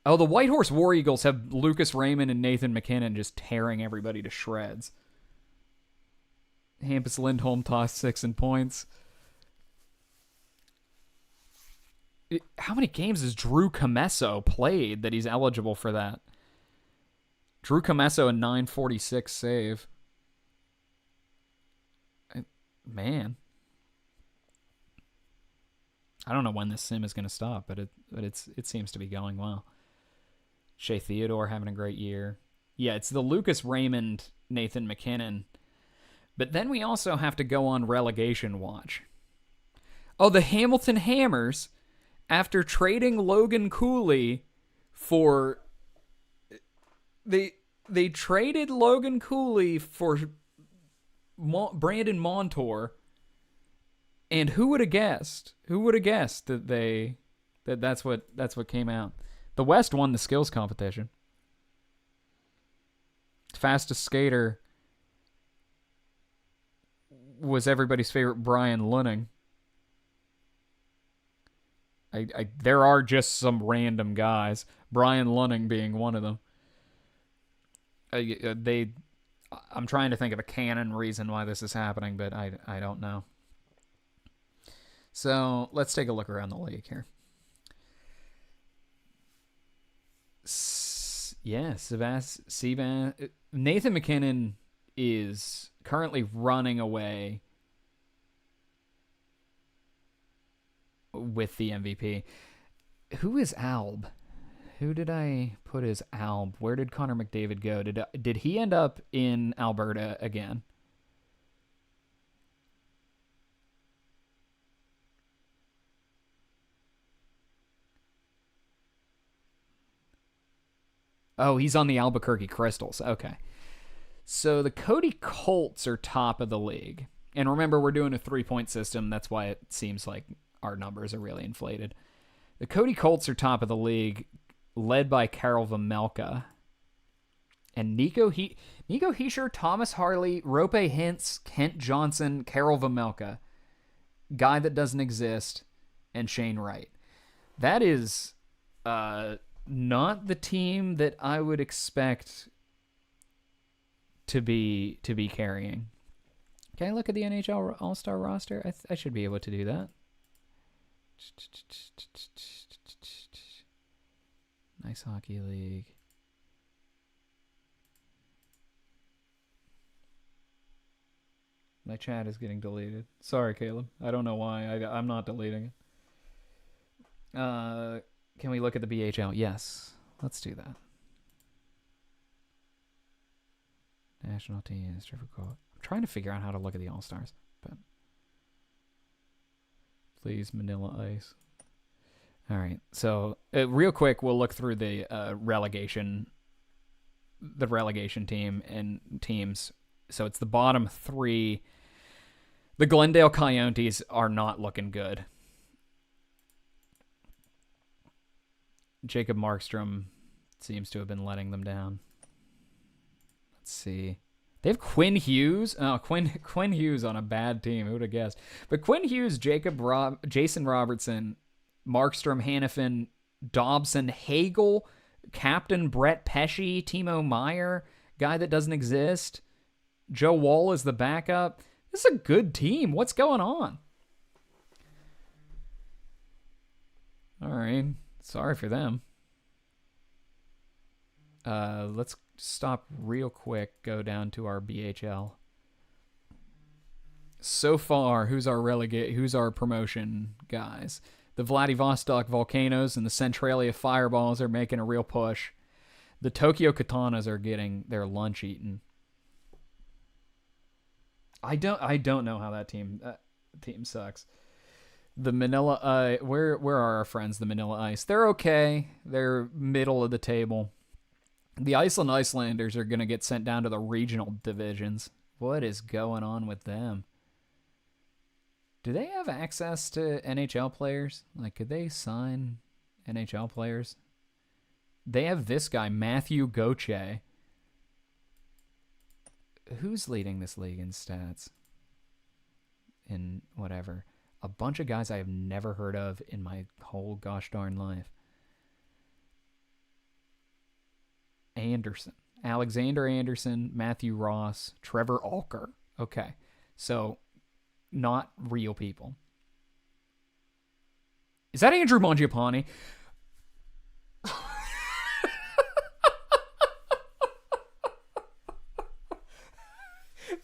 Oh, the Whitehorse War Eagles have Lucas Raymond and Nathan McKinnon just tearing everybody to shreds. Hampus Lindholm tossed 6 in points. How many games has Drew Comesso played that he's eligible for that? Drew Comesso a 946 save. Man. I don't know when this sim is going to stop, but it seems to be going well. Shea Theodore having a great year. Yeah, it's the Lucas Raymond, Nathan McKinnon. But then we also have to go on relegation watch. Oh, the Hamilton Hammers, after trading Logan Cooley for... They traded Logan Cooley for Brandon Montour. And who would have guessed? Who would have guessed that's what came out? The West won the skills competition. Fastest skater was everybody's favorite Brian Lunning. There are just some random guys, Brian Lunning being one of them. I'm trying to think of a canon reason why this is happening, but I don't know. So let's take a look around the league here. Nathan McKinnon is currently running away with the MVP. Who is Alb? Who did I put as Alb? Where did Connor McDavid go? Did he end up in Alberta again? Oh, he's on the Albuquerque Crystals. Okay. So the Cody Colts are top of the league. And remember, we're doing a 3-point system. That's why it seems like our numbers are really inflated. The Cody Colts are top of the league, led by Karel Vejmelka. And Nico Hischier, Thomas Harley, Rope Hintz, Kent Johnson, Karel Vejmelka. Guy that doesn't exist, and Shane Wright. That is... not the team that I would expect to be carrying. Can I look at the NHL All-Star roster? I should be able to do that. Nice Hockey League. My chat is getting deleted. Sorry, Caleb. I don't know why. I'm not deleting it. Can we look at the BHL? Yes. Let's do that. National teams. I'm trying to figure out how to look at the All-Stars. But please, Manila Ice. All right. So real quick, we'll look through the relegation team and teams. So it's the bottom three. The Glendale Coyotes are not looking good. Jacob Markstrom seems to have been letting them down. Let's see. They have Quinn Hughes. Oh, Quinn Hughes on a bad team. Who would have guessed? But Quinn Hughes, Jason Robertson, Markstrom, Hannafin, Dobson, Hagel, Captain Brett Pesce, Timo Meyer, guy that doesn't exist. Joe Wall is the backup. This is a good team. What's going on? All right. Sorry for them. Let's stop real quick. Go down to our BHL. So far, who's our promotion guys? The Vladivostok Volcanoes and the Centralia Fireballs are making a real push. The Tokyo Katanas are getting their lunch eaten. I don't know how that team sucks. The Manila where are our friends, the Manila Ice? They're okay. They're middle of the table. The Iceland Icelanders are going to get sent down to the regional divisions. What is going on with them? Do they have access to NHL players? Like, could they sign NHL players? They have this guy, Matthew Gauthier. Who's leading this league in stats? In whatever. A bunch of guys I have never heard of in my whole gosh darn life. Anderson. Alexander Anderson, Matthew Ross, Trevor Alker. Okay. So, not real people. Is that Andrew Mangiapane?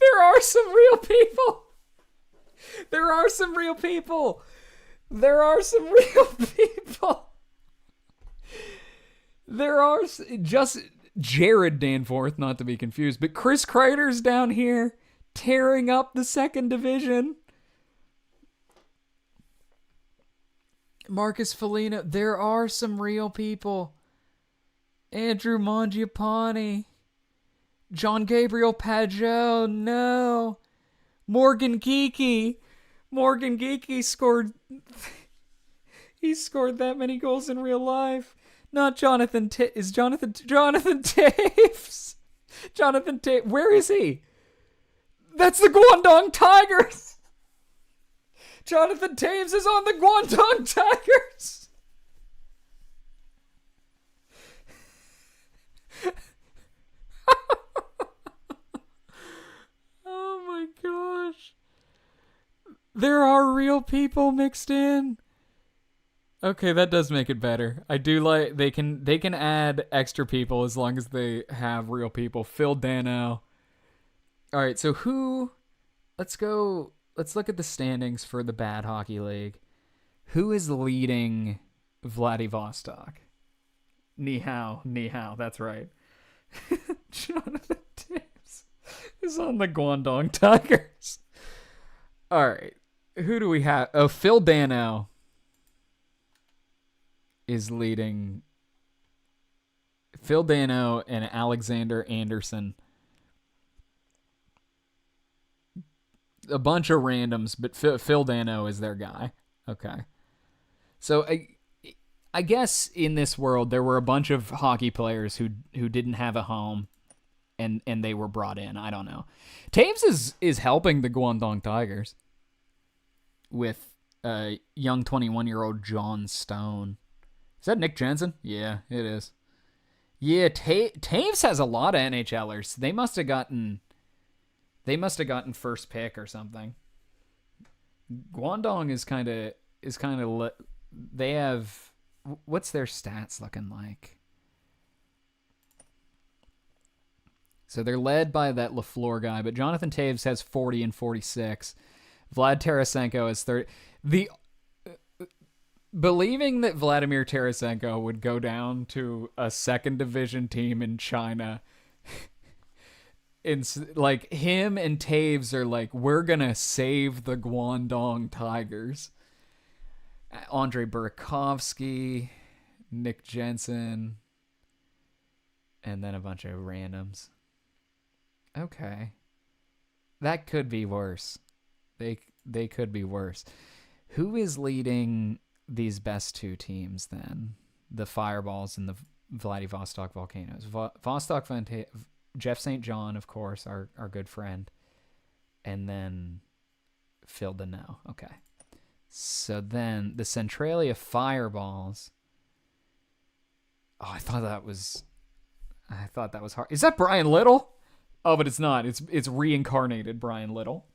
There are some real people. There are some real people. There are just Jared Danforth, not to be confused, but Chris Kreider's down here tearing up the second division. Marcus Foligno. There are some real people. Andrew Mangiapane. John Gabriel Pajot, no. Morgan Geekie. Morgan Geekie scored... he scored that many goals in real life. Not Jonathan Jonathan Taves. Jonathan Taves. Where is he? That's the Guangdong Tigers. Jonathan Taves is on the Guangdong Tigers. Oh my gosh. There are real people mixed in. Okay, that does make it better. I do like they can add extra people as long as they have real people. Phil Dano. All right, so let's look at the standings for the Bad Hockey League. Who is leading Vladivostok? Ni hao, that's right. Jonathan Taves is on the Guangdong Tigers. All right. Who do we have? Oh, Phil Dano is leading. Phil Dano and Alexander Anderson. A bunch of randoms, but Phil Dano is their guy. Okay. So I guess in this world there were a bunch of hockey players who didn't have a home and they were brought in. I don't know. Taves is helping the Guangdong Tigers with young 21-year-old John Stone. Is that Nick Jensen? Yeah, it is. Yeah, Taves has a lot of NHLers. They must have gotten first pick or something. Guangdong is kind of is kind of they have what's their stats looking like? So they're led by that LaFleur guy, but Jonathan Taves has 40 and 46. Vlad Tarasenko has 30. The believing that Vladimir Tarasenko would go down to a second division team in China, it's like him and Taves are like, we're gonna save the Guangdong Tigers. Andre Burakovsky, Nick Jensen, and then a bunch of randoms. Okay. That could be worse. They could be worse. Who is leading these best two teams then? The Fireballs and the Vladivostok Volcanoes. Jeff St. John, of course, our good friend. And then Phil Deneau. Okay. So then the Centralia Fireballs. Oh, I thought that was hard. Is that Brian Little? Oh, but it's not. It's reincarnated Brian Little.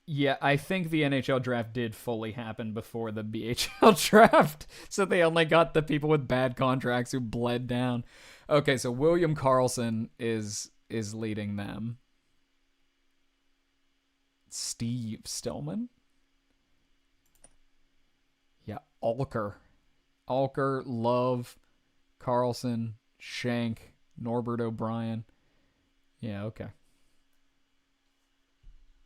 Yeah, I think the NHL draft did fully happen before the BHL draft, so they only got the people with bad contracts who bled down. Okay, so William Karlsson is leading them. Steve Stillman. Yeah, Alker, Love, Carlson, Shank, Norbert O'Brien. Yeah, okay.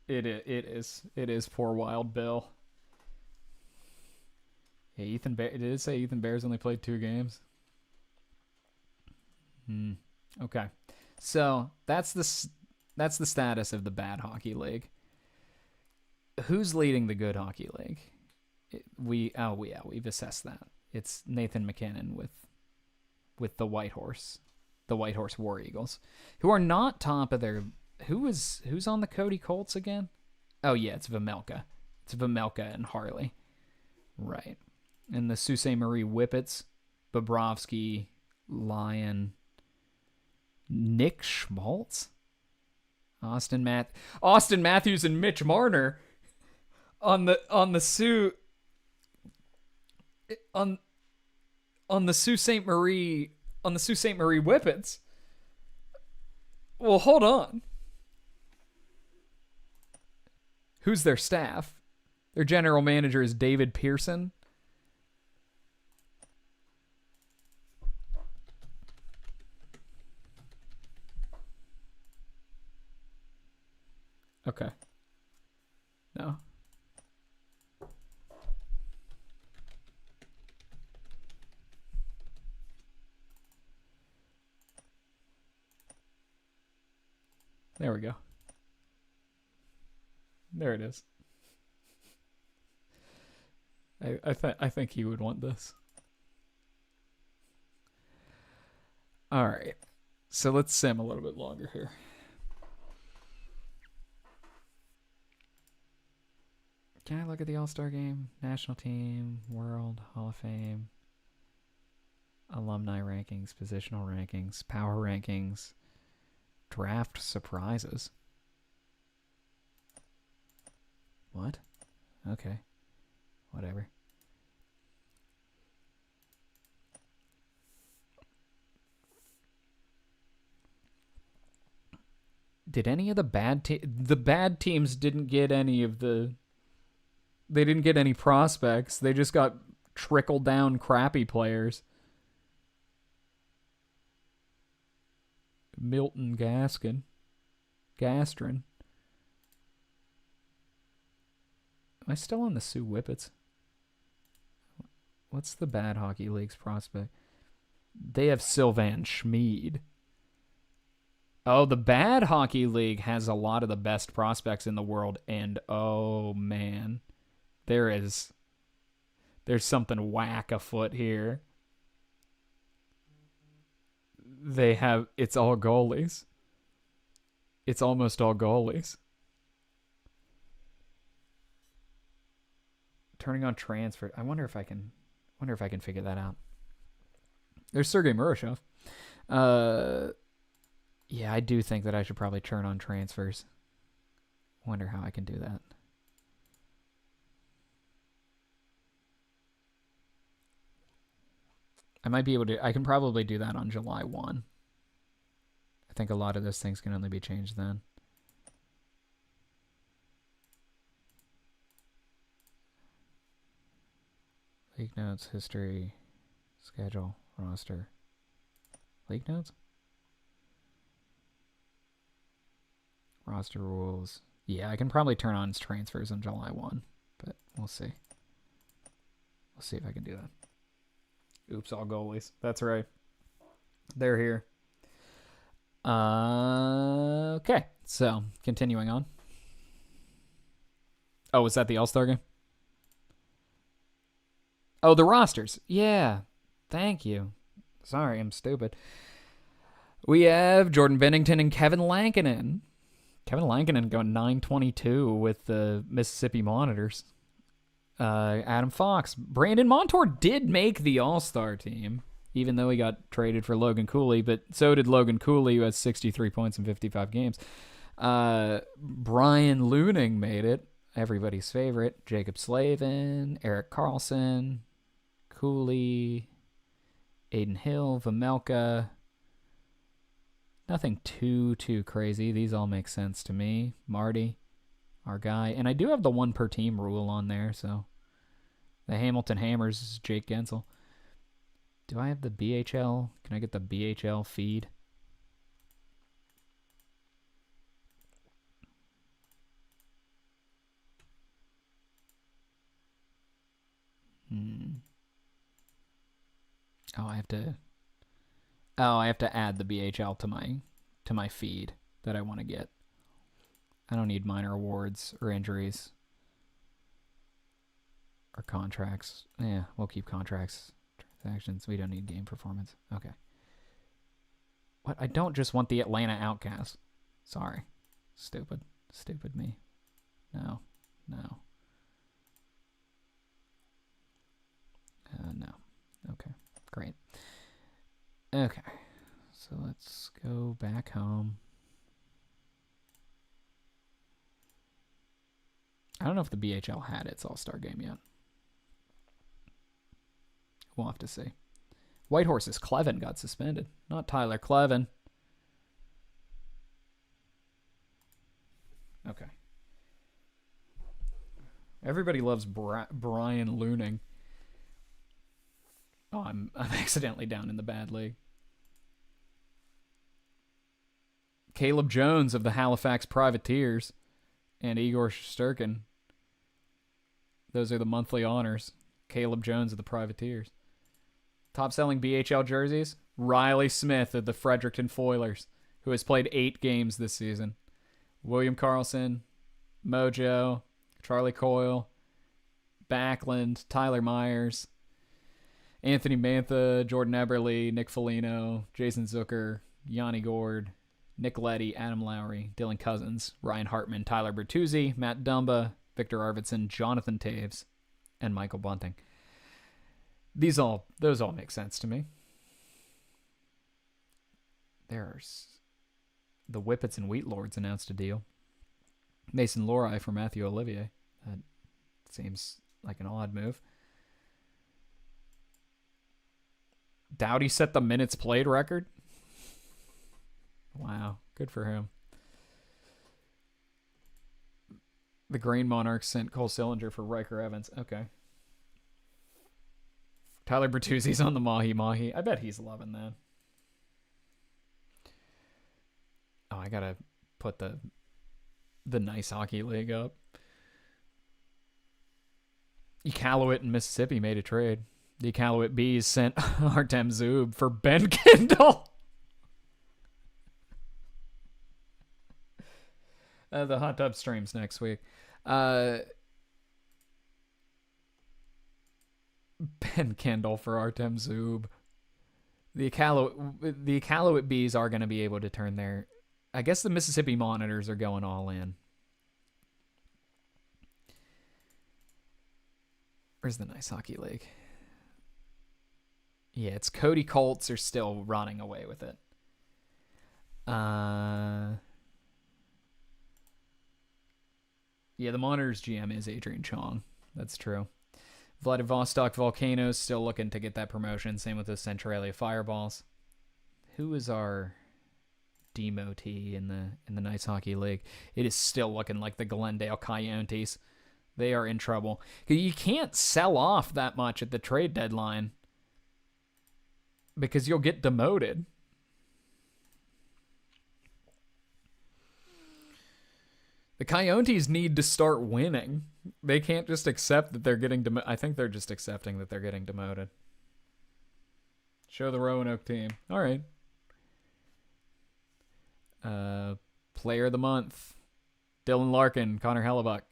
It is poor Wild Bill. Yeah, Ethan Bear. Did it say Ethan Bear's only played 2 games? Okay, so that's the status of the bad hockey league. Who's leading the good hockey league? We've assessed that. It's Nathan McKinnon with the White Horse War Eagles, who are not top of their. Who's on the Cody Colts again? Oh yeah, it's Vejmelka. It's Vejmelka and Harley, right? And the Sault Ste. Marie Whippets, Bobrovsky, Lyon, Nick Schmaltz, Austin Matthews, and Mitch Marner on the Sault on the Sault Ste. Marie Whippets. Well, hold on. Who's their staff? Their general manager is David Pearson. Okay. No. There we go. There it is. I think he would want this. All right. So let's sim a little bit longer here. Can I look at the All-Star game? National team, World, Hall of Fame, alumni rankings, positional rankings, power rankings, draft surprises. What? Okay. Whatever. Did any of the bad teams didn't get any of the... They didn't get any prospects. They just got trickled down crappy players. Milton Gastrin. Am I still on the Sioux Whippets? What's the bad hockey league's prospect? They have Sylvan Schmid. Oh, the bad hockey league has a lot of the best prospects in the world, and oh man, there's something whack afoot here. It's all goalies. It's almost all goalies. Turning on transfer. I wonder if I can figure that out. There's Sergei Murashov. Yeah, I do think that I should probably turn on transfers. Wonder how I can do that. I might be able to. I can probably do that on July 1. I think a lot of those things can only be changed then. League notes, history, schedule, roster. League notes? Roster rules. Yeah, I can probably turn on transfers on July 1, but we'll see. We'll see if I can do that. Oops, all goalies. That's right. They're here. Okay, so continuing on. Oh, was that the All-Star game? Oh, the rosters. Yeah. Thank you. Sorry, I'm stupid. We have Jordan Bennington and Kevin Lankinen. Kevin Lankinen going 922 with the Mississippi Monitors. Adam Fox. Brandon Montour did make the All-Star team, even though he got traded for Logan Cooley, but so did Logan Cooley, who has 63 points in 55 games. Brian Leuning made it. Everybody's favorite. Jacob Slavin, Erik Karlsson, Cooley, Aiden Hill, Vamelka. Nothing too crazy. These all make sense to me. Marty, our guy. And I do have the one per team rule on there, so the Hamilton Hammers is Jake Gensel. Do I have the BHL? Can I get the BHL feed? Oh, I have to add the BHL to my feed that I want to get. I don't need minor awards or injuries or contracts. Yeah, we'll keep contracts, transactions. We don't need game performance. Okay. What? I don't just want the Atlanta Outcasts. Sorry. Stupid me. No. No. Okay. Great. Okay. So let's go back home. I don't know if the BHL had its All-Star game yet. We'll have to see. Whitehorse's Clevin got suspended. Not Tyler Clevin. Okay. Everybody loves Brian Leuning. Oh, I'm accidentally down in the bad league. Caleb Jones of the Halifax Privateers and Igor Shesterkin. Those are the monthly honors. Caleb Jones of the Privateers. Top selling BHL jerseys? Riley Smith of the Fredericton Foilers, who has played 8 games this season. William Karlsson, Mojo, Charlie Coyle, Backlund, Tyler Myers, Anthony Mantha, Jordan Eberle, Nick Foligno, Jason Zucker, Yanni Gord, Nick Leddy, Adam Lowry, Dylan Cousins, Ryan Hartman, Tyler Bertuzzi, Matt Dumba, Victor Arvidsson, Jonathan Taves, and Michael Bunting. Those all make sense to me. There's the Whippets and Wheatlords announced a deal. Mason Lohrei for Matthew Olivier. That seems like an odd move. Doughty set the minutes played record. Wow, good for him. The Green Monarchs sent Cole Sillinger for Riker Evans. Okay. Tyler Bertuzzi's on the Mahi Mahi. I bet he's loving that. Oh, I gotta put the Nice Hockey League up. Iqaluit and Mississippi made a trade. The Iqaluit Bees sent Artem Zub for Ben Kendall. The hot tub streams next week. Ben Kendall for Artem Zub. The Iqaluit Bees are going to be able to turn their... I guess the Mississippi Monitors are going all in. Where's the Nice Hockey League? Yeah, it's Cody Colts are still running away with it. Yeah, the Monitors GM is Adrian Chong. That's true. Vladivostok Volcanoes still looking to get that promotion. Same with the Centralia Fireballs. Who is our demotee in the Nice Hockey League? It is still looking like the Glendale Coyotes. They are in trouble. You can't sell off that much at the trade deadline because you'll get demoted. The Coyotes need to start winning. They can't just accept that they're getting demoted. I think they're just accepting that they're getting demoted. Show the Roanoke team. All right. Player of the month. Dylan Larkin, Connor Hellebuck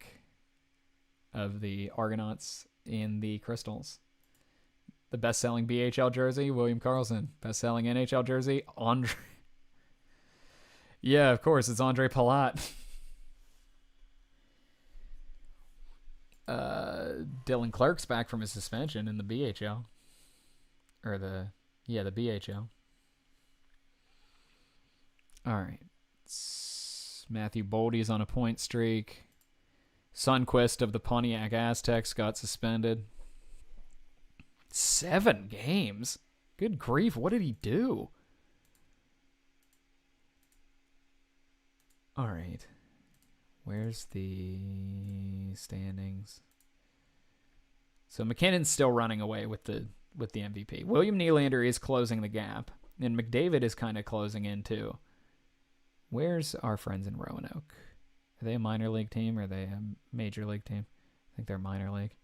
of the Argonauts in the Crystals. The best-selling BHL jersey, William Karlsson. Best-selling NHL jersey, Andre. Yeah, of course, it's Andre Palat. Dylan Clark's back from his suspension in the BHL. The BHL. All right. Matthew Boldy's on a point streak. Sundquist of the Pontiac Aztecs got suspended. 7 games? Good grief, what did he do? All right. Where's the standings? So McKinnon's still running away with the MVP. William Nylander is closing the gap, and McDavid is kind of closing in too. Where's our friends in Roanoke? Are they a minor league team or are they a major league team? I think they're minor league.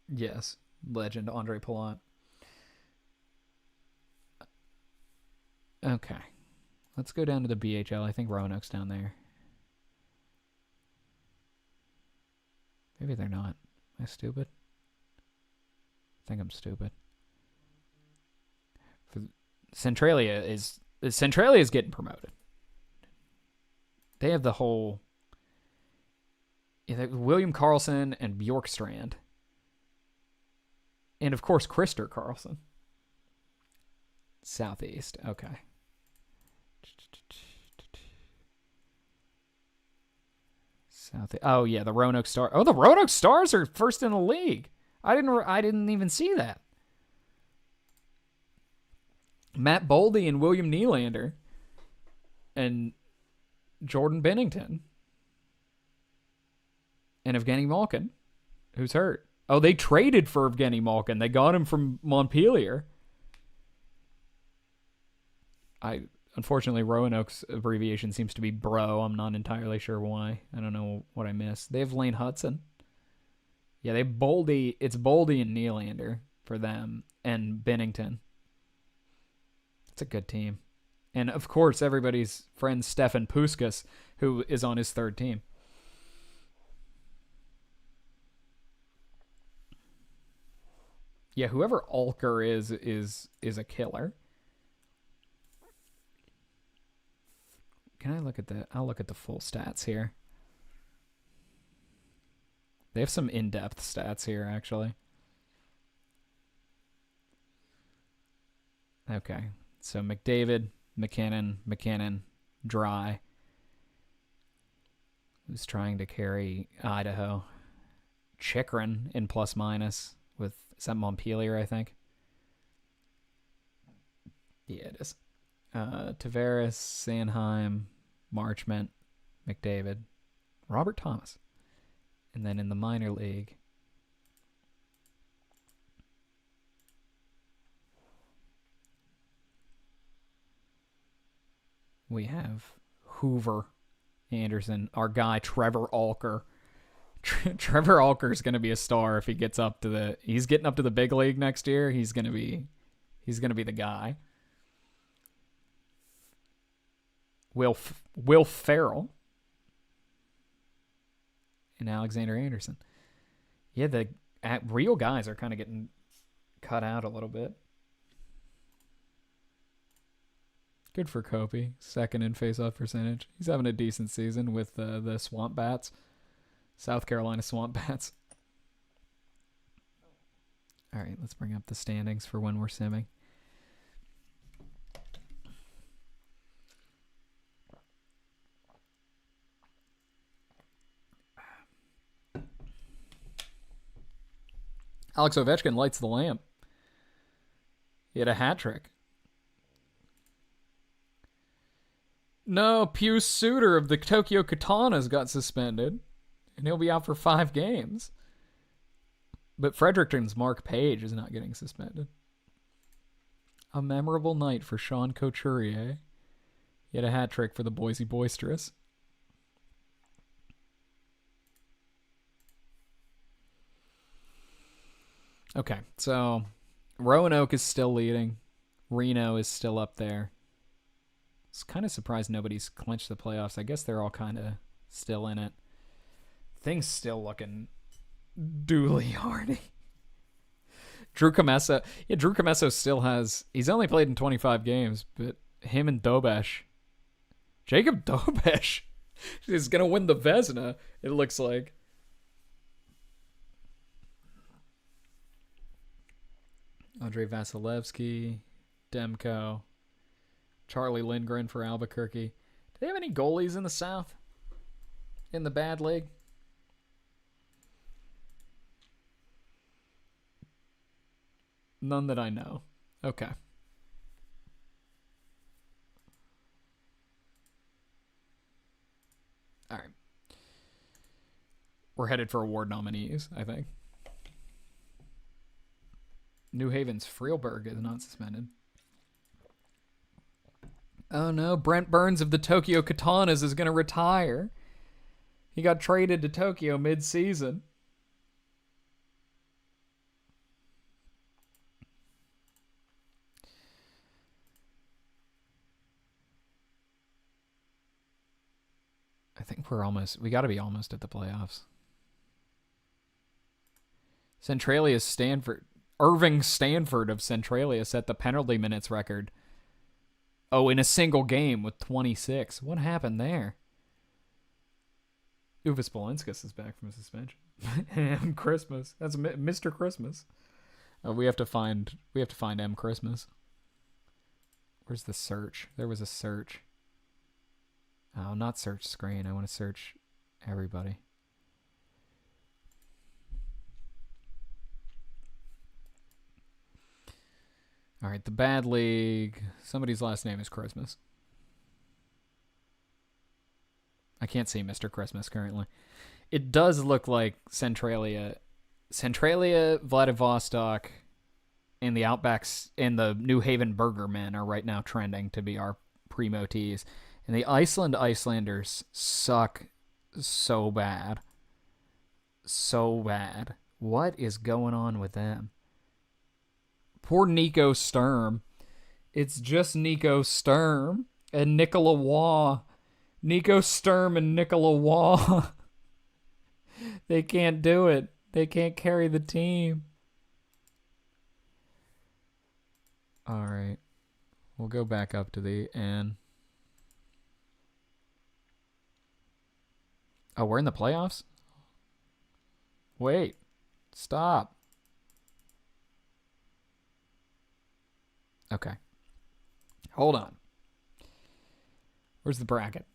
Yes, legend Andre Palat. Okay. Let's go down to the BHL. I think Roanoke's down there. Maybe they're not. Am I stupid? I think I'm stupid. Centralia is getting promoted. They have the whole William Karlsson and Bjorkstrand. And of course Krister Karlsson. Southeast. Okay. Oh yeah, the Roanoke Stars. Oh, the Roanoke Stars are first in the league. I didn't even see that. Matt Boldy and William Nylander and Jordan Bennington and Evgeny Malkin, who's hurt. Oh, they traded for Evgeny Malkin. They got him from Montpelier. Unfortunately, Roanoke's abbreviation seems to be bro. I'm not entirely sure why. I don't know what I missed. They have Lane Hudson. Yeah, it's Boldy and Nylander for them, and Bennington. It's a good team. And, of course, everybody's friend Stefan Puskas, who is on his third team. Yeah, whoever Alker is a killer. Can I look at I'll look at the full stats here. They have some in-depth stats here, actually. Okay. So McDavid, McKinnon, Dry. Who's trying to carry Idaho? Chikrin in plus minus with, is that Montpelier, I think? Yeah, it is. Tavares, Sanheim, Marchment, McDavid, Robert Thomas. And then in the minor league, we have Hoover, Anderson, our guy Trevor Alker. Trevor Alker is going to be a star if he gets up to he's getting up to the big league next year. He's going to be the guy. Will Ferrell and Alexander Anderson. Yeah, the real guys are kind of getting cut out a little bit. Good for Kopi, second in faceoff percentage. He's having a decent season with the Swamp Bats, South Carolina Swamp Bats. All right, let's bring up the standings for when we're simming. Alex Ovechkin lights the lamp. He had a hat trick. No, Pius Suter of the Tokyo Katanas got suspended, and he'll be out for 5 games. But Fredericton's Mark Page is not getting suspended. A memorable night for Sean Couturier. He had a hat trick for the Boise Boisterous. Okay, so Roanoke is still leading. Reno is still up there. It's kind of surprised nobody's clinched the playoffs. I guess they're all kind of still in it. Things still looking Dooley Hardy. Drew Commesso still has... He's only played in 25 games, but him and Dobesh... Jacob Dobesh is going to win the Vezina, it looks like. Andrei Vasilevsky, Demko, Charlie Lindgren for Albuquerque. Do they have any goalies in the South? In the bad league? None that I know. Okay. All right. We're headed for award nominees, I think. New Haven's Freelberg is not suspended. Oh no, Brent Burns of the Tokyo Katanas is going to retire. He got traded to Tokyo mid-season. I think we got to be almost at the playoffs. Irving Stanford of Centralia set the penalty minutes record. Oh, in a single game with 26. What happened there? Uvis Belinskas is back from suspension. M. Christmas. That's Mr. Christmas. We have to find M. Christmas. Where's the search? There was a search. Oh, not search screen. I want to search everybody. All right, the bad league. Somebody's last name is Christmas. I can't see Mr. Christmas currently. It does look like Centralia, Vladivostok, and the Outbacks and the New Haven Burgermen are right now trending to be our primo tees. And the Icelanders suck so bad. So bad. What is going on with them? Poor Nico Sturm. It's just Nico Sturm and Nicola Waugh. Nico Sturm and Nicola Waugh. They can't do it. They can't carry the team. All right. We'll go back up to the N. Oh, we're in the playoffs? Wait. Stop. Okay. Hold on. Where's the bracket?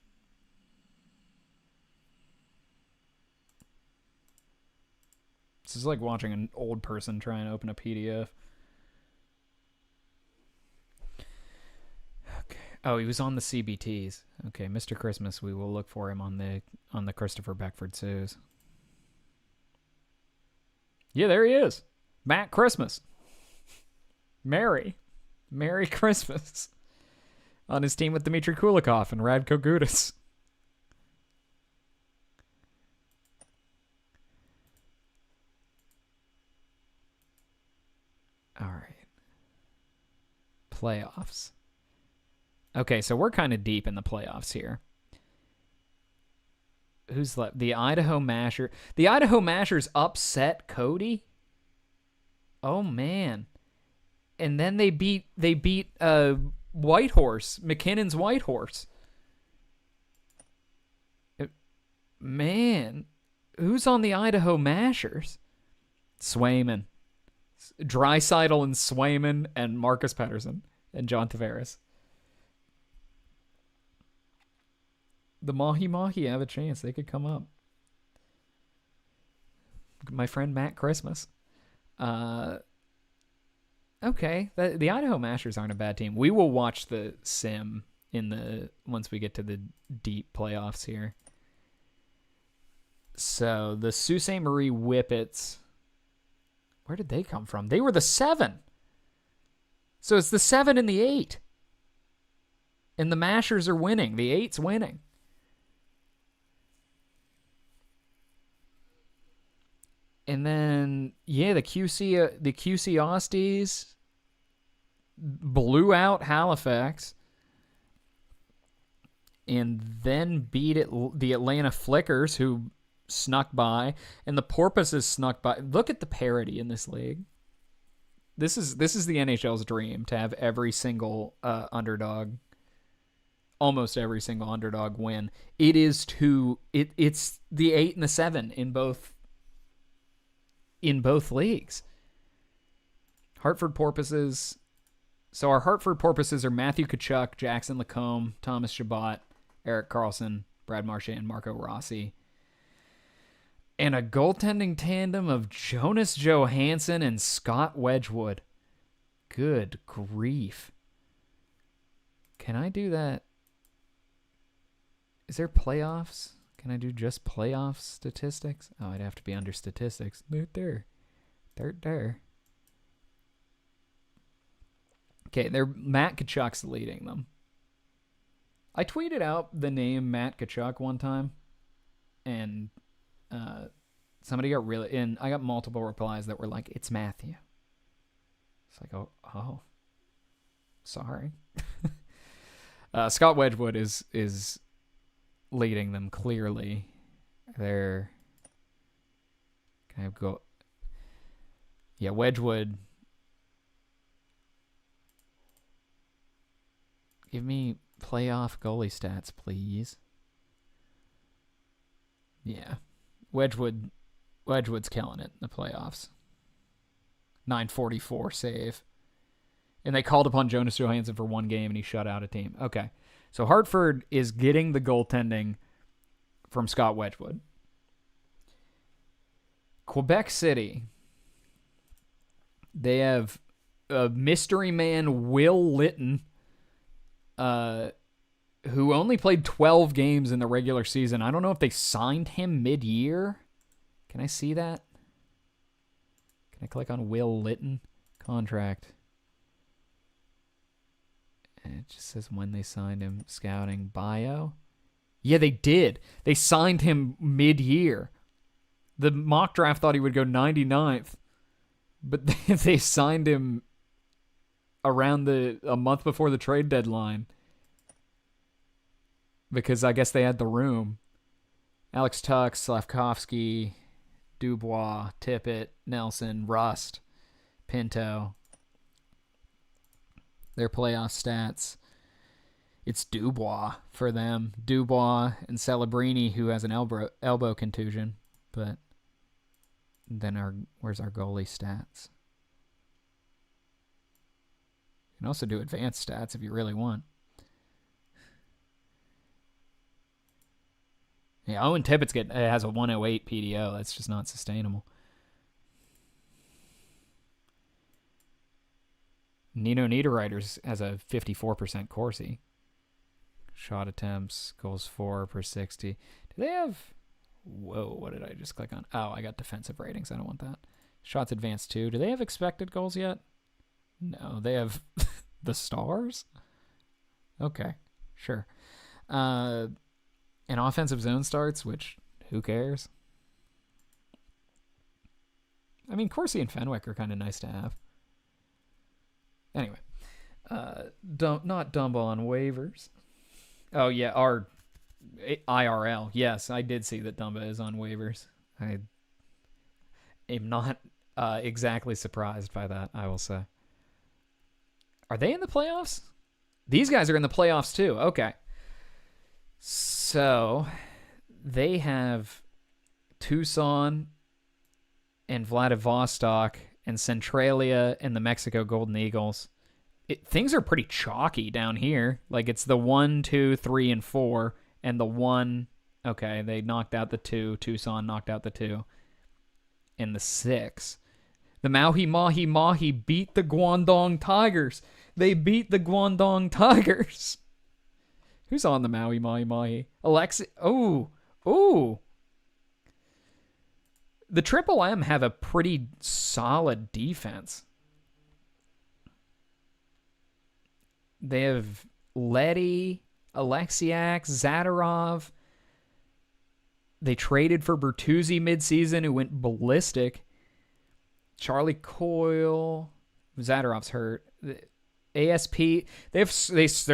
This is like watching an old person try and open a PDF. Okay. Oh, he was on the CBTs. Okay, Mr. Christmas, we will look for him on the Christopher Beckford Sues. Yeah, there he is. Matt Christmas. Merry Christmas. On his team with Dmitry Kulikov and Radko Gudas. All right. Playoffs. Okay, so we're kind of deep in the playoffs here. Who's left? The Idaho Masher. The Idaho Mashers upset Cody? Oh, man. And then they beat Whitehorse, McKinnon's Whitehorse. Man, who's on the Idaho Mashers? Swayman. Draisaitl and Swayman and Marcus Pettersson and John Tavares. The Mahi have a chance. They could come up. My friend Matt Christmas. Okay, the Idaho Mashers aren't a bad team. We will watch the sim once we get to the deep playoffs here. So the Sault Ste. Marie Whippets, where did they come from? They were the 7. So it's the 7 and the 8. And the Mashers are winning. The 8's winning. And then, yeah, the QC Osties blew out Halifax and then beat the Atlanta Flickers, who snuck by, and the Porpoises snuck by. Look at the parity in this league. This is the NHL's dream, to have every single underdog, almost every single underdog win. It's the 8 and the 7 in both leagues. Hartford Porpoises. So our Hartford Porpoises are Matthew Tkachuk, Jackson Lacombe, Thomas Chabot, Erik Karlsson, Brad Marchand, Marco Rossi. And a goaltending tandem of Jonas Johansson and Scott Wedgwood. Good grief. Can I do that? Is there playoffs? Can I do just playoff statistics? Oh, I'd have to be under statistics. There. Okay, Matt Tkachuk's leading them. I tweeted out the name Matt Tkachuk one time, and somebody got I got multiple replies that were like, "It's Matthew." It's like, oh, sorry. Scott Wedgwood is leading them clearly. They're kind of go. Yeah, Wedgwood. Give me playoff goalie stats, please. Yeah, Wedgwood's killing it in the playoffs. 944 save. And they called upon Jonas Johansson for one game, and he shut out a team. Okay. So Hartford is getting the goaltending from Scott Wedgwood. Quebec City, they have a mystery man, Will Litton, who only played 12 games in the regular season. I don't know if they signed him mid-year. Can I see that? Can I click on Will Litton? Contract. And it just says when they signed him. Scouting. Bio. Yeah, they did. They signed him mid-year. The mock draft thought he would go 99th. But they signed him around a month before the trade deadline. Because I guess they had the room. Alex Tuck, Slavkovsky, Dubois, Tippett, Nelson, Rust, Pinto. Their playoff stats. It's Dubois for them. Dubois and Celebrini, who has an elbow contusion. But then where's our goalie stats? You can also do advanced stats if you really want. Yeah, Owen Tippett has a 108 PDO. That's just not sustainable. Nino Niederreiter has a 54% Corsi. Shot attempts, goals for per 60. Do they have... Whoa, what did I just click on? Oh, I got defensive ratings. I don't want that. Shots advanced too. Do they have expected goals yet? No, they have the Stars? Okay, sure. And offensive zone starts, which, who cares? I mean, Corsi and Fenwick are kind of nice to have. Anyway, not Dumba on waivers. Oh, yeah, our IRL. Yes, I did see that Dumba is on waivers. I am not exactly surprised by that, I will say. Are they in the playoffs? These guys are in the playoffs too. Okay. So, they have Tucson and Vladivostok and Centralia and the Mexico Golden Eagles. Things are pretty chalky down here. Like, it's the 1, 2, 3, and 4, and the 1... Okay, they knocked out the 2. Tucson knocked out the 2. And the 6. The Maui Mahi Mahi beat the Guangdong Tigers. They beat the Guangdong Tigers. Who's on the Maui Mahi Mahi? Alexi. Oh. Oh. The Triple M have a pretty solid defense. They have Letty, Alexiak, Zadorov. They traded for Bertuzzi midseason, who went ballistic. Charlie Coyle. Zadorov's hurt. ASP. They're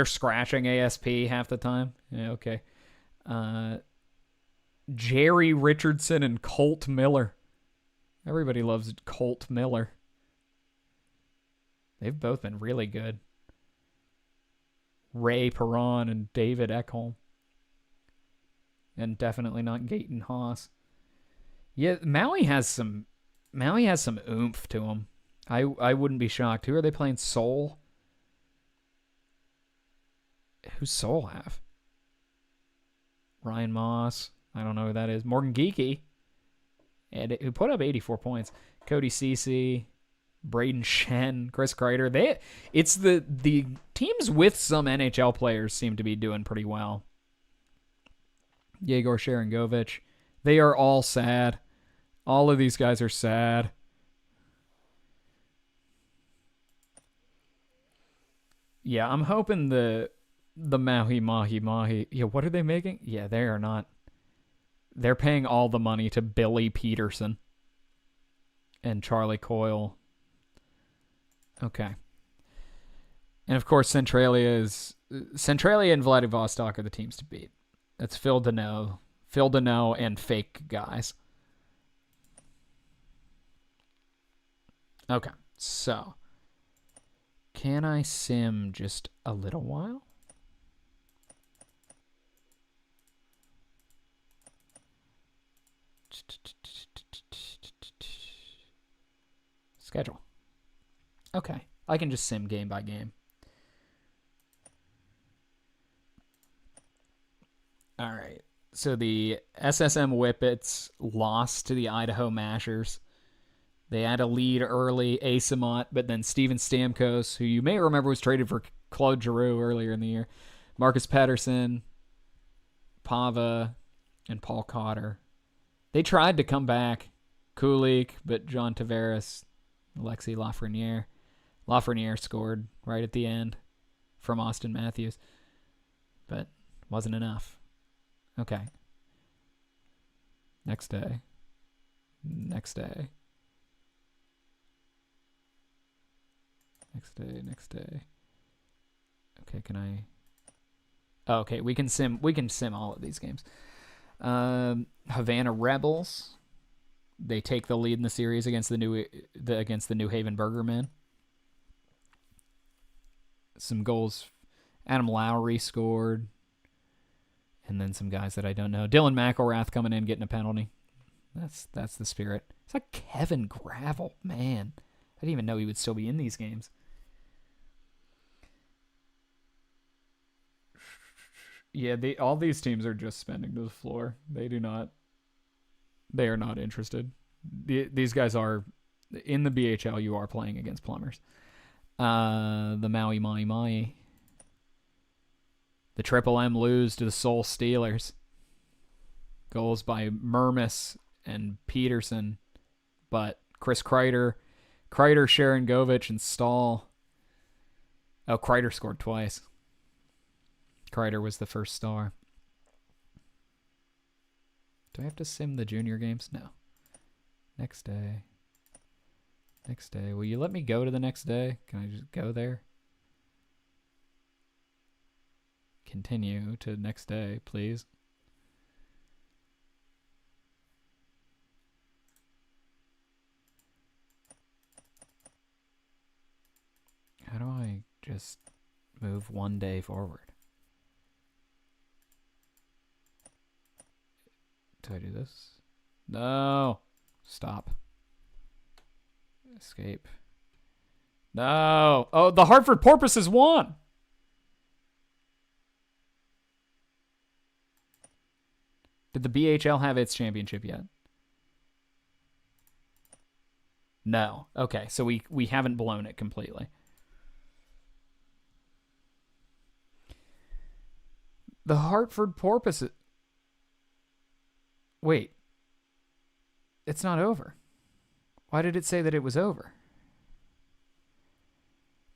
scratching ASP half the time. Yeah, okay. Jerry Richardson and Colt Miller. Everybody loves Colt Miller. They've both been really good. Ray Perron and David Ekholm. And definitely not Gaten Haas. Yeah, Maui has some oomph to him. I wouldn't be shocked. Who are they playing? Seoul? Who's Seoul have? Ryan Moss. I don't know who that is. Morgan Geeky, who put up 84 points. Cody Cece, Braden Shen, Chris Kreider. It's the teams with some NHL players seem to be doing pretty well. Yegor Sharangovich. They are all sad. All of these guys are sad. Yeah, I'm hoping the Maui Mahi Mahi. Yeah, what are they making? Yeah, they are not. They're paying all the money to Billy Peterson and Charlie Coyle. Okay. And of course, Centralia and Vladivostok are the teams to beat. That's Phil Deneau and fake guys. Okay, so can I sim just a little while? Schedule. Okay, I can just sim game by game. All right. So the SSM Whippets lost to the Idaho Mashers. They had a lead early, Asimont, but then Steven Stamkos, who you may remember was traded for Claude Giroux earlier in the year, Marcus Pettersson, Pava, and Paul Cotter. They tried to come back. Kulik, but John Tavares, Alexis Lafreniere. Lafreniere scored right at the end from Austin Matthews, but wasn't enough. Okay. Next day. Next day. Okay, can I? Oh, okay, we can sim all of these games. Havana Rebels. They take the lead in the series against the New Haven Burgermen. Some goals. Adam Lowry scored. And then some guys that I don't know. Dylan McElrath coming in, getting a penalty. That's the spirit. It's like Kevin Gravel, man. I didn't even know he would still be in these games. Yeah, all these teams are just spending to the floor. They are not interested. These guys are in the BHL. You are playing against plumbers. The Maui Maui Maui. The Triple M lose to the Seoul Steelers. Goals by Mermis and Peterson, but Chris Kreider, Sharangovich, and Stahl. Oh, Kreider scored twice. Kreider was the first star. Do I have to sim the junior games? No. Next day. Will you let me go to the next day? Can I just go there? Continue to next day, please. How do I just move one day forward? Do I do this? No. Stop. Escape. No. Oh, the Hartford Porpoises won. Did the BHL have its championship yet? No. Okay, so we haven't blown it completely. The Hartford Porpoises. Wait. It's not over. Why did it say that it was over?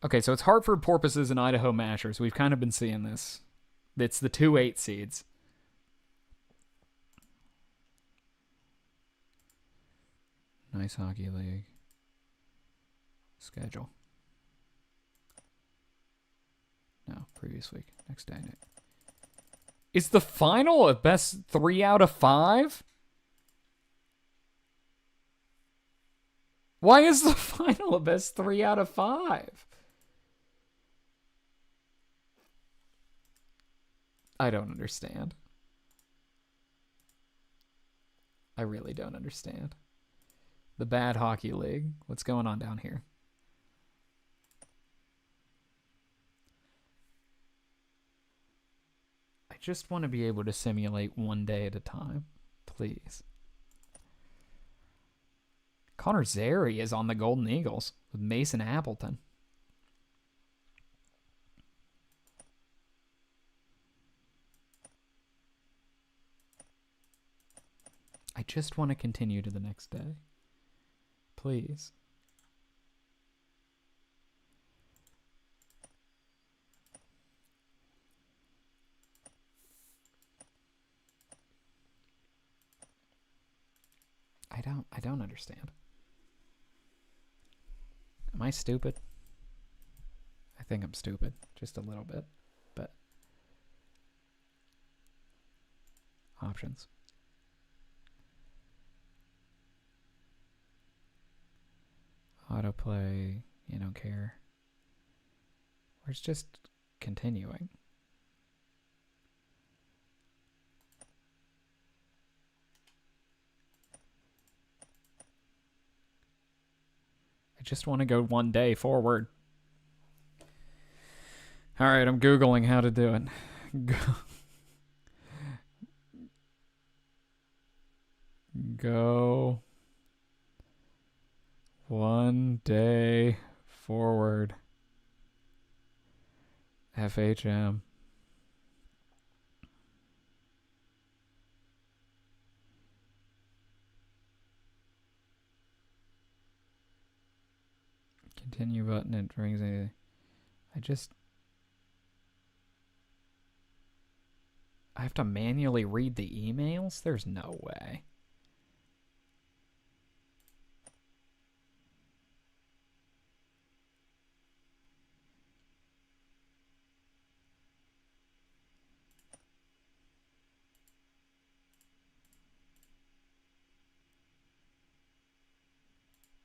Okay, so it's Hartford Porpoises and Idaho Mashers. We've kind of been seeing this. It's the 2-8 seeds. Nice Hockey League. Schedule. No, previous week. Next day. Is the final a best 3 out of 5? Why is the final a best 3 out of 5? I don't understand. I really don't understand. The bad hockey league. What's going on down here? I just want to be able to simulate one day at a time. Please. Connor Zary is on the Golden Eagles with Mason Appleton. I just want to continue to the next day. Please. I don't understand. Am I stupid? I think I'm stupid. Just a little bit. But options. Autoplay, you don't care. Or it's just continuing. I just want to go one day forward. All right, I'm Googling how to do it. Go one day forward. FHM. Continue button. It brings anything. I have to manually read the emails? There's no way.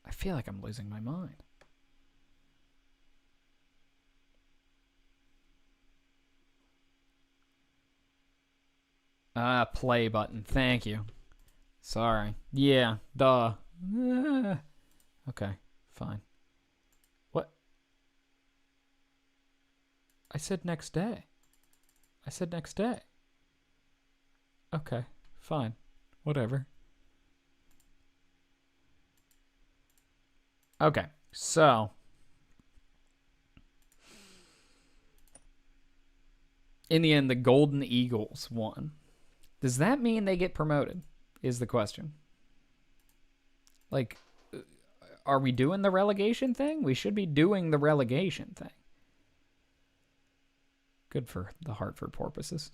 I feel like I'm losing my mind. Play button. Thank you. Sorry. Yeah, duh. Okay, fine. What? I said next day. I said next day. Okay, fine. Whatever. Okay, so in the end, the Golden Eagles won. Does that mean they get promoted? Is the question. Like, are we doing the relegation thing? We should be doing the relegation thing. Good for the Hartford Porpoises.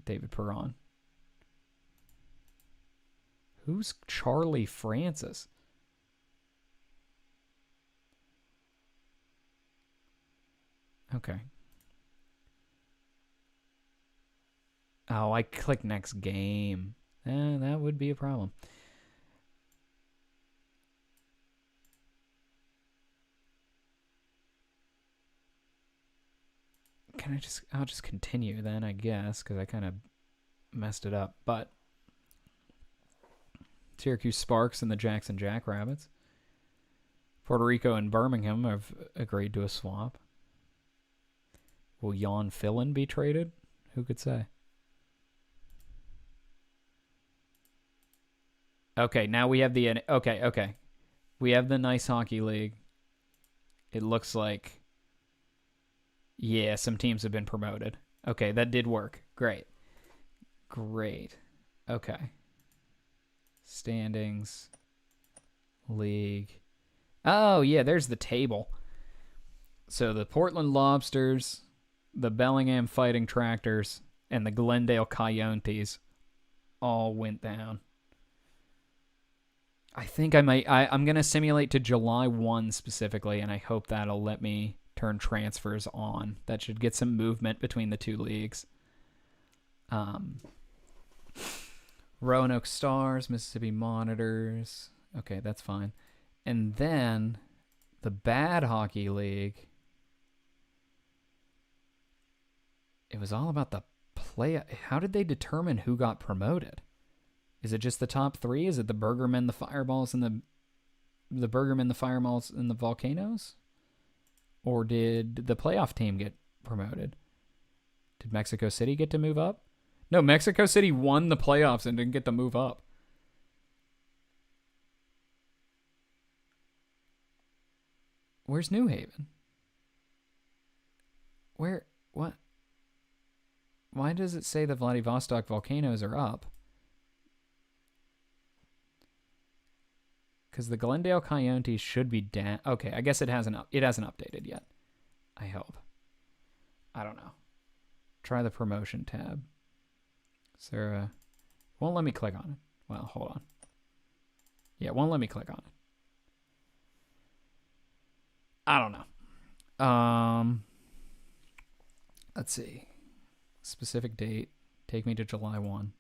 David Perron. Who's Charlie Francis? Okay. Oh, I click next game. That would be a problem. I'll just continue then, I guess, because I kind of messed it up. But Syracuse Sparks and the Jackson Jackrabbits. Puerto Rico and Birmingham have agreed to a swap. Will Jan Fillen be traded? Who could say? Okay, now we have the okay. We have the nice hockey league. It looks like yeah, some teams have been promoted. Okay, that did work. Great. Great. Okay. Standings league. Oh, yeah, there's the table. So the Portland Lobsters, the Bellingham Fighting Tractors, and the Glendale Coyotes all went down. I think I'm going to simulate to July 1 specifically, and I hope that'll let me turn transfers on. That should get some movement between the two leagues. Roanoke Stars, Mississippi Monitors. Okay, that's fine. And then the Bad Hockey League. It was all about the play. How did they determine who got promoted? Is it just the top three? Is it the Burgermen, the Fireballs, and the Burgermen, the Fireballs, and the Volcanoes? Or did the playoff team get promoted? Did Mexico City get to move up? No, Mexico City won the playoffs and didn't get to move up. Where's New Haven? Where? What? Why does it say the Vladivostok Volcanoes are up? Because the Glendale Coyotes should be down. Okay, I guess it hasn't updated yet. I hope. I don't know. Try the promotion tab. Sarah won't let me click on it. Well, hold on. Yeah, won't let me click on it. I don't know. Let's see. Specific date. Take me to July 1.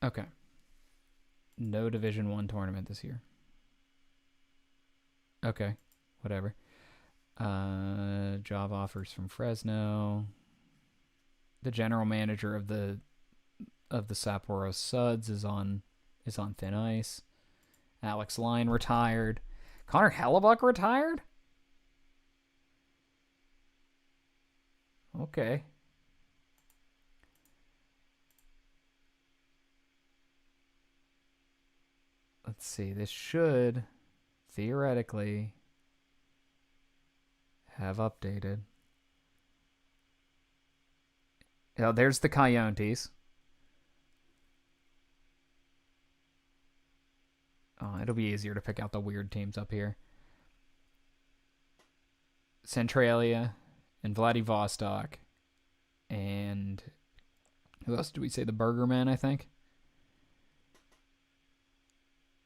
Okay. No Division 1 tournament this year. Okay. Whatever. Job offers from Fresno. The general manager of the Sapporo Suds is on thin ice. Alex Line retired. Connor Hellebuck retired? Okay. Let's see. This should theoretically have updated. Oh, there's the Coyotes. Oh, it'll be easier to pick out the weird teams up here. Centralia and Vladivostok. And who else did we say? The Burgermen, I think.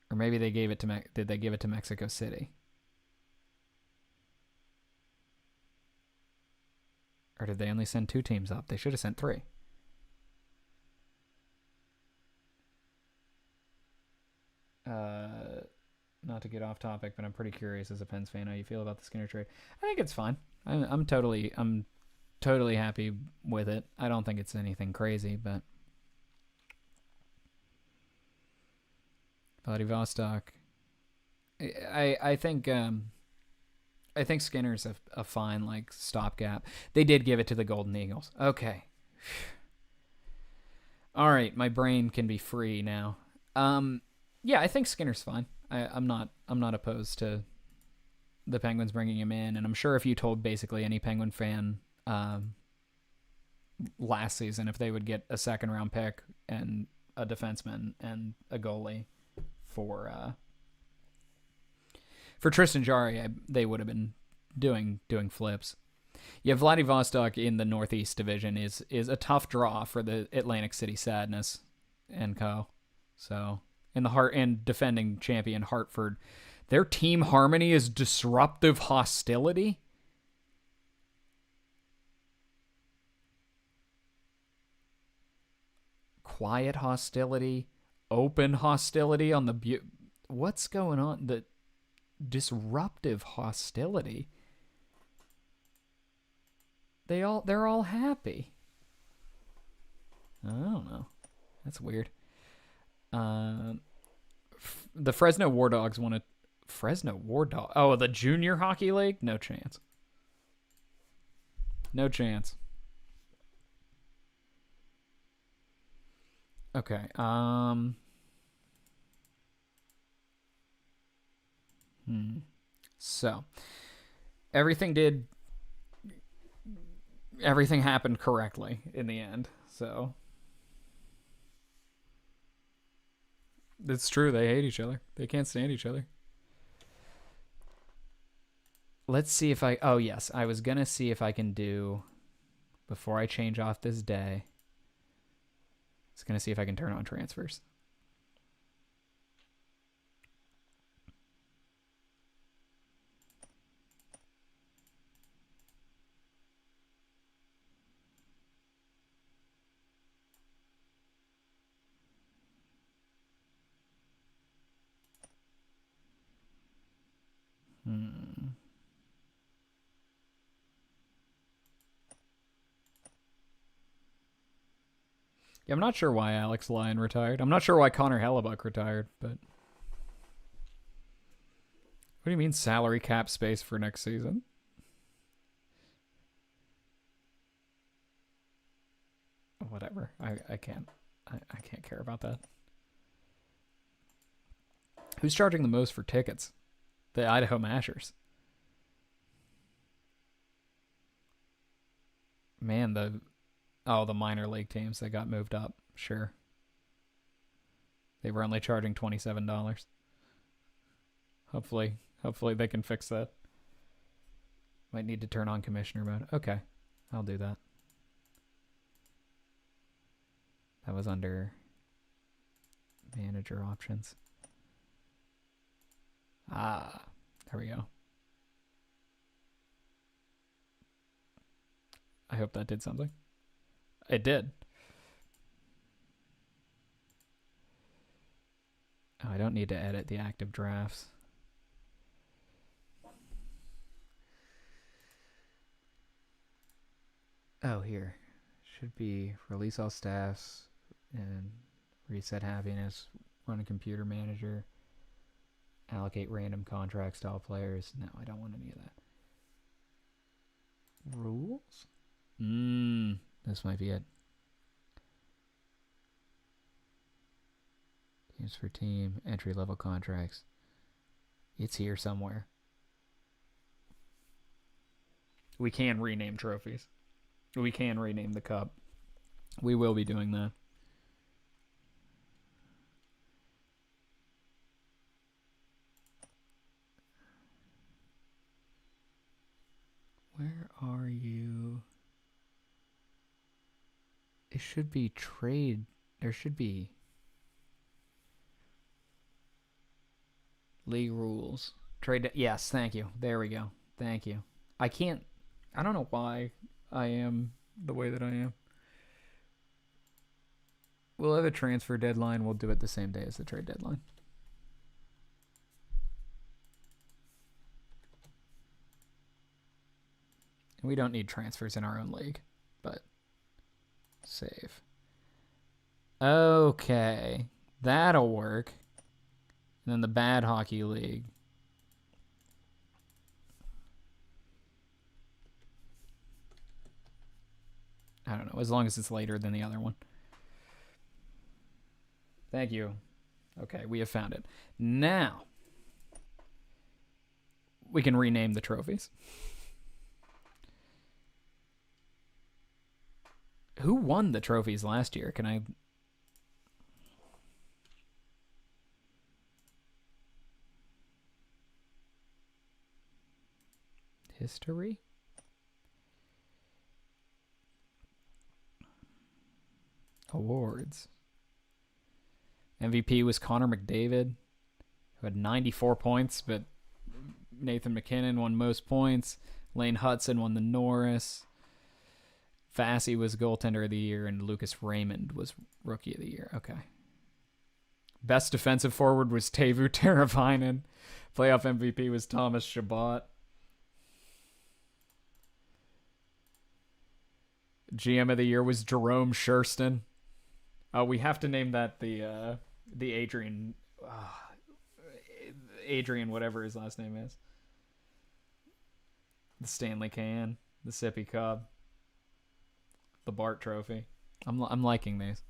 Or maybe they gave it to did they give it to Mexico City? Or did they only send 2 teams up? They should have sent 3. Not to get off topic, but I'm pretty curious as a Pens fan how you feel about the Skinner trade. I think it's fine. I'm totally happy with it. I don't think it's anything crazy, but Vladivostok. I think Skinner's a fine like stopgap. They did give it to the Golden Eagles. Okay. All right, my brain can be free now. Yeah, I think Skinner's fine. I'm not opposed to the Penguins bringing him in, and I'm sure if you told basically any Penguin fan last season if they would get a second round pick and a defenseman and a goalie for Tristan Jarry, they would have been doing flips. Yeah, Vladivostok in the Northeast Division is a tough draw for the Atlantic City Sadness and co. So in the heart and defending champion Hartford, their team harmony is disruptive hostility. Quiet hostility, open hostility on the what's going on? The disruptive hostility. They're all happy. I don't know. That's weird. The Fresno War Dogs want to Fresno War Dog. Oh, the Junior Hockey League? No chance. No chance. Okay. So everything did everything happened correctly in the end. So it's true. They hate each other. They can't stand each other. Let's see if I. Oh yes, I was gonna see if I can do before I change off this day. I was gonna see if I can turn on transfers. Yeah, I'm not sure why Alex Lyon retired. I'm not sure why Connor Hellebuck retired, but what do you mean salary cap space for next season? Whatever. I can't. I can't care about that. Who's charging the most for tickets? The Idaho Mashers. Man, the minor league teams that got moved up. Sure. They were only charging $27. Hopefully they can fix that. Might need to turn on commissioner mode. Okay. I'll do that. That was under manager options. There we go. I hope that did something. It did. Oh, I don't need to edit the active drafts. Oh, here. Should be release all staffs and reset happiness, run a computer manager, allocate random contracts to all players. No, I don't want any of that. Rules? This might be it. Games for team, entry level contracts. It's here somewhere. We can rename trophies. We can rename the cup. We will be doing that. Where are you? It should be trade. There should be league rules. Trade. Yes, thank you. There we go. Thank you. I don't know why I am the way that I am. We'll have a transfer deadline. We'll do it the same day as the trade deadline. We don't need transfers in our own league, but save. Okay, that'll work. And then the bad hockey league. I don't know, as long as it's later than the other one. Thank you. Okay, we have found it. Now, we can rename the trophies. Who won the trophies last year? Can I... History? Awards. MVP was Connor McDavid, who had 94 points, but Nathan McKinnon won most points. Lane Hudson won the Norris. Fassi was goaltender of the year, and Lucas Raymond was rookie of the year. Okay. Best defensive forward was Teuvo Teravainen. Playoff MVP was Thomas Chabot. GM of the year was Jerome Shurston. We have to name that the Adrian whatever his last name is. The Stanley Can, the Sippy Cup, the Bart Trophy. I'm liking these.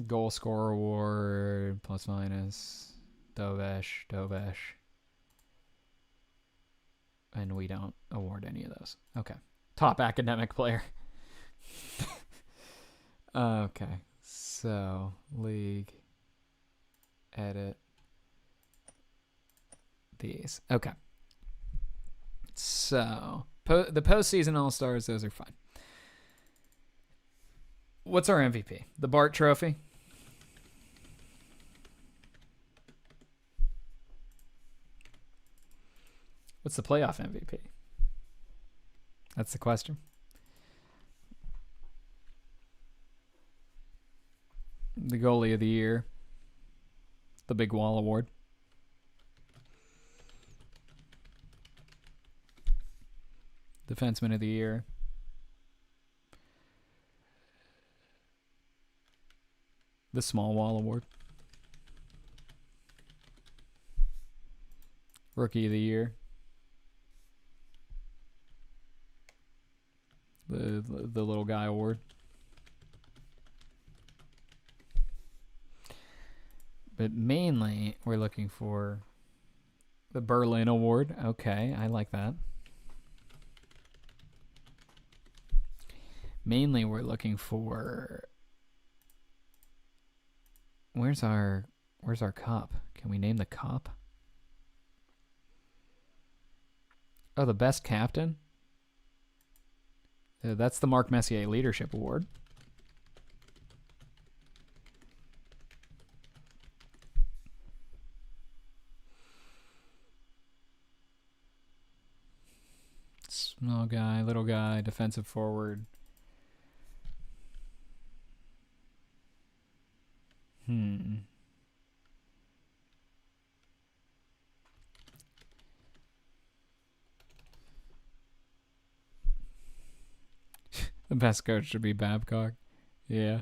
Goal scorer award, plus minus. Dovesh. And we don't award any of those. Okay. Top academic player. Okay. So, league. Edit. These. Okay. So, the postseason All-Stars, those are fine. What's our MVP? The Bart Trophy? What's the playoff MVP? That's the question. The goalie of the year. The Big Wall Award. Defenseman of the year. The Small Wall Award. Rookie of the year. The little guy award. But mainly, we're looking for the Berlin Award. Okay, I like that. Mainly, we're looking for... Where's our cup? Can we name the cup? Oh, the best captain? That's the Marc Messier Leadership Award. Small guy, little guy, defensive forward. The best coach should be Babcock. Yeah.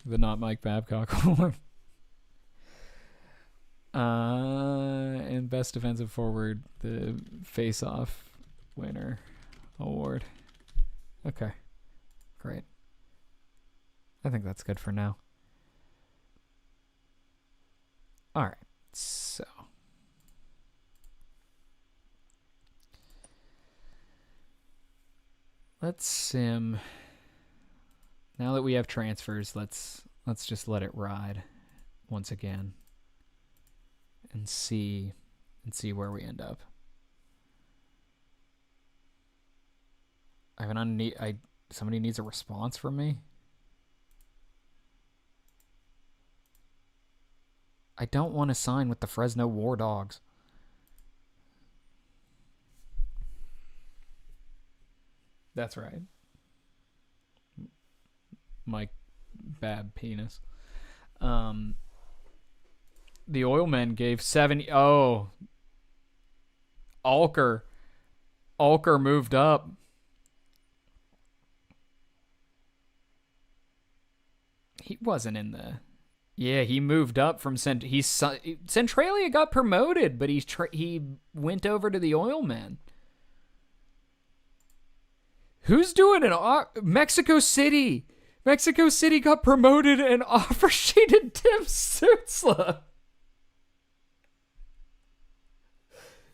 The not Mike Babcock award. And best defensive forward, the face-off winner award. Okay. Great. I think that's good for now. All right. So. Let's sim. Now that we have transfers, let's just let it ride once again and see where we end up. Somebody needs a response from me. I don't want to sign with the Fresno War Dogs. That's right. Mike Bab Penis. The Oilmen gave 70. Oh. Alker moved up. He wasn't in the... Yeah, he moved up from Centralia got promoted, but he went over to the Oilmen. Who's doing Mexico City? Mexico City got promoted and offer sheeted Tim Stutzla.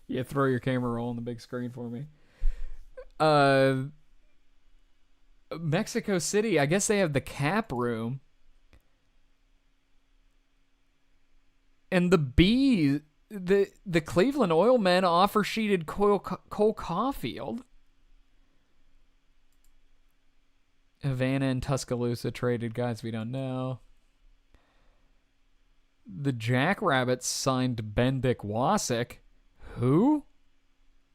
Yeah, throw your camera roll on the big screen for me. Mexico City, I guess they have the cap room. And the Cleveland Oilmen offer sheeted Cole Caulfield. Havana and Tuscaloosa traded guys we don't know. The Jackrabbits signed Bendik Wasik. Who?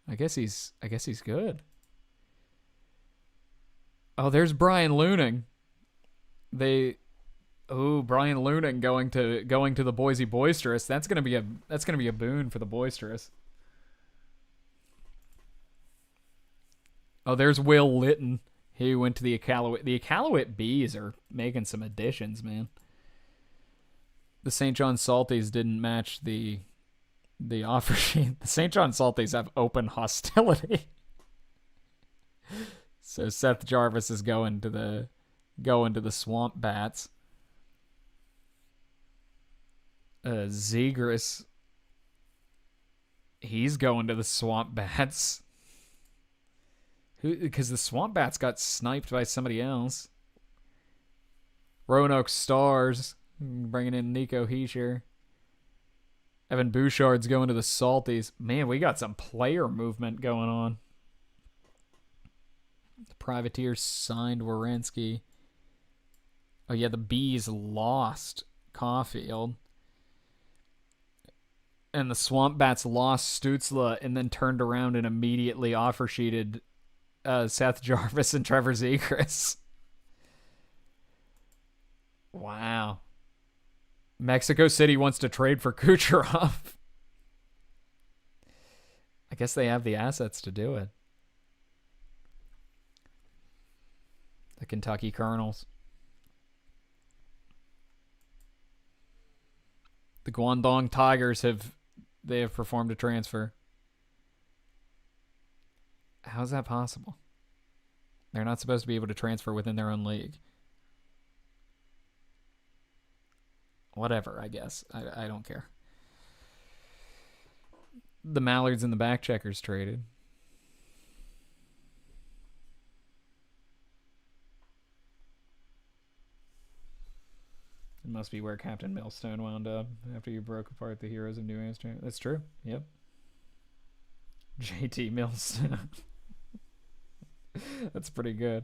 I guess he's good. Oh, there's Brian Looning. Brian Looning going to the Boise Boisterous. That's gonna be a boon for the Boisterous. Oh, there's Will Litton. He went to the Iqaluit. The Iqaluit Bees are making some additions, man. The St. John Salties didn't match the The offer sheet. The St. John Salties have open hostility. So Seth Jarvis is going to the Swamp Bats. Zegras, he's going to the Swamp Bats. Because the Swamp Bats got sniped by somebody else. Roanoke Stars bringing in Nico Heischer. Evan Bouchard's going to the Salties. Man, we got some player movement going on. The Privateers signed Werenski. Oh, yeah, the Bees lost Caulfield. And the Swamp Bats lost Stutzla and then turned around and immediately offer sheeted Seth Jarvis and Trevor Zegras. Wow. Mexico City wants to trade for Kucherov. I guess they have the assets to do it. The Kentucky Colonels. The Guangdong Tigers have performed a transfer. How's that possible? They're not supposed to be able to transfer within their own league. Whatever, I guess. I don't care. The Mallards and the Backcheckers traded. It must be where Captain Millstone wound up after you broke apart the heroes of New Amsterdam. That's true. Yep. JT Millstone. That's pretty good.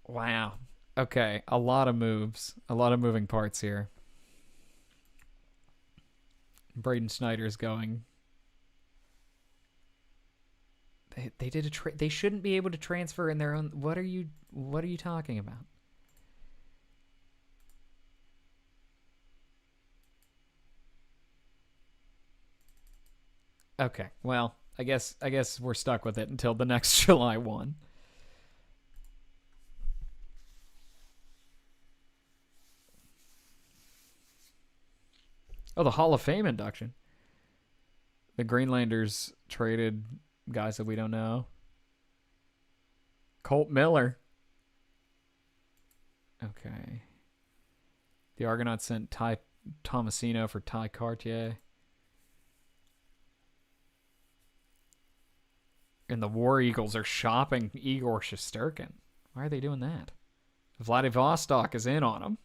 Wow. Okay, a lot of moves. A lot of moving parts here. Braden Snyder's going. They did a they shouldn't be able to transfer in their own. What are you talking about? Okay, well, I guess we're stuck with it until the next July 1. Oh, the Hall of Fame induction. The Greenlanders traded guys that we don't know. Colt Miller. Okay. The Argonauts sent Ty Tomasino for Ty Cartier. And the War Eagles are shopping Igor Shesterkin. Why are they doing that? Vladivostok is in on them.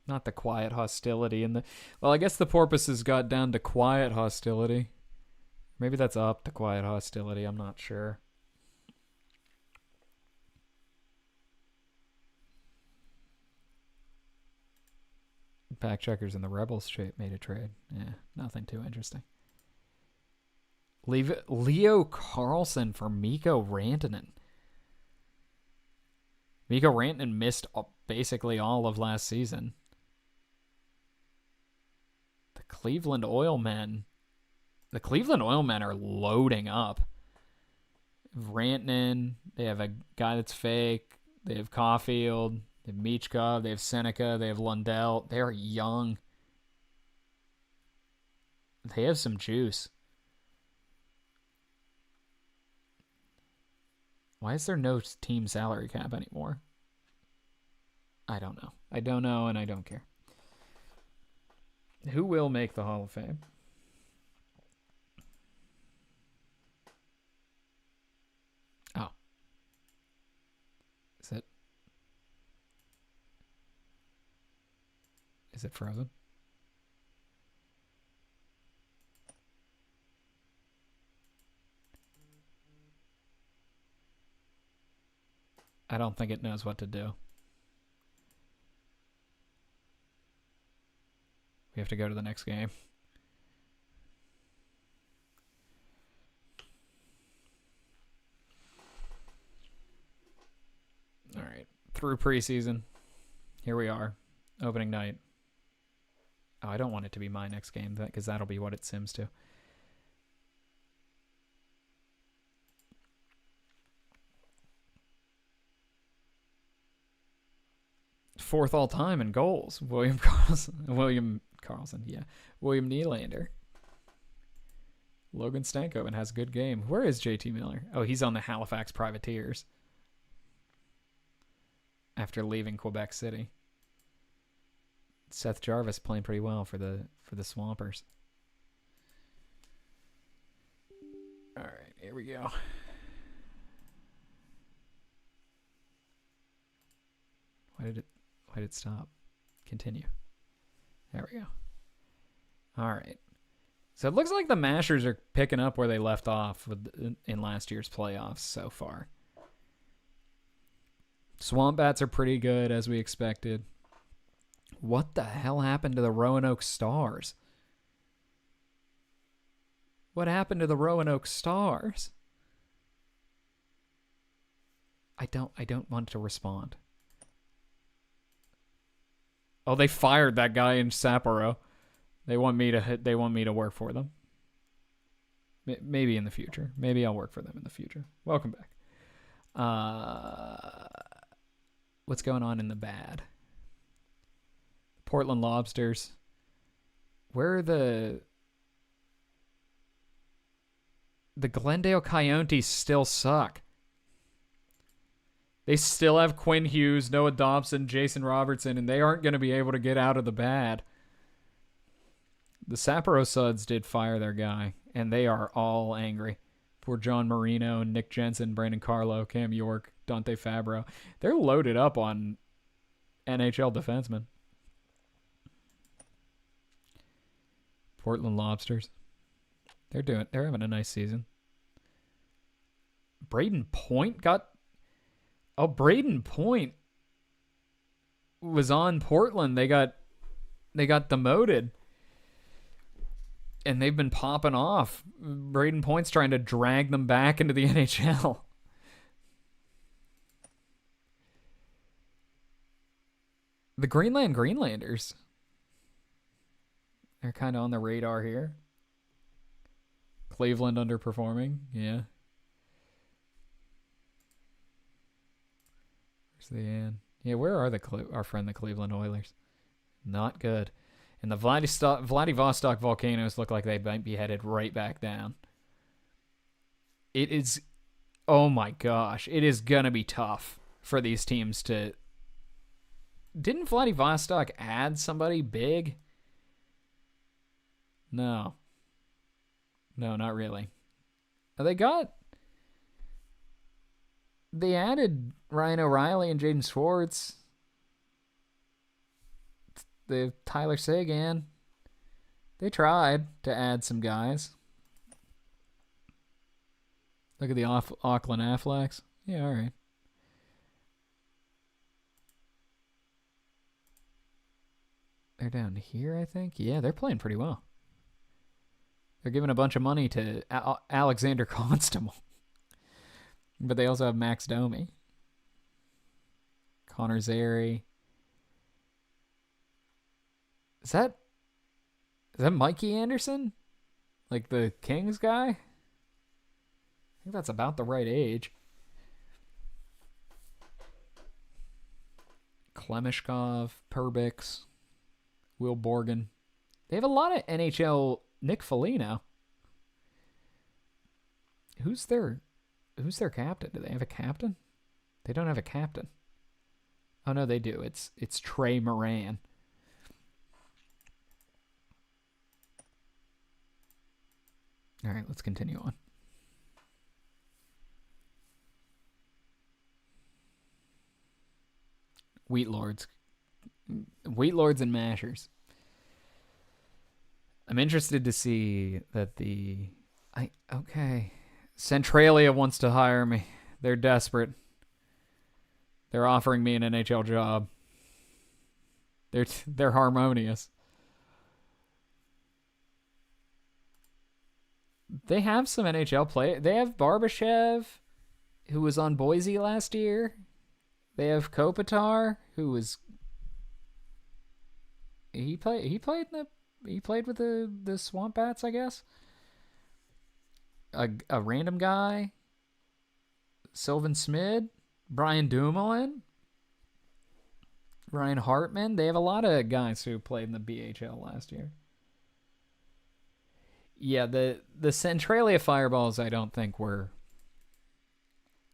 Not the quiet hostility in the... Well, I guess the Porpoises got down to quiet hostility. Maybe that's up to quiet hostility. I'm not sure. Backcheckers and the Rebels made a trade. Yeah, nothing too interesting. Leave Leo Carlson for Mikko Rantanen. Mikko Rantanen missed basically all of last season. The Cleveland Oilmen are loading up. Rantanen, they have a guy that's fake. They have Caulfield. They have Michkov. They have Seneca. They have Lundell. They're young. They have some juice. Why is there no team salary cap anymore? I don't know. I don't know, and I don't care. Who will make the Hall of Fame? Oh. Is it frozen? I don't think it knows what to do. We have to go to the next game. All right. Through preseason. Here we are. Opening night. Oh, I don't want it to be my next game because that'll be what it sims to. 4th all time in goals. William Karlsson, yeah. William Nylander. Logan Stankoven has a good game. Where is JT Miller? Oh, he's on the Halifax Privateers after leaving Quebec City. Seth Jarvis playing pretty well for the Swampers. All right, here we go. Why did it stop? Continue. There we go. All right. So it looks like the Mashers are picking up where they left off in last year's playoffs so far. Swamp Bats are pretty good, as we expected. What the hell happened to the Roanoke Stars? What happened to the Roanoke Stars? I don't want to respond. Oh, they fired that guy in Sapporo. They want me to work for them. Maybe in the future. Maybe I'll work for them in the future. Welcome back. What's going on in the bad? Portland Lobsters. Where are the Glendale Coyotes still suck. They still have Quinn Hughes, Noah Dobson, Jason Robertson, and they aren't going to be able to get out of the bad. The Sapporo Suds did fire their guy, and they are all angry. Poor John Marino, Nick Jensen, Brandon Carlo, Cam York, Dante Fabro. They're loaded up on NHL defensemen. Portland Lobsters. They're having a nice season. Braden Point Braden Point was on Portland. They got demoted. And they've been popping off. Braden Point's trying to drag them back into the NHL. The Greenlanders. They're kind of on the radar here. Cleveland underperforming. Yeah. Where's the end? Yeah, where are our friend the Cleveland Oilers? Not good. And the Vladivostok Volcanoes look like they might be headed right back down. It is, oh my gosh, it is going to be tough for these teams to... Didn't Vladivostok add somebody big? No, not really. They added Ryan O'Reilly and Jaden Schwartz. They have Tyler Seguin. They tried to add some guys. Look at the Auckland Athletics. Yeah, all right. They're down here, I think. Yeah, they're playing pretty well. They're giving a bunch of money to Alexander Constable. But they also have Max Domi. Connor Zary. Is that Mikey Anderson? Like the Kings guy? I think that's about the right age. Klemishkov, Perbix, Will Borgen. They have a lot of NHL. Nick Foligno. Who's their captain? Do they have a captain? They don't have a captain. Oh no, they do. It's Trey Moran. All right, let's continue on. Wheat Lords and Mashers. I'm interested to see that Centralia wants to hire me. They're desperate. They're offering me an NHL job. They're harmonious. They have some NHL play. They have Barbashev, who was on Boise last year. They have Kopitar, who was he played with the Swamp Bats, I guess. A random guy. Sylvan Smid, Brian Dumoulin, Ryan Hartman. They have a lot of guys who played in the BHL last year. Yeah, the Centralia Fireballs, I don't think were.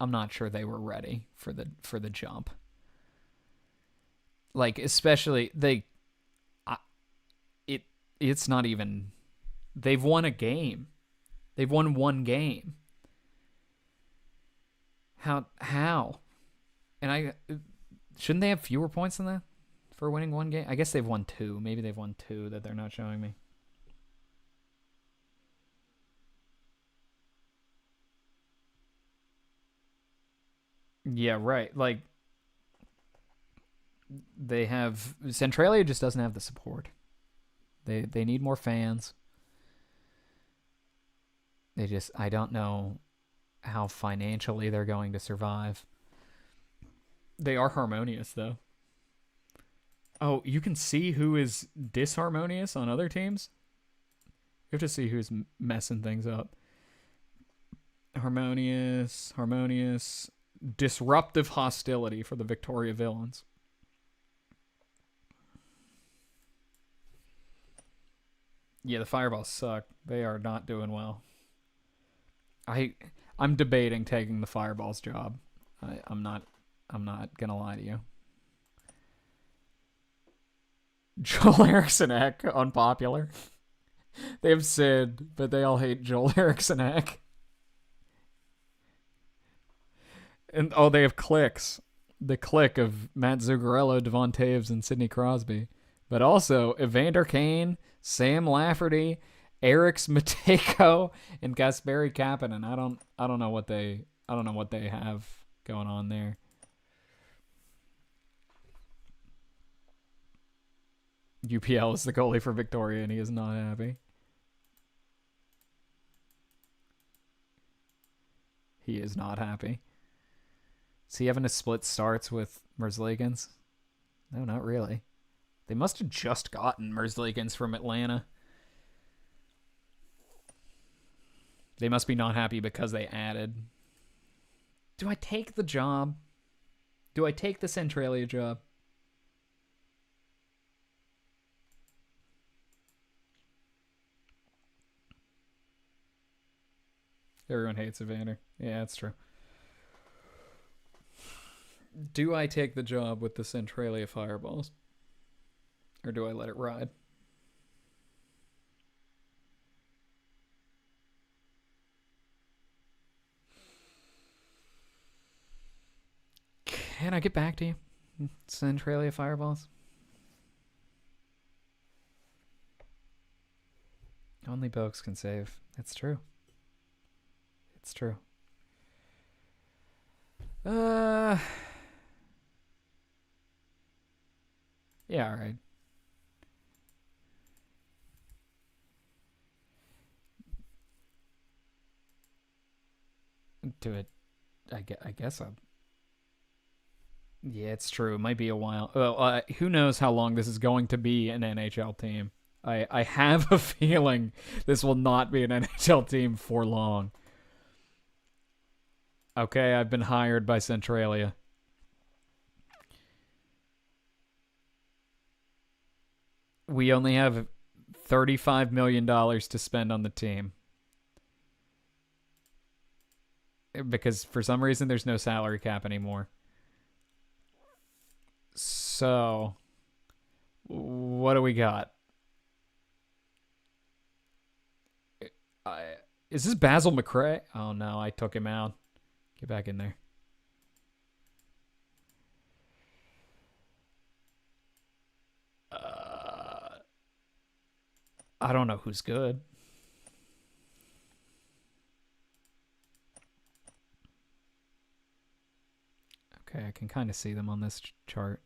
I'm not sure they were ready for the jump. Like especially it's not even. They've won a game. They've won one game. How? And shouldn't they have fewer points than that for winning one game? I guess they've won two. Maybe they've won two that they're not showing me. Yeah, right. Like they have Centralia just doesn't have the support. They need more fans. I don't know how financially they're going to survive. They are harmonious though. Oh, you can see who is disharmonious on other teams? You have to see who's messing things up. Harmonious, disruptive hostility for the Victoria Villains. Yeah, the Fireballs suck. They are not doing well. I'm debating taking the Fireballs job. I'm not gonna lie to you. Joel Eriksson Ek, unpopular. They have Sid, but they all hate Joel Eriksson Ek. And they have cliques. The clique of Matt Zuccarello, Devon Taves, and Sidney Crosby. But also Evander Kane, Sam Lafferty, Eriks Matejko, and Kasperi Kapanen. I don't know what they have going on there. UPL is the goalie for Victoria, and he is not happy. He is not happy. Is he having to split starts with Merzlikins? No, not really. They must have just gotten Merzlikins from Atlanta. They must be not happy because they added. Do I take the job? Do I take the Centralia job? Everyone hates Evander. Yeah, that's true. Do I take the job with the Centralia Fireballs? Or do I let it ride? Can I get back to you? Centralia Fireballs? Only Boaks can save. It's true. It's true. Yeah, all right. Do it. I guess I'm. Yeah, it's true. It might be a while. Well, who knows how long this is going to be an NHL team. I have a feeling this will not be an NHL team for long. Okay, I've been hired by Centralia. We only have $35 million to spend on the team. Because for some reason there's no salary cap anymore. So, what do we got? Is this Basil McRae? Oh no, I took him out. Get back in there. I don't know who's good. Okay, I can kind of see them on this chart.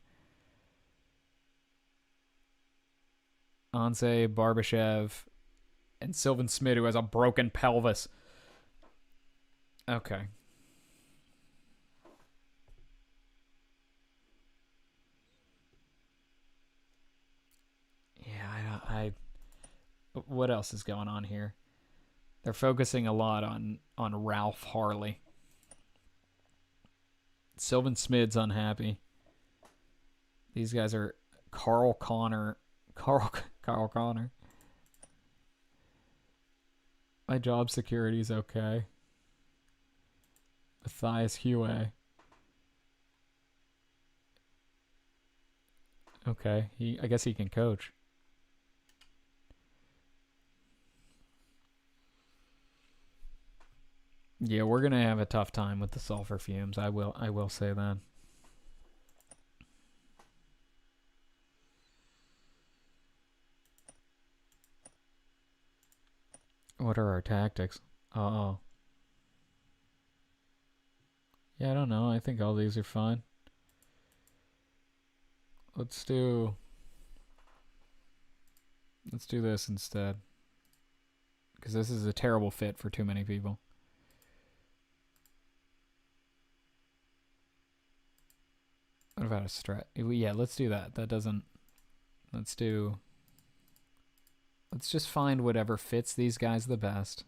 Anze, Barbashev, and Sylvan Smith, who has a broken pelvis. Okay. Yeah, I what else is going on here? They're focusing a lot on Ralph Harley. Sylvan Smith's unhappy. These guys are Carl Connor. Carl Connor. My job security is okay. Matthias Hue. Okay, I guess he can coach. Yeah, we're gonna have a tough time with the sulfur fumes. I will say that. What are our tactics? Uh-oh. Yeah, I don't know. I think all these are fine. Let's do this instead. Because this is a terrible fit for too many people. What about a strat? Yeah, let's do that. That doesn't... Let's just find whatever fits these guys the best.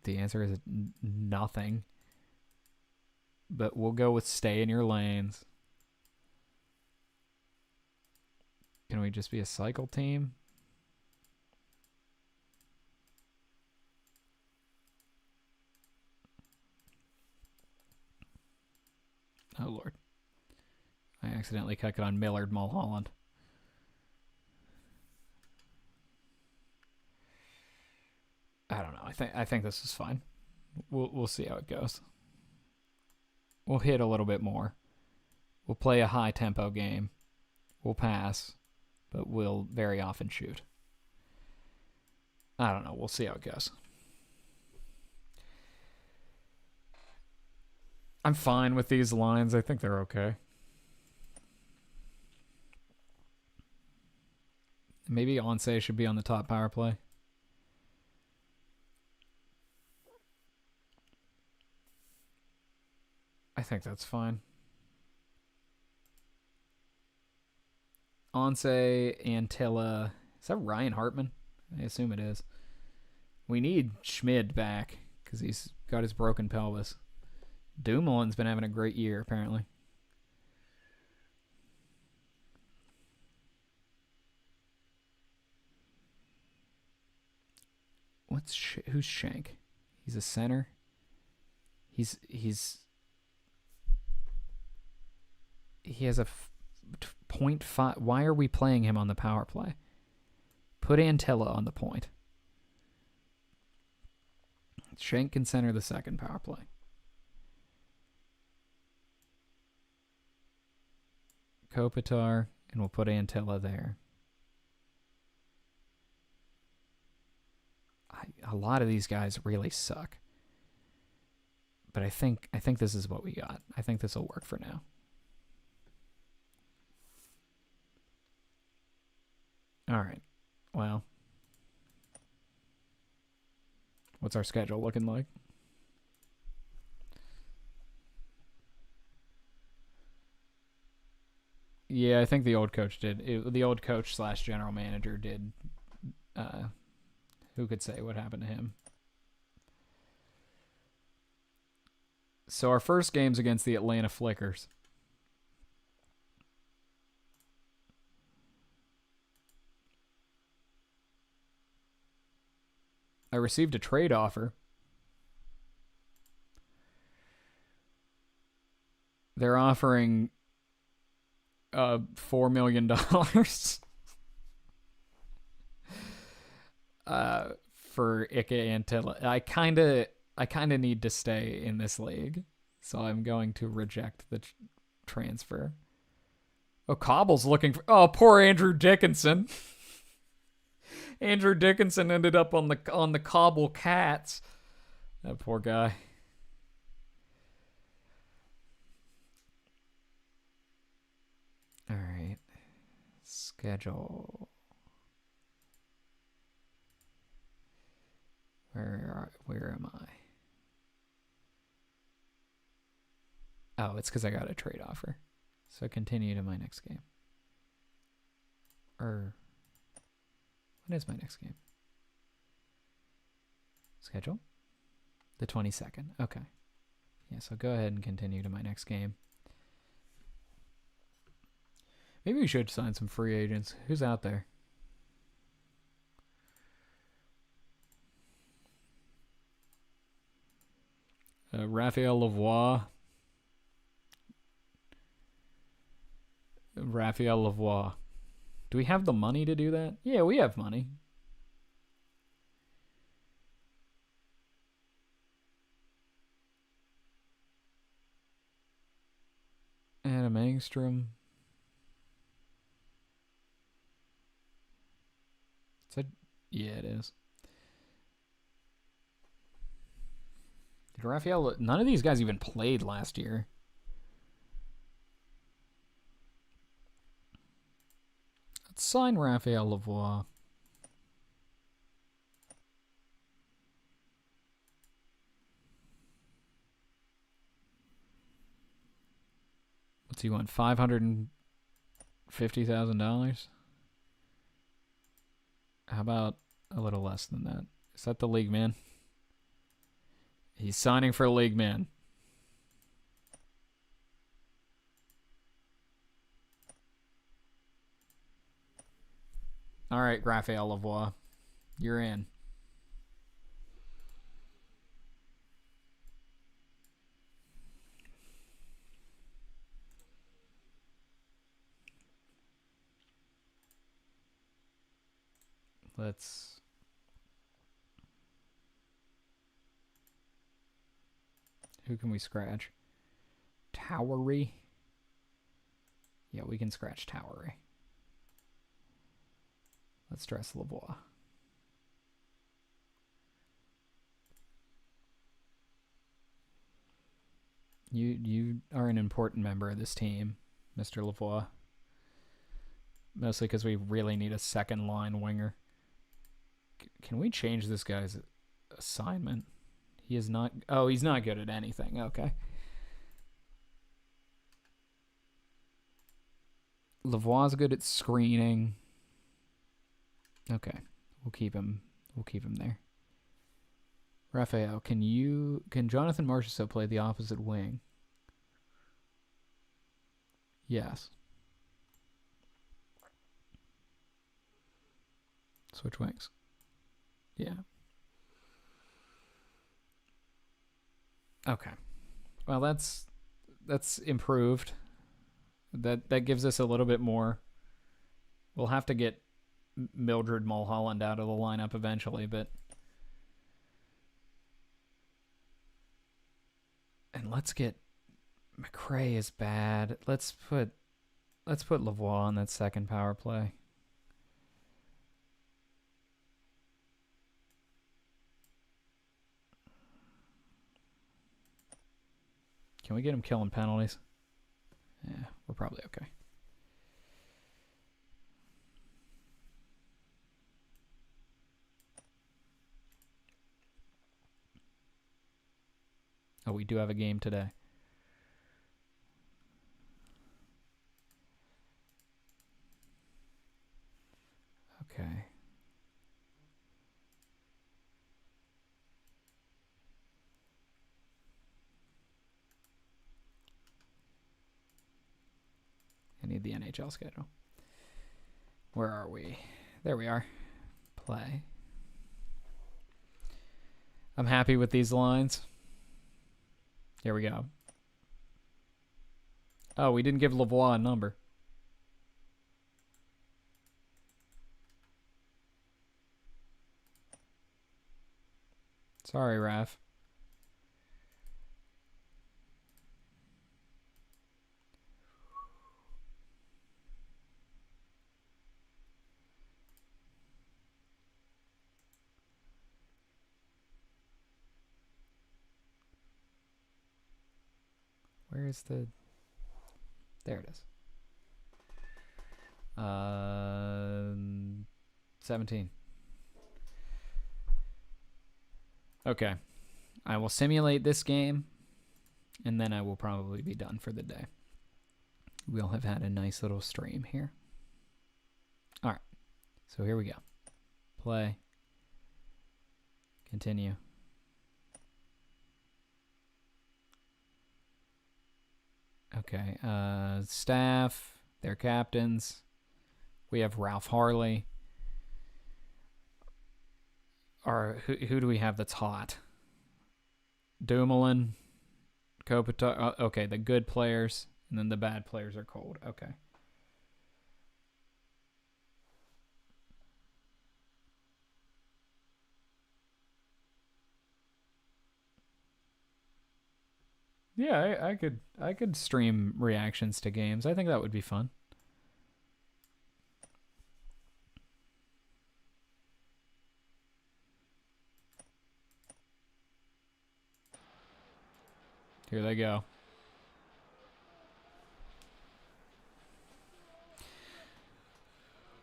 The answer is nothing. But we'll go with stay in your lanes. Can we just be a cycle team? Oh, Lord. I accidentally clicked on Millard Mulholland. I don't know. I think this is fine. We'll see how it goes. We'll hit a little bit more. We'll play a high tempo game. We'll pass, but we'll very often shoot. I don't know. We'll see how it goes. I'm fine with these lines. I think they're okay. Maybe Onse should be on the top power play. I think that's fine. Onse, Antilla. Is that Ryan Hartman? I assume it is. We need Schmid back because he's got his broken pelvis. Dumoulin's been having a great year, apparently. Who's Shank? He's a center. He has a 0.5. Why are we playing him on the power play? Put Antilla on the point. Shank can center the second power play. Kopitar, and we'll put Antilla there. A lot of these guys really suck. But I think this is what we got. I think this will work for now. All right. Well, what's our schedule looking like? Yeah, I think the old coach did. The old coach / general manager did. Who could say what happened to him? So our first game's against the Atlanta Flickers. I received a trade offer. They're offering $4 million for Ike Antilla. I kind of need to stay in this league, so I'm going to reject the transfer. Oh, Cobble's looking for... Oh, poor Andrew Dickinson. Andrew Dickinson ended up on the Cobble Cats. That poor guy. All right. Schedule. Where am I? Oh, it's because I got a trade offer. So continue to my next game. When is my next game? Schedule? The 22nd. Okay. Yeah, so go ahead and continue to my next game. Maybe we should sign some free agents. Who's out there? Raphael Lavoie. Raphael Lavoie. Do we have the money to do that? Yeah, we have money. Adam Engstrom. Is that, yeah, it is. Did Raphael... None of these guys even played last year. Let's sign Raphael Lavoie. What's he want? $550,000? How about a little less than that? Is that the league man? He's signing for a league man. All right, Raphael Lavoie, you're in. Let's... Who can we scratch? Towery? Yeah, we can scratch Towery. Let's dress Lavoie. You are an important member of this team, Mr. Lavoie. Mostly because we really need a second line winger. Can we change this guy's assignment? He is not... Oh, he's not good at anything. Okay. Lavoie's good at screening. Okay. We'll keep him there. Raphael, can Jonathan Marchessault play the opposite wing? Yes. Switch wings. Yeah. Okay. Well, that's improved. That gives us a little bit more. We'll have to get Mildred Mulholland out of the lineup eventually, but... And let's get... McRae is bad. Let's put Lavoie on that second power play. Can we get him killing penalties? Yeah, we're probably okay. Oh, we do have a game today. Okay. I need the NHL schedule. Where are we? There we are. Play. I'm happy with these lines. Here we go. Oh, we didn't give Lavoie a number. Sorry, Raph. Where is the... There it is. 17. Okay. I will simulate this game, and then I will probably be done for the day. We'll have had a nice little stream here. All right. So here we go. Play. Continue. Okay. Staff, their captains. We have Ralph Harley. Who do we have that's hot? Dumoulin, Kopitar. Okay, the good players, and then the bad players are cold. Okay. Yeah, I could stream reactions to games. I think that would be fun. Here they go.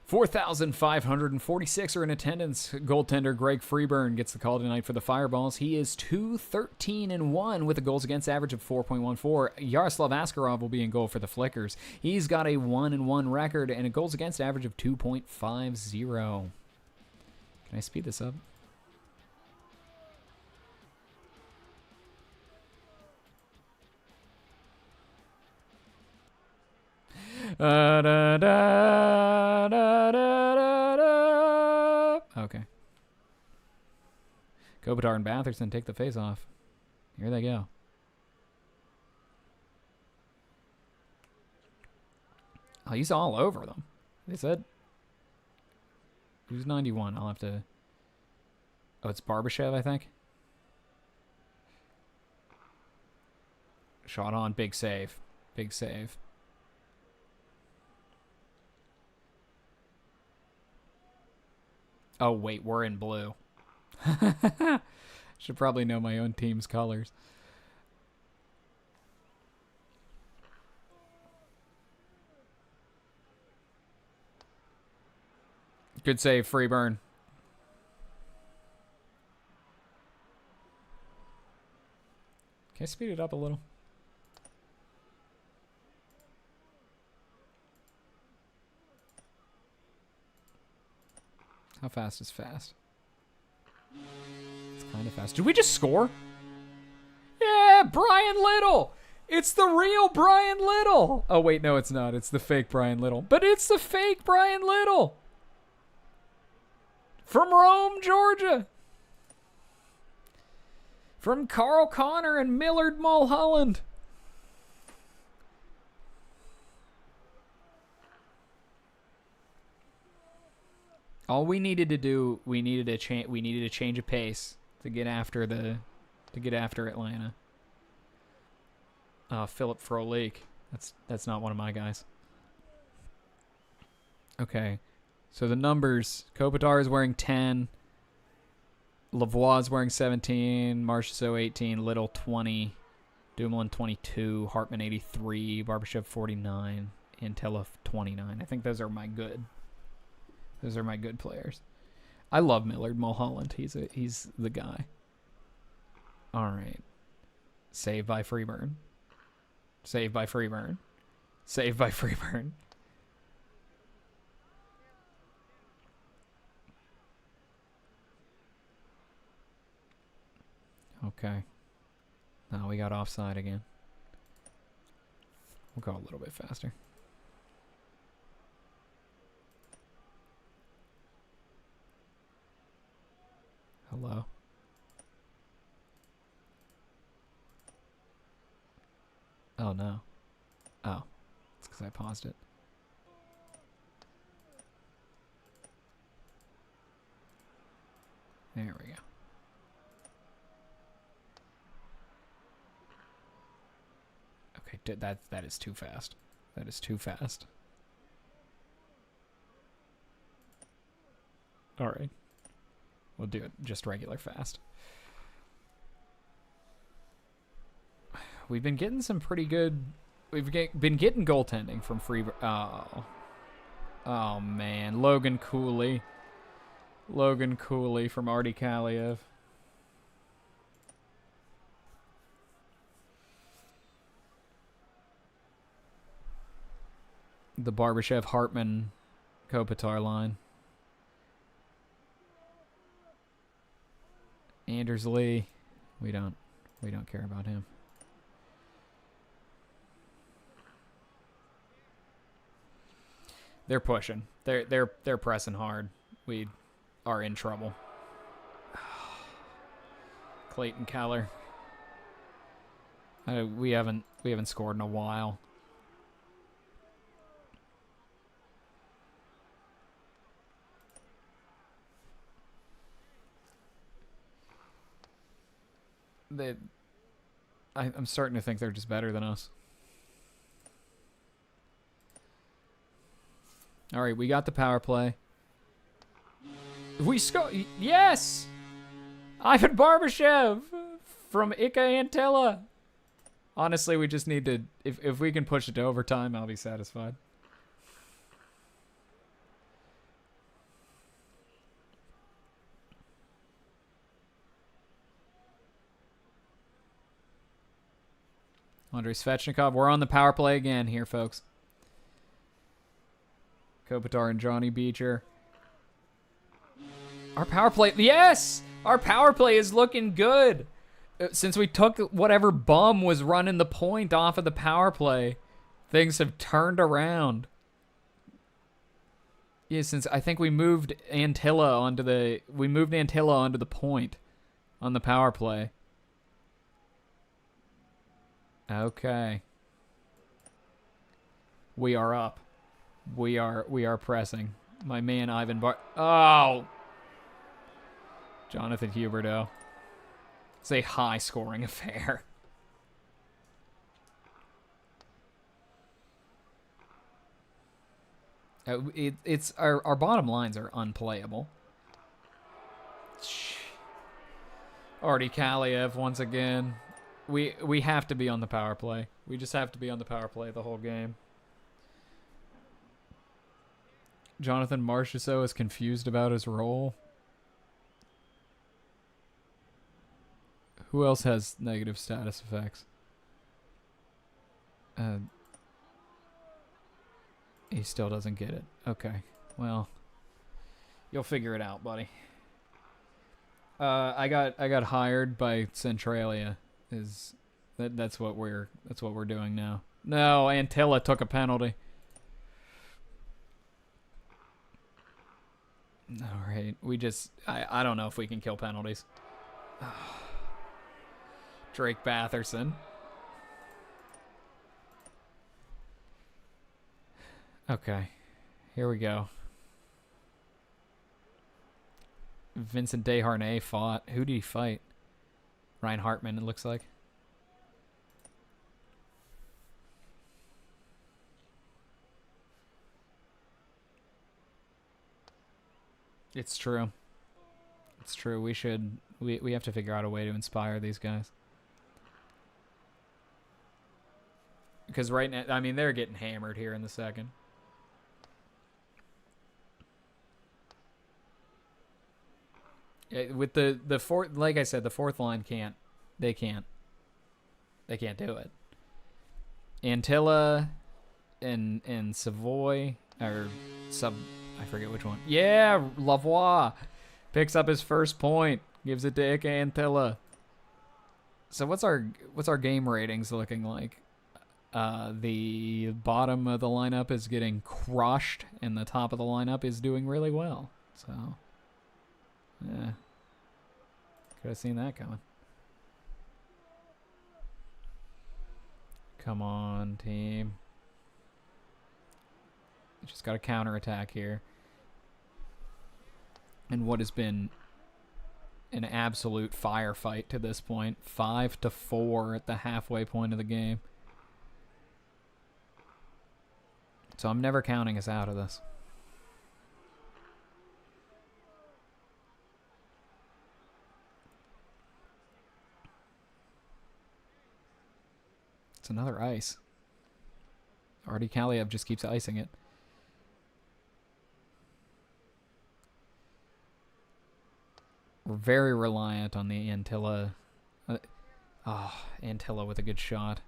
$4,546 are in attendance. Goaltender Greg Freeburn gets the call tonight for the Fireballs. He is 2-13-1 with a goals against average of 4.14. Yaroslav Askarov will be in goal for the Flickers. He's got a 1-1 record and a goals against average of 2.50. Can I speed this up? Okay. Kopitar and Batherson take the face off. Here they go. Oh, he's all over them. They said. Who's 91? I'll have to. Oh, it's Barbashev, I think. Shot on. Big save. Big save. Oh, wait, we're in blue. Should probably know my own team's colors. Good save, Freeburn. Can I speed it up a little? How fast is fast? It's kind of fast. Did we just score? Yeah, Brian Little. It's the real Brian Little. Oh, wait, no, it's not. It's the fake Brian Little. But it's the fake Brian Little. From Rome, Georgia. From Carl Connor and Millard Mulholland. All we needed to do, we needed a change of pace to get after Atlanta. Philip Frolik. That's not one of my guys. Okay. So the numbers, Kopitar is wearing 10. Lavoie is wearing 17. Marchessault 18. Little 20. Dumoulin 22. Hartman 83. Barbashev 49. Antella 29. I think those are my good players. I love Millard Mulholland. He's the guy. All right. Save by Freeburn. Save by Freeburn. Save by Freeburn. Okay. Now we got offside again. We'll go a little bit faster. Hello. Oh, no. Oh. It's because I paused it. There we go. Okay, that is too fast. That is too fast. All right. We'll do it just regular fast. We've been getting some pretty good... We've been getting goaltending from Freeburn. Oh, man. Logan Cooley. Logan Cooley from Artie Kaliev. The Barbashev Hartman Kopitar line. Anders Lee. We don't care about him. They're pushing. They're pressing hard. We are in trouble. Clayton Keller. We haven't scored in a while. I'm starting to think they're just better than us. All right, we got the power play. We score. Yes! Ivan Barbashev from Ika Antilla. Honestly, we just need to... If we can push it to overtime, I'll be satisfied. Andrei Svechnikov. We're on the power play again here, folks. Kopitar and Johnny Beecher. Our power play... Yes! Our power play is looking good. Since we took whatever bum was running the point off of the power play, things have turned around. Yeah, since I think we moved Antilla onto the... We moved Antilla onto the point on the power play. Okay. We are up. We are pressing. My man Ivan Oh! Jonathan Huberdeau. It's a high-scoring affair. It's our bottom lines are unplayable. Artie Kaliev once again. We have to be on the power play. We just have to be on the power play the whole game. Jonathan Marchessault is confused about his role. Who else has negative status effects? He still doesn't get it. Okay. Well, you'll figure it out, buddy. I got hired by Centralia. That's what we're doing now. No, Antilla took a penalty. All right, I don't know if we can kill penalties. Drake Batherson. Okay, here we go. Vincent Desharnais fought. Who did he fight? Ryan Hartman, it looks like. It's true. It's true. We have to figure out a way to inspire these guys. Because right now, I mean, they're getting hammered here in the second. With the fourth, like I said, the fourth line can't do it. Antilla and Savoy or I forget which one. Yeah, Lavoie picks up his first point, gives it to Ike Antilla. So what's our game ratings looking like? The bottom of the lineup is getting crushed, and the top of the lineup is doing really well. So, yeah, could have seen that coming. Come on, team. Just got a counterattack here. And what has been an absolute firefight to this point. 5-4 at the halfway point of the game. So I'm never counting us out of this. It's another ice. Artie Kaliev just keeps icing it. We're very reliant on the Antilla. Antilla with a good shot.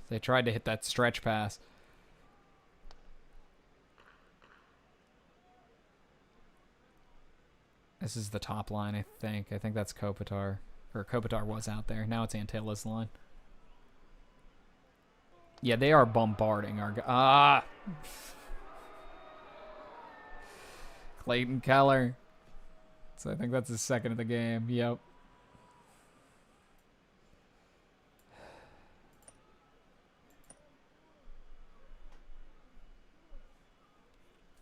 They tried to hit that stretch pass. This is the top line, I think. I think that's Kopitar. Or Kopitar was out there. Now it's Antilla's line. Yeah, they are bombarding our guy. Clayton Keller. So I think that's his second of the game. Yep.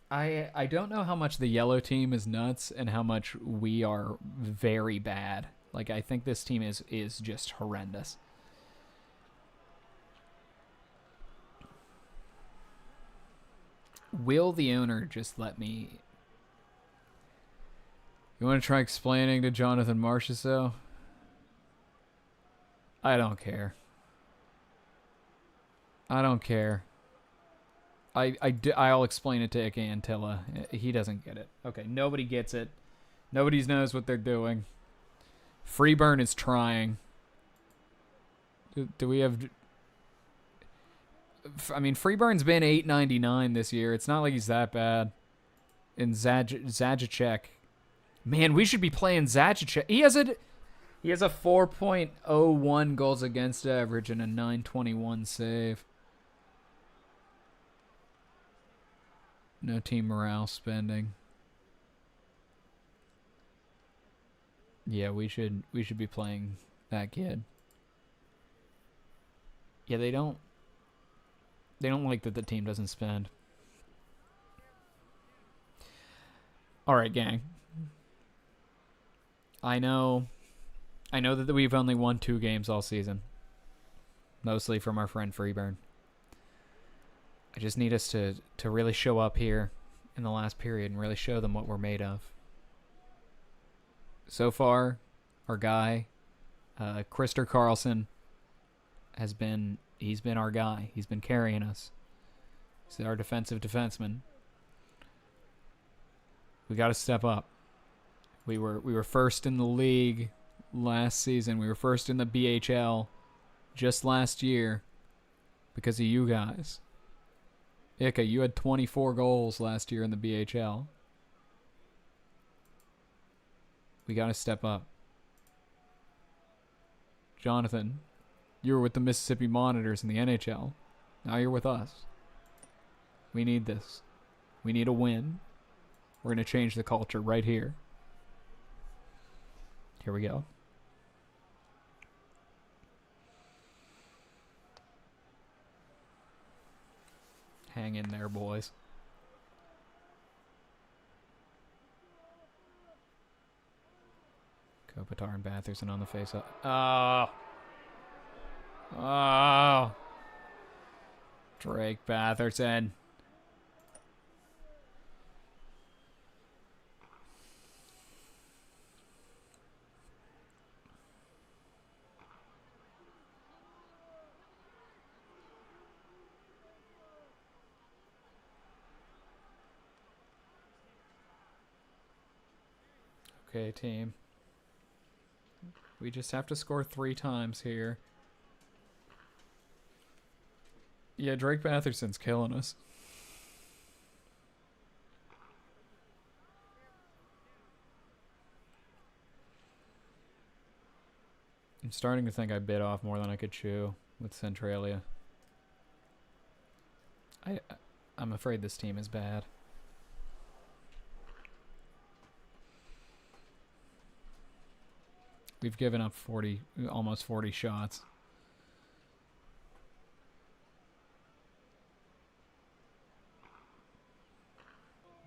I don't know how much the yellow team is nuts and how much we are very bad. Like, I think this team is just horrendous. Will the owner just let me... You want to try explaining to Jonathan Marchessault? I don't care. I don't care. I'll explain it to Ike Antilla. He doesn't get it. Okay, nobody gets it. Nobody knows what they're doing. Freeburn is trying. Do we have... I mean, Freeburn's been $8.99 this year. It's not like he's that bad. And Zajic. Man, we should be playing Zajic. He has a 4.01 goals against average and a 921 save. No team morale spending. Yeah, we should be playing that kid. Yeah, they don't like that the team doesn't spend. All right, gang. I know that we've only won 2 games all season. Mostly from our friend Freeburn. I just need us to really show up here in the last period and really show them what we're made of. So far, our guy, Krister Karlsson, he's been our guy. He's been carrying us. He's our defensive defenseman. We got to step up. We were first in the league last season. We were first in the BHL just last year because of you guys. Ika, you had 24 goals last year in the BHL. We got to step up. Jonathan, you were with the Mississippi Monitors in the NHL. Now you're with us. We need this. We need a win. We're going to change the culture right here. Here we go. Hang in there, boys. Kopitar and Batherson on the face-up. Oh. Oh. Drake Batherson. Okay, team. We just have to score 3 times here. Yeah, Drake Batherson's killing us. I'm starting to think I bit off more than I could chew with Centralia. I'm afraid this team is bad. We've given up almost 40 shots.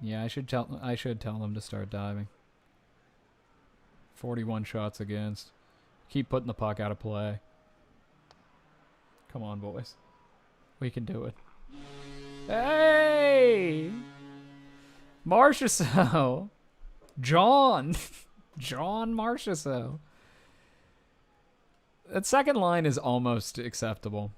Yeah, I should tell them to start diving. 41 shots against. Keep putting the puck out of play. Come on, boys. We can do it. Hey! Marchessault! John Marchessault. That second line is almost acceptable.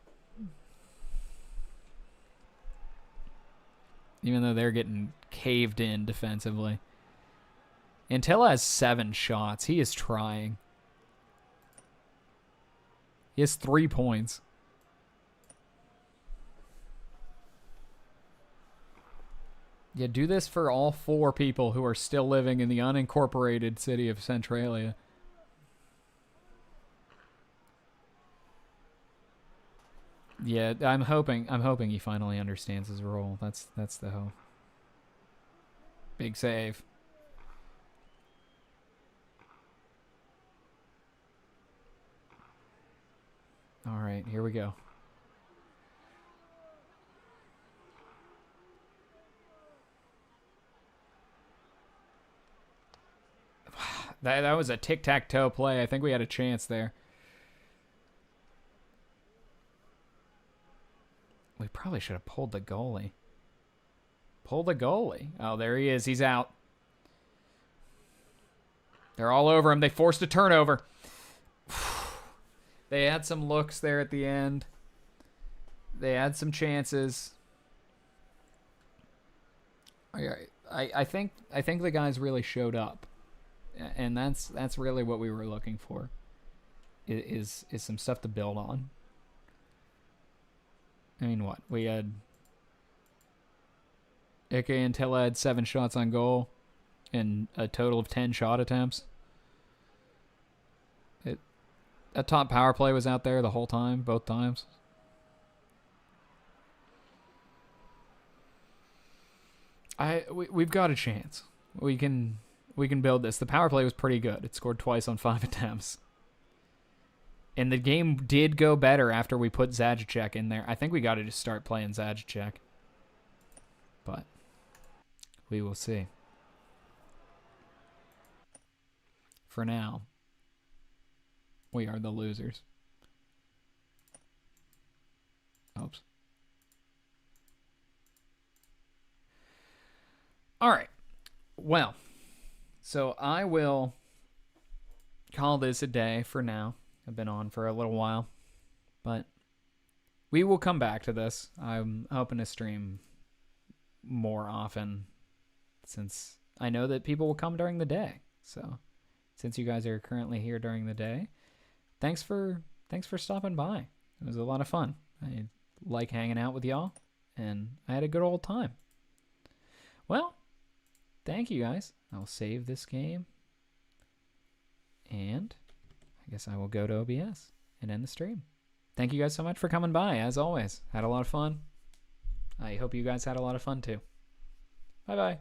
Even though they're getting caved in defensively. Antilla has 7 shots. He is trying. He has 3 points. Yeah, do this for all 4 people who are still living in the unincorporated city of Centralia. Yeah, I'm hoping he finally understands his role. That's the hope. Big save. All right, here we go. That was a tic-tac-toe play. I think we had a chance there. We probably should have pulled the goalie. Pull the goalie. Oh, there he is. He's out. They're all over him. They forced a turnover. They had some looks there at the end. They had some chances. I think the guys really showed up, and that's really what we were looking for. Is some stuff to build on. I mean, what we had. Ike and Tilla had 7 shots on goal, and a total of 10 shot attempts. That top power play was out there the whole time, both times. We've got a chance. We can build this. The power play was pretty good. It scored twice on 5 attempts. And the game did go better after we put Zajic in there. I think we got to just start playing Zajic. But we will see. For now, we are the losers. Oops. All right. Well, so I will call this a day for now. I've been on for a little while, but we will come back to this. I'm hoping to stream more often since I know that people will come during the day. So since you guys are currently here during the day, thanks for stopping by. It was a lot of fun. I like hanging out with y'all, and I had a good old time. Well, thank you guys. I'll save this game, and I guess I will go to OBS and end the stream. Thank you guys so much for coming by. As always, had a lot of fun. I hope you guys had a lot of fun too. Bye-bye.